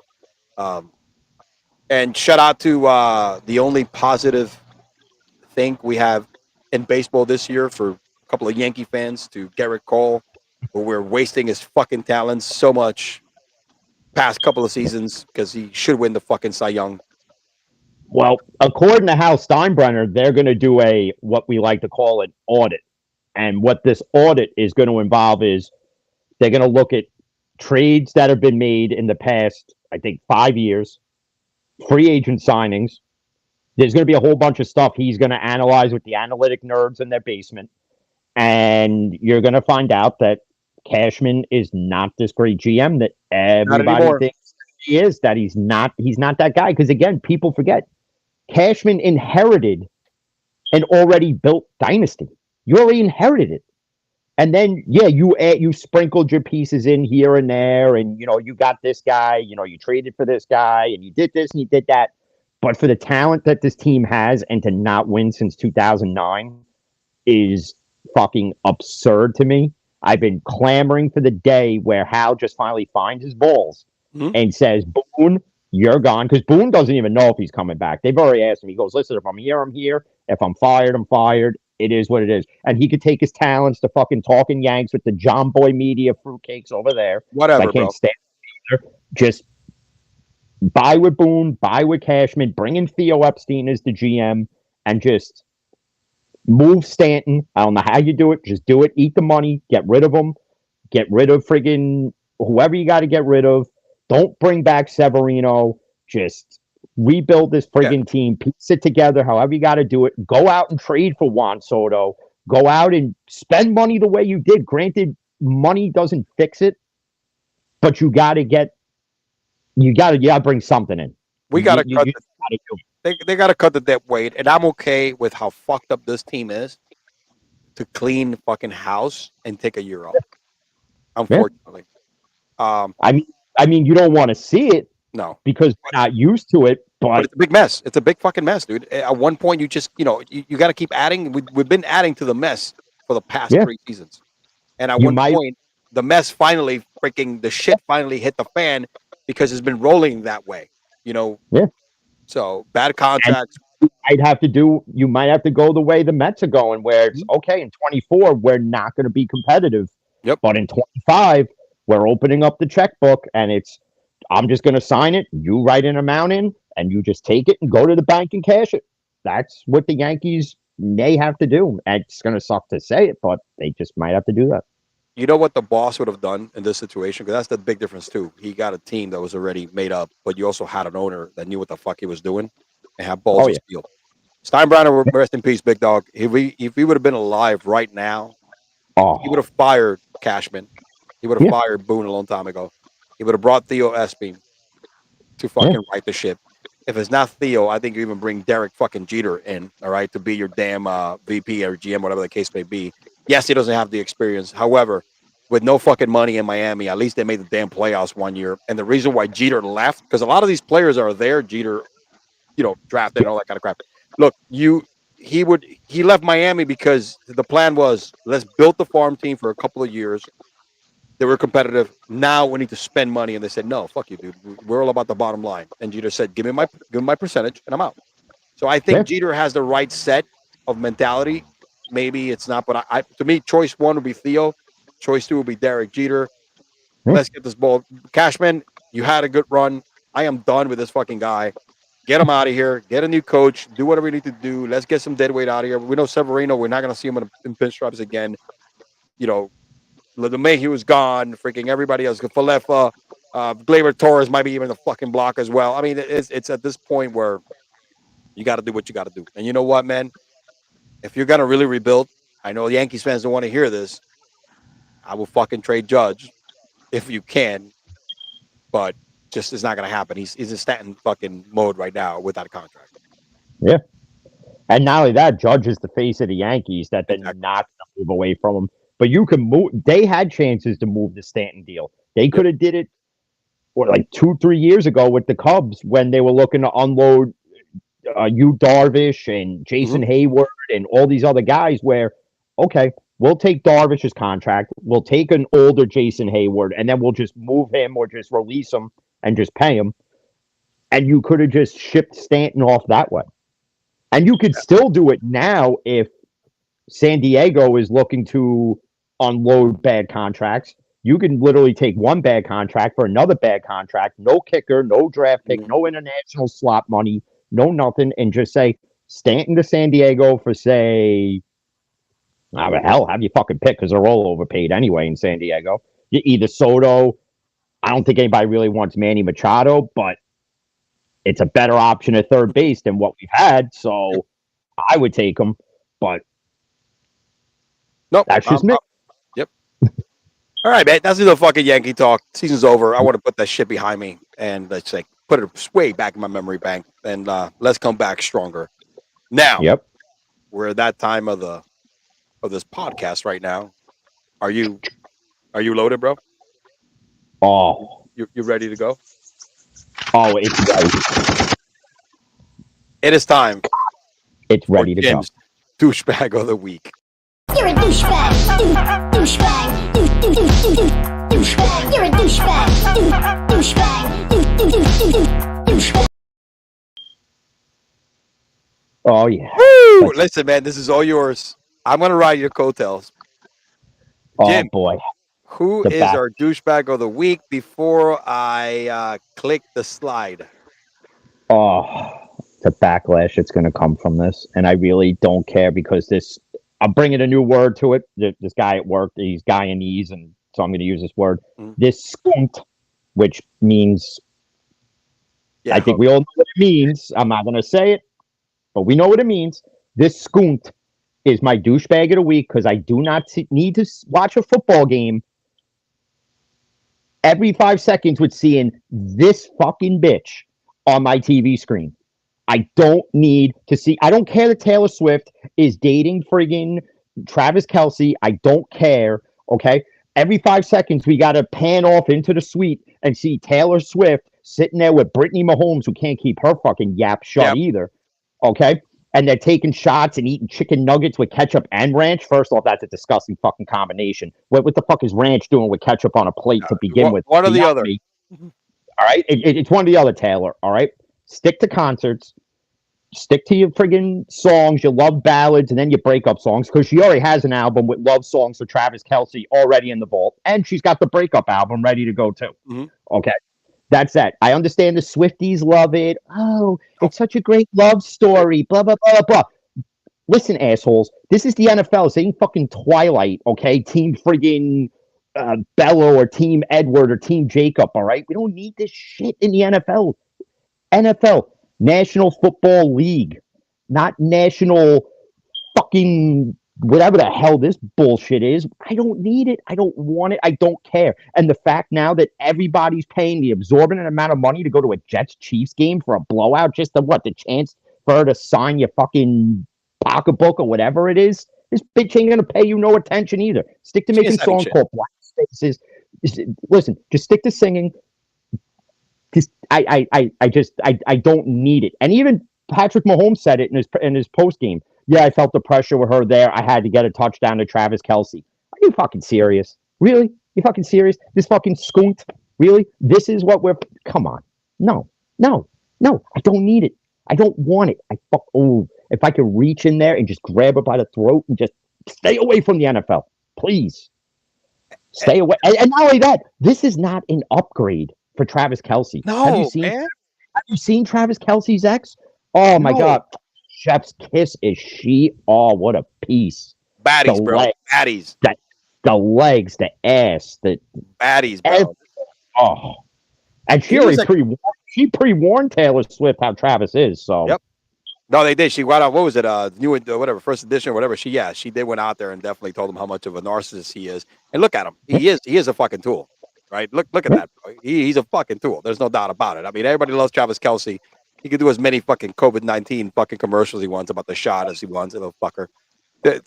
And shout out to the only positive thing we have in baseball this year for a couple of Yankee fans, to Garrett Cole, where we're wasting his fucking talents so much past couple of seasons because he should win the fucking Cy Young. Well, according to Hal Steinbrenner, they're going to do what we like to call an audit. And what this audit is going to involve is they're going to look at trades that have been made in the past, I think, 5 years, free agent signings. There's going to be a whole bunch of stuff he's going to analyze with the analytic nerds in their basement. And you're going to find out that Cashman is not this great GM that everybody thinks he is, that he's not that guy. Because, again, people forget, Cashman inherited an already built dynasty. You already inherited it. And then, you sprinkled your pieces in here and there, and, you got this guy, you traded for this guy, and you did this and you did that. But for the talent that this team has and to not win since 2009 is fucking absurd to me. I've been clamoring for the day where Hal just finally finds his balls and says, Boone, you're gone. Because Boone doesn't even know if he's coming back. They've already asked him. He goes, listen, if I'm here, I'm here. If I'm fired, I'm fired. it is what it is. And he could take his talents to fucking talking Yanks with the John Boy Media fruitcakes over there. Whatever, I can't bro. stand it either. Just buy with Boone, buy with Cashman, bring in Theo Epstein as the GM, and just move Stanton. I don't know how you do it. Just do it. Eat the money. Get rid of him. Get rid of friggin' whoever you got to get rid of. Don't bring back Severino. Just rebuild this friggin' team. Piece it together however you got to do it. Go out and trade for Juan Soto. Go out and spend money the way you did. Granted, money doesn't fix it, but you got to bring something in. We got to cut. They got to cut the debt weight, and I'm okay with how fucked up this team is to clean the fucking house and take a year off. Unfortunately, I mean, you don't want to see it, no, because we're not used to it. But it's a big mess. It's a big fucking mess, dude. At one point, you just you got to keep adding. We've been adding to the mess for the past 3 seasons, and at one point, the mess finally the shit finally hit the fan because it's been rolling that way. Yeah. So bad contracts. You might have to go the way the Mets are going, where it's okay in 24, we're not going to be competitive. Yep. But in 25, we're opening up the checkbook, and I'm just going to sign it. You write an amount in, and you just take it and go to the bank and cash it. That's what the Yankees may have to do. And it's going to suck to say it, but they just might have to do that. You know what the boss would have done in this situation? Because that's the big difference, too. He got a team that was already made up, but you also had an owner that knew what the fuck he was doing and had balls of steel. Steinbrenner, rest in peace, big dog. If he would have been alive right now, he would have fired Cashman. He would have fired Boone a long time ago. He would have brought Theo Epstein to fucking right the ship. If it's not Theo, I think you even bring Derek fucking Jeter in, all right, to be your damn VP or GM, whatever the case may be. Yes, he doesn't have the experience. However, with no fucking money in Miami, at least they made the damn playoffs one year. And the reason why Jeter left, because a lot of these players are there, Jeter, drafted and all that kind of crap. Look, he left Miami because the plan was, let's build the farm team for a couple of years. They were competitive. Now we need to spend money. And they said, no, fuck you, dude. We're all about the bottom line. And Jeter said, give me my percentage and I'm out. So I think Jeter has the right set of mentality. Maybe it's not, but to me, choice 1 would be Theo. Choice 2 would be Derek Jeter. Let's get this ball. Cashman, you had a good run. I am done with this fucking guy. Get him out of here. Get a new coach. Do whatever you need to do. Let's get some dead weight out of here. We know Severino. We're not going to see him in pinstripes again. LeMahieu was gone. Freaking everybody else. Falefa. Gleyber Torres might be even the fucking block as well. I mean, it's at this point where you got to do what you got to do. And you know what, man? If you're going to really rebuild, I know Yankees fans don't want to hear this. I will fucking trade Judge if you can. But just it's not going to happen. He's in Stanton fucking mode right now without a contract. Yeah. And not only that, Judge is the face of the Yankees that they're not going to move away from him. But you can move. They had chances to move the Stanton deal. They could have did it like 2-3 years ago with the Cubs when they were looking to unload Yu Darvish and Jason Hayward and all these other guys where, okay, we'll take Darvish's contract. We'll take an older Jason Hayward, and then we'll just move him or just release him and just pay him. And you could have just shipped Stanton off that way. And you could still do it now if San Diego is looking to unload bad contracts. You can literally take one bad contract for another bad contract, no kicker, no draft pick, no international slot money, no nothing, and just say Stanton to San Diego for, say, hell, have you fucking pick because they're all overpaid anyway in San Diego. Either Soto, I don't think anybody really wants Manny Machado, but it's a better option at third base than what we've had, so I would take him, but nope, that's just me. Yep. All right, man, that's the fucking Yankee talk. Season's over. I want to put that shit behind me and let's say put it way back in my memory bank, and let's come back stronger. Now, we're at that time of this podcast right now. Are you loaded, bro? Oh, you ready to go? Oh, it's ready. It is time. It's ready to go. Douchebag of the week. You're a douchebag. Douchebag. Douchebag. You're a douchebag. Douchebag. Douchebag. Oh, yeah. Woo! Listen, man, this is all yours. I'm gonna ride your coattails. Oh Jim, boy. who The is back. our douchebag of the week before I click the slide? Oh, the backlash that's going to come from this, and I really don't care because this. I'm bringing a new word to it. This guy at work, he's Guyanese, and so I'm going to use this word. This skunt, which means, Yeah, I think we all know what it means. I'm not going to say it, but we know what it means. This skunt is my douchebag of the week because I do not need to watch a football game every 5 seconds with seeing this fucking bitch on my TV screen. I don't need to see. I don't care that Taylor Swift is dating friggin' Travis Kelce. I don't care. Okay. Every 5 seconds, we got to pan off into the suite and see Taylor Swift sitting there with Brittany Mahomes, who can't keep her fucking yap shut either. Okay. And they're taking shots and eating chicken nuggets with ketchup and ranch. First off, that's a disgusting fucking combination. What the fuck is ranch doing with ketchup on a plate to begin with? One or the other. All right. It's one or the other, Taylor. All right. Stick to concerts. Stick to your friggin' songs, your love ballads, and then your breakup songs, because she already has an album with love songs for Travis Kelce already in the vault, and she's got the breakup album ready to go too. Okay, that's that. I understand the Swifties love it. Oh, it's such a great love story. Blah blah blah blah. Listen, assholes, this is the NFL. This ain't fucking Twilight. Okay, Team friggin' Bello or Team Edward or Team Jacob. All right, we don't need this shit in the NFL. NFL. National Football League, not national fucking whatever the hell this bullshit is. I don't need it. I don't want it. I don't care. And the fact now that everybody's paying the exorbitant amount of money to go to a Jets-Chiefs game for a blowout, just the chance for her to sign your fucking pocketbook or whatever it is, this bitch ain't gonna pay you no attention either. Stick to making songs called Black Spaces. Listen, just stick to singing. I don't need it. And even Patrick Mahomes said it in his post game. Yeah, I felt the pressure with her there. I had to get a touchdown to Travis Kelce. Are you fucking serious? Really? You fucking serious? This fucking skunt? Really? This is what we're. Come on. No. I don't need it. I don't want it. If I could reach in there and just grab her by the throat and just stay away from the NFL, please. Stay away. And not only that, this is not an upgrade for Travis Kelce. No, man. Have you seen Travis Kelce's ex? Oh my God. Chef's kiss is she? Oh, what a piece. Baddies, bro. Baddies. The legs, the ass, the baddies, bro. Oh. And she pre-warned Taylor Swift how Travis is. So yep. No, they did. She went out. What was it? New whatever, first edition or whatever. She did went out there and definitely told him how much of a narcissist he is. And look at him. He is a fucking tool. Right? Look at that. He's a fucking tool. There's no doubt about it. I mean, everybody loves Travis Kelce. He can do as many fucking COVID-19 fucking commercials he wants about the shot as he wants, little fucker.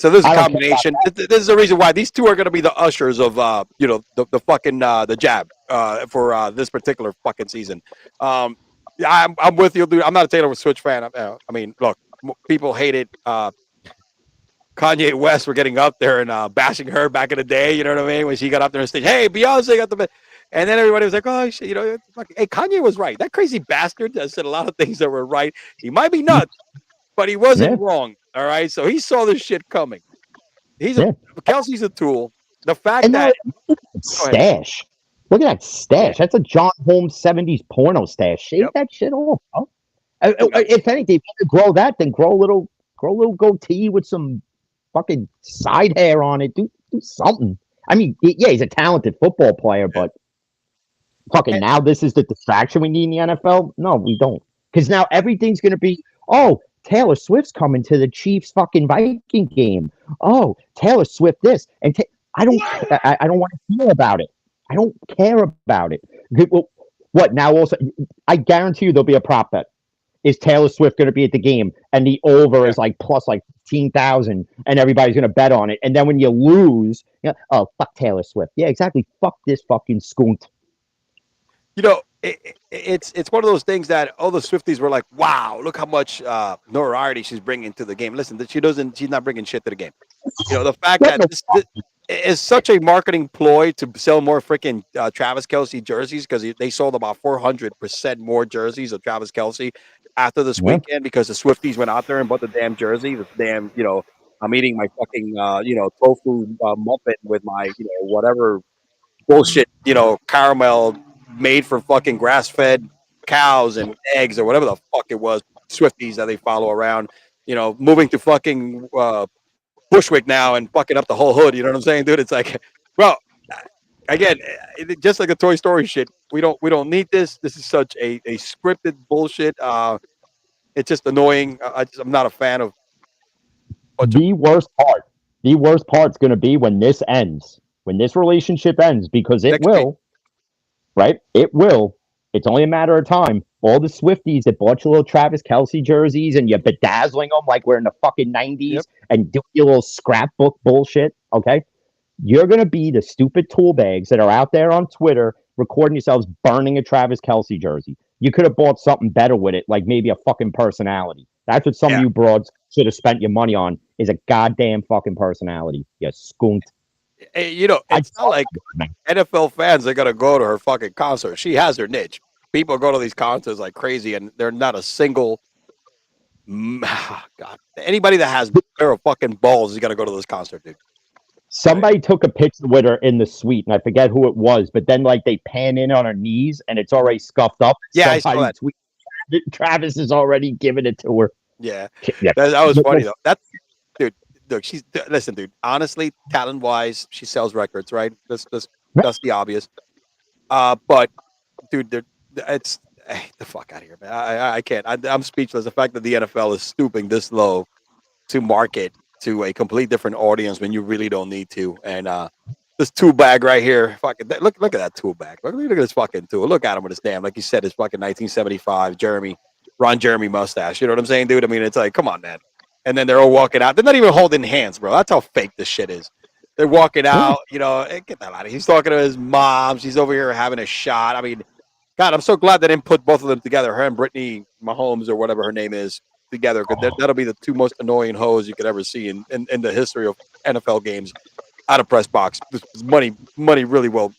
So this is a combination. This is the reason why these two are going to be the ushers of the fucking the jab for this particular fucking season. I'm with you, dude. I'm not a Taylor Swift fan. I mean, look, people hated Kanye West for getting up there and bashing her back in the day. You know what I mean? When she got up there and stage, hey, Beyonce got the. And then everybody was like, oh, shit, hey, Kanye was right. That crazy bastard said a lot of things that were right. He might be nuts, but he wasn't wrong. All right. So he saw this shit coming. Kelsey's a tool. The fact that stash. Look at that stash. That's a John Holmes 70s porno stash. Shave that shit off. Huh? If anything, if you could grow that, then grow a little goatee with some fucking side hair on it. Do something. I mean, he's a talented football player, but fucking now this is the distraction we need in the NFL? No, we don't. Because now everything's going to be, Taylor Swift's coming to the Chiefs fucking Viking game. Oh, Taylor Swift this. And I don't want to hear about it. I don't care about it. Well, what now? Also, I guarantee you there'll be a prop bet. Is Taylor Swift going to be at the game? And the over is like plus like 15,000, and everybody's going to bet on it. And then when you lose, fuck Taylor Swift. Yeah, exactly. Fuck this fucking skunt. It's one of those things that all the Swifties were like, wow, look how much notoriety she's bringing to the game. Listen, she's not bringing shit to the game. The fact that this is such a marketing ploy to sell more freaking Travis Kelce jerseys, because they sold about 400% more jerseys of Travis Kelce after this weekend, because the Swifties went out there and bought the damn jersey, the damn, I'm eating my fucking, tofu muffin with my, whatever bullshit, caramel made for fucking grass-fed cows and eggs or whatever the fuck it was, Swifties that they follow around, moving to fucking Bushwick now and fucking up the whole hood. You know what I'm saying, dude? It's like, bro, again, just like the Toy Story shit. We don't need this. This is such a scripted bullshit. It's just annoying. I'm not a fan of. The worst part's going to be when this ends, when this relationship ends, because it will, right? It will. It's only a matter of time. All the Swifties that bought your little Travis Kelce jerseys and you're bedazzling them like we're in the fucking 90s and do your little scrapbook bullshit, okay? You're going to be the stupid tool bags that are out there on Twitter recording yourselves burning a Travis Kelce jersey. You could have bought something better with it, like maybe a fucking personality. That's what some of you broads should have spent your money on, is a goddamn fucking personality. You skunked. Hey, it's not like NFL fans are going to go to her fucking concert. She has her niche. People go to these concerts like crazy, and they're not a single. God, anybody that has a pair of fucking balls is going to go to this concert, dude. Somebody took a picture with her in the suite, and I forget who it was, but then like they pan in on her knees, and it's already scuffed up. Yeah, I saw that. Travis is already giving it to her. Yeah, that was funny though. That's dude. Look, listen, dude. Honestly, talent wise, she sells records, right? That's the obvious. But dude, it's the fuck out of here, man. I can't. I'm speechless. The fact that the NFL is stooping this low to market to a complete different audience when you really don't need to. And this tool bag right here, fucking look at that tool bag. Look at this fucking tool. Look at him with his damn, like you said, his fucking 1975 Ron Jeremy mustache. You know what I'm saying, dude? I mean, it's like, come on, man. And then they're all walking out. They're not even holding hands, bro. That's how fake this shit is. They're walking out, get that out of here. He's talking to his mom. She's over here having a shot. I mean, God, I'm so glad they didn't put both of them together, her and Brittany Mahomes or whatever her name is, together. Because that'll be the two most annoying hoes you could ever see in the history of NFL games out of press box. Money really well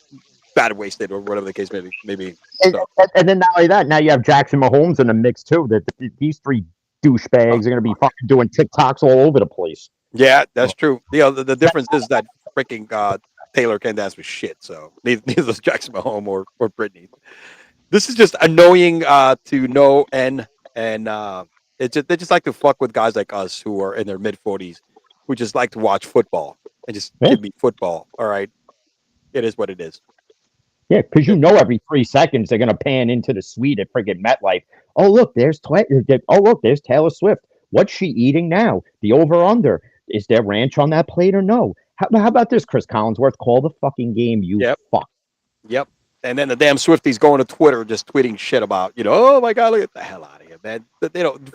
bad wasted or whatever the case may be. So. And then not only that, now you have Jackson Mahomes in the mix too. That these three douchebags are going to be fucking doing TikToks all over the place. Yeah, that's true. The difference is that freaking Taylor can't dance with shit. So neither does Jackson Mahomes or Brittany. This is just annoying to no end, and they just like to fuck with guys like us who are in their mid 40s, who just like to watch football and just give me football. All right, it is what it is. Yeah, because every 3 seconds they're gonna pan into the suite at friggin' MetLife. Oh look, there's Taylor Swift. What's she eating now? The over/under. Is there ranch on that plate or no? How about this, Chris Collinsworth? Call the fucking game, you fuck. Yep. And then the damn Swifties going to Twitter just tweeting shit about, oh my God, look the hell out of here, man.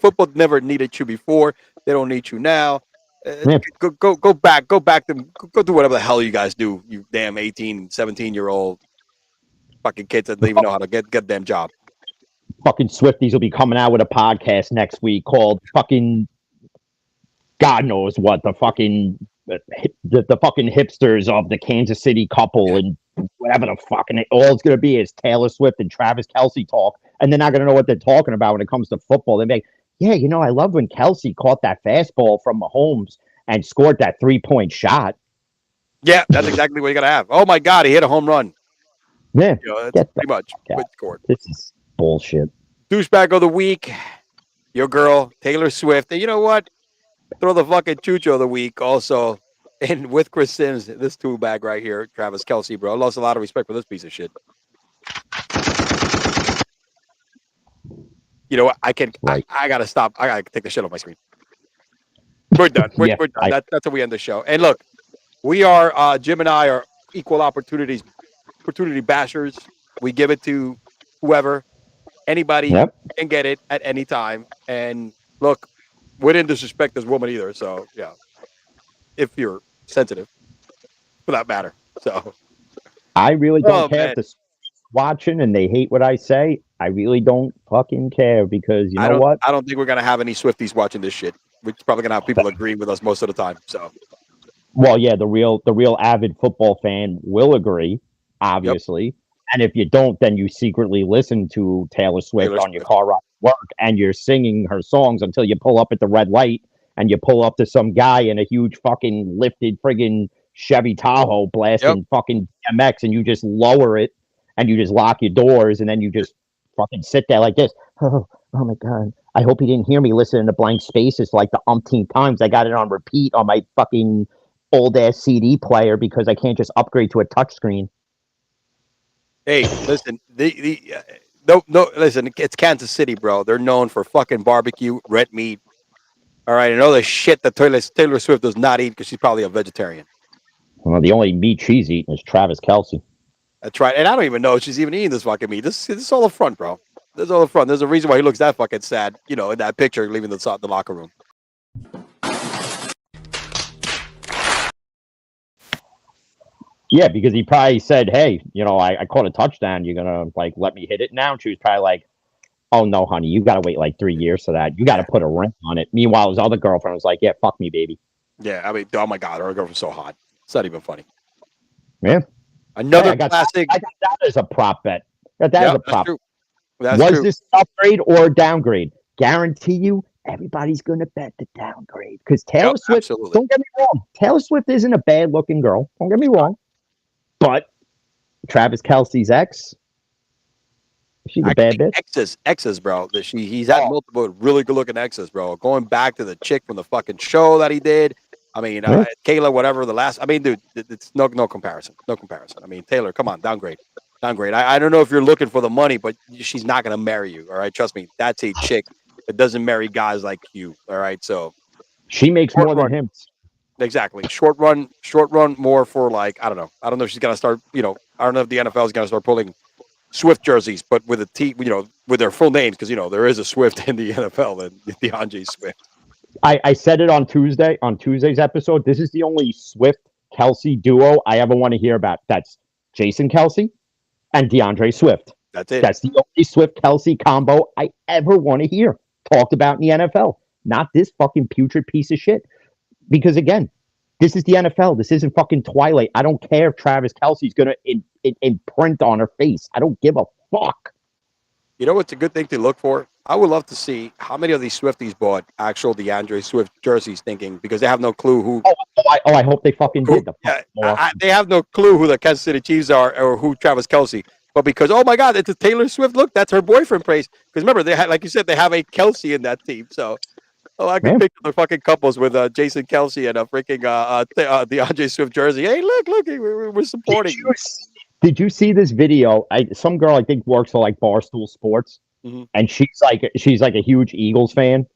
Football never needed you before. They don't need you now. Go back go do whatever the hell you guys do, you damn 18, 17-year-old fucking kids that don't even know how to get a damn job. Fucking Swifties will be coming out with a podcast next week called fucking God knows what, the fucking hipsters of the Kansas City couple and whatever the fucking all it's gonna be is Taylor Swift and Travis Kelce talk, and they're not gonna know what they're talking about when it comes to football. They're like, yeah, I love when Kelce caught that fastball from Mahomes and scored that 3-point shot. Yeah, that's exactly what you gotta have. Oh my God, he hit a home run. Yeah, that's pretty much what scored. This is bullshit. Douchebag of the week, your girl Taylor Swift. And you know what? Throw the fucking chucho of the week also. And with Chris Sims, this tool bag right here, Travis Kelce, bro. I lost a lot of respect for this piece of shit. You know what? I gotta stop. I gotta take the shit off my screen. We're done. We're done. That's how we end the show. And look, we are Jim and I are equal opportunity bashers. We give it to whoever, anybody can get it at any time. And look, we didn't disrespect this woman either. So yeah, if you're sensitive, for that matter. So I really don't care if the watching and they hate what I say. I really don't fucking care because you know what? I don't think we're gonna have any Swifties watching this shit. We're probably gonna have people agreeing with us most of the time. So, well, yeah, the real avid football fan will agree, obviously. Yep. And if you don't, then you secretly listen to Taylor Swift on your car ride to work, and you're singing her songs until you pull up at the red light and you pull up to some guy in a huge fucking lifted friggin' Chevy Tahoe blasting fucking MX, and you just lower it, and you just lock your doors, and then you just fucking sit there like this. Oh my God. I hope he didn't hear me listening to Blank Spaces like the umpteenth times. I got it on repeat on my fucking old-ass CD player because I can't just upgrade to a touchscreen. Hey, listen, listen, it's Kansas City, bro. They're known for fucking barbecue, red meat. All right, and all the shit that Taylor Swift does not eat because she's probably a vegetarian. Well, the only meat she's eating is Travis Kelce. That's right, and I don't even know if she's even eating this fucking meat. This is all a front, bro. This is all a front. There's a reason why he looks that fucking sad, in that picture leaving the locker room. Yeah, because he probably said, hey, I caught a touchdown. You're going to, let me hit it now? And she was probably like, oh, no, honey, you got to wait, 3 years for that. You got to put a ring on it. Meanwhile, his other girlfriend was like, yeah, fuck me, baby. Yeah, I mean, oh, my God, her girlfriend's so hot. It's not even funny. Yeah. Another classic. I got that as a prop bet. That is a prop. That's was true. This an upgrade or a downgrade? Guarantee you, everybody's going to bet the downgrade. Because Taylor Swift, don't get me wrong, Taylor Swift isn't a bad-looking girl. Don't get me wrong. But Travis Kelce's ex, she's a bad bitch. Exes, bro. He's had multiple really good-looking exes, bro. Going back to the chick from the fucking show that he did. I mean, Kayla, whatever the last. I mean, dude, it's no comparison. No comparison. I mean, Taylor, come on, downgrade. I don't know if you're looking for the money, but she's not going to marry you. All right, trust me. That's a chick that doesn't marry guys like you. All right, so she makes more than him. Exactly. Short run more for I don't know. I don't know if she's going to start, I don't know if the NFL is going to start pulling Swift jerseys, but with a T, with their full names, because, there is a Swift in the NFL and DeAndre Swift. I said it on Tuesday's episode. This is the only Swift Kelce duo I ever want to hear about. That's Jason Kelce and DeAndre Swift. That's it. That's the only Swift Kelce combo I ever want to hear talked about in the NFL. Not this fucking putrid piece of shit. Because again, this is the NFL. This isn't fucking Twilight. I don't care if Travis Kelce's going to imprint on her face. I don't give a fuck. You know what's a good thing to look for? I would love to see how many of these Swifties bought actual DeAndre Swift jerseys because they have no clue who. I hope they fucking did. They have no clue who the Kansas City Chiefs are or who Travis Kelce. But because, oh my God, it's a Taylor Swift look. That's her boyfriend praise. Because remember, they had, like you said, they have a Kelce in that team. So. Oh, I can picture the fucking couples with Jason Kelce and a freaking DeAndre Swift jersey. Hey, look, we're supporting you. Did you see this video? Some girl I think works for Barstool Sports, and she's like a huge Eagles fan.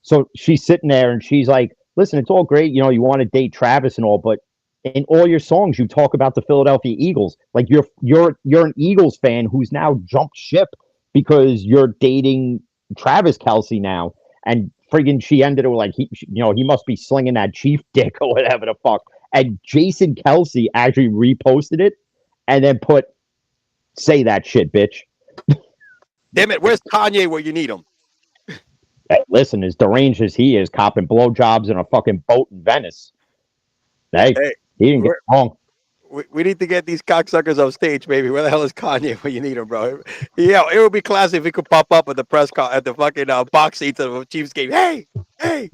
So she's sitting there and she's like, "Listen, it's all great, you want to date Travis and all, but in all your songs you talk about the Philadelphia Eagles. Like you're an Eagles fan who's now jumped ship because you're dating Travis Kelce now." And friggin' she ended it with he must be slinging that Chief dick or whatever the fuck. And Jason Kelce actually reposted it and then put, "Say that shit, bitch." Damn it, where's Kanye where you need him? Hey, listen, as deranged as he is, copping blowjobs in a fucking boat in Venice. Hey, he didn't get it wrong. We need to get these cocksuckers off stage, baby. Where the hell is Kanye when you need him, bro? Yeah, it would be classy if he could pop up at the at the fucking box seats of a Chiefs game. Hey, get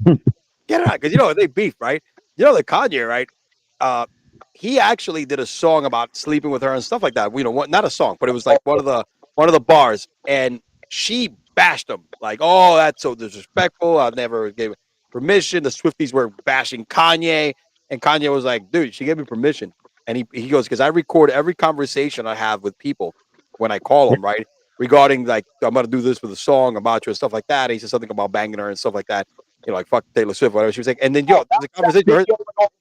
it out. Because, they beef, right? The Kanye, right? He actually did a song about sleeping with her and stuff like that. Not a song, but it was one of the bars. And she bashed him. Oh, that's so disrespectful. I never gave permission. The Swifties were bashing Kanye. And Kanye was like, dude, she gave me permission. And he goes, because I record every conversation I have with people when I call them, right? Regarding I'm going to do this with a song about you and stuff like that. And he said something about banging her and stuff like that. Fuck Taylor Swift, whatever. She was like, and then, there's a conversation.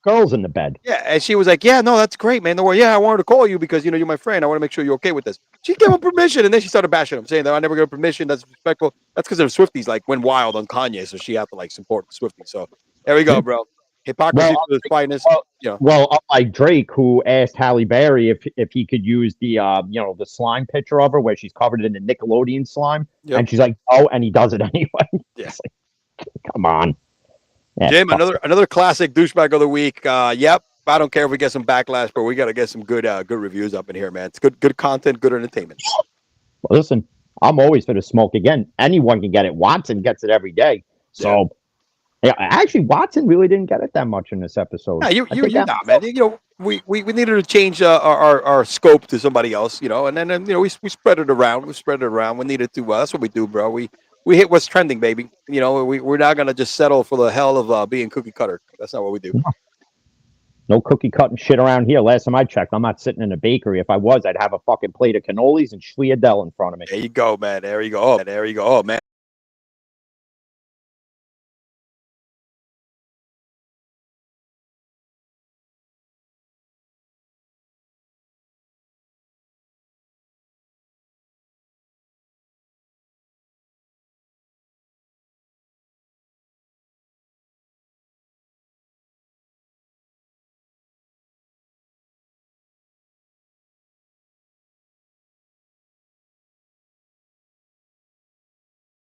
Girls in the bed. Yeah. And she was like, yeah, no, that's great, man. Don't worry. Yeah, I wanted to call you because, you're my friend. I want to make sure you're okay with this. She gave him permission. And then she started bashing him, saying that I never got permission. That's respectful. That's because the Swifties went wild on Kanye. So she had to support the Swifties. So there we go, bro. Hypocrisy to its finest. Well, unlike Drake, who asked Halle Berry if he could use the the slime picture of her where she's covered in the Nickelodeon slime, and she's like, "Oh," and he does it anyway. Yeah. Come on, Jim. Another classic douchebag of the week. Yep. I don't care if we get some backlash, but we got to get some good reviews up in here, man. It's good content, good entertainment. Well, listen, I'm always for the smoke. Again, anyone can get it. Watson gets it every day. So. Yeah, actually, Watson really didn't get it that much in this episode. Yeah, you I think that- not, man. You know, we needed to change our scope to somebody else, you know, and then you know we spread it around. We spread it around. We needed to. That's what we do, bro. We hit what's trending, baby. You know, we're not gonna just settle for the hell of being cookie cutter. That's not what we do. No cookie cutting shit around here. Last time I checked, I'm not sitting in a bakery. If I was, I'd have a fucking plate of cannolis and Schliadell in front of me. There you go, man. There you go. Oh, man.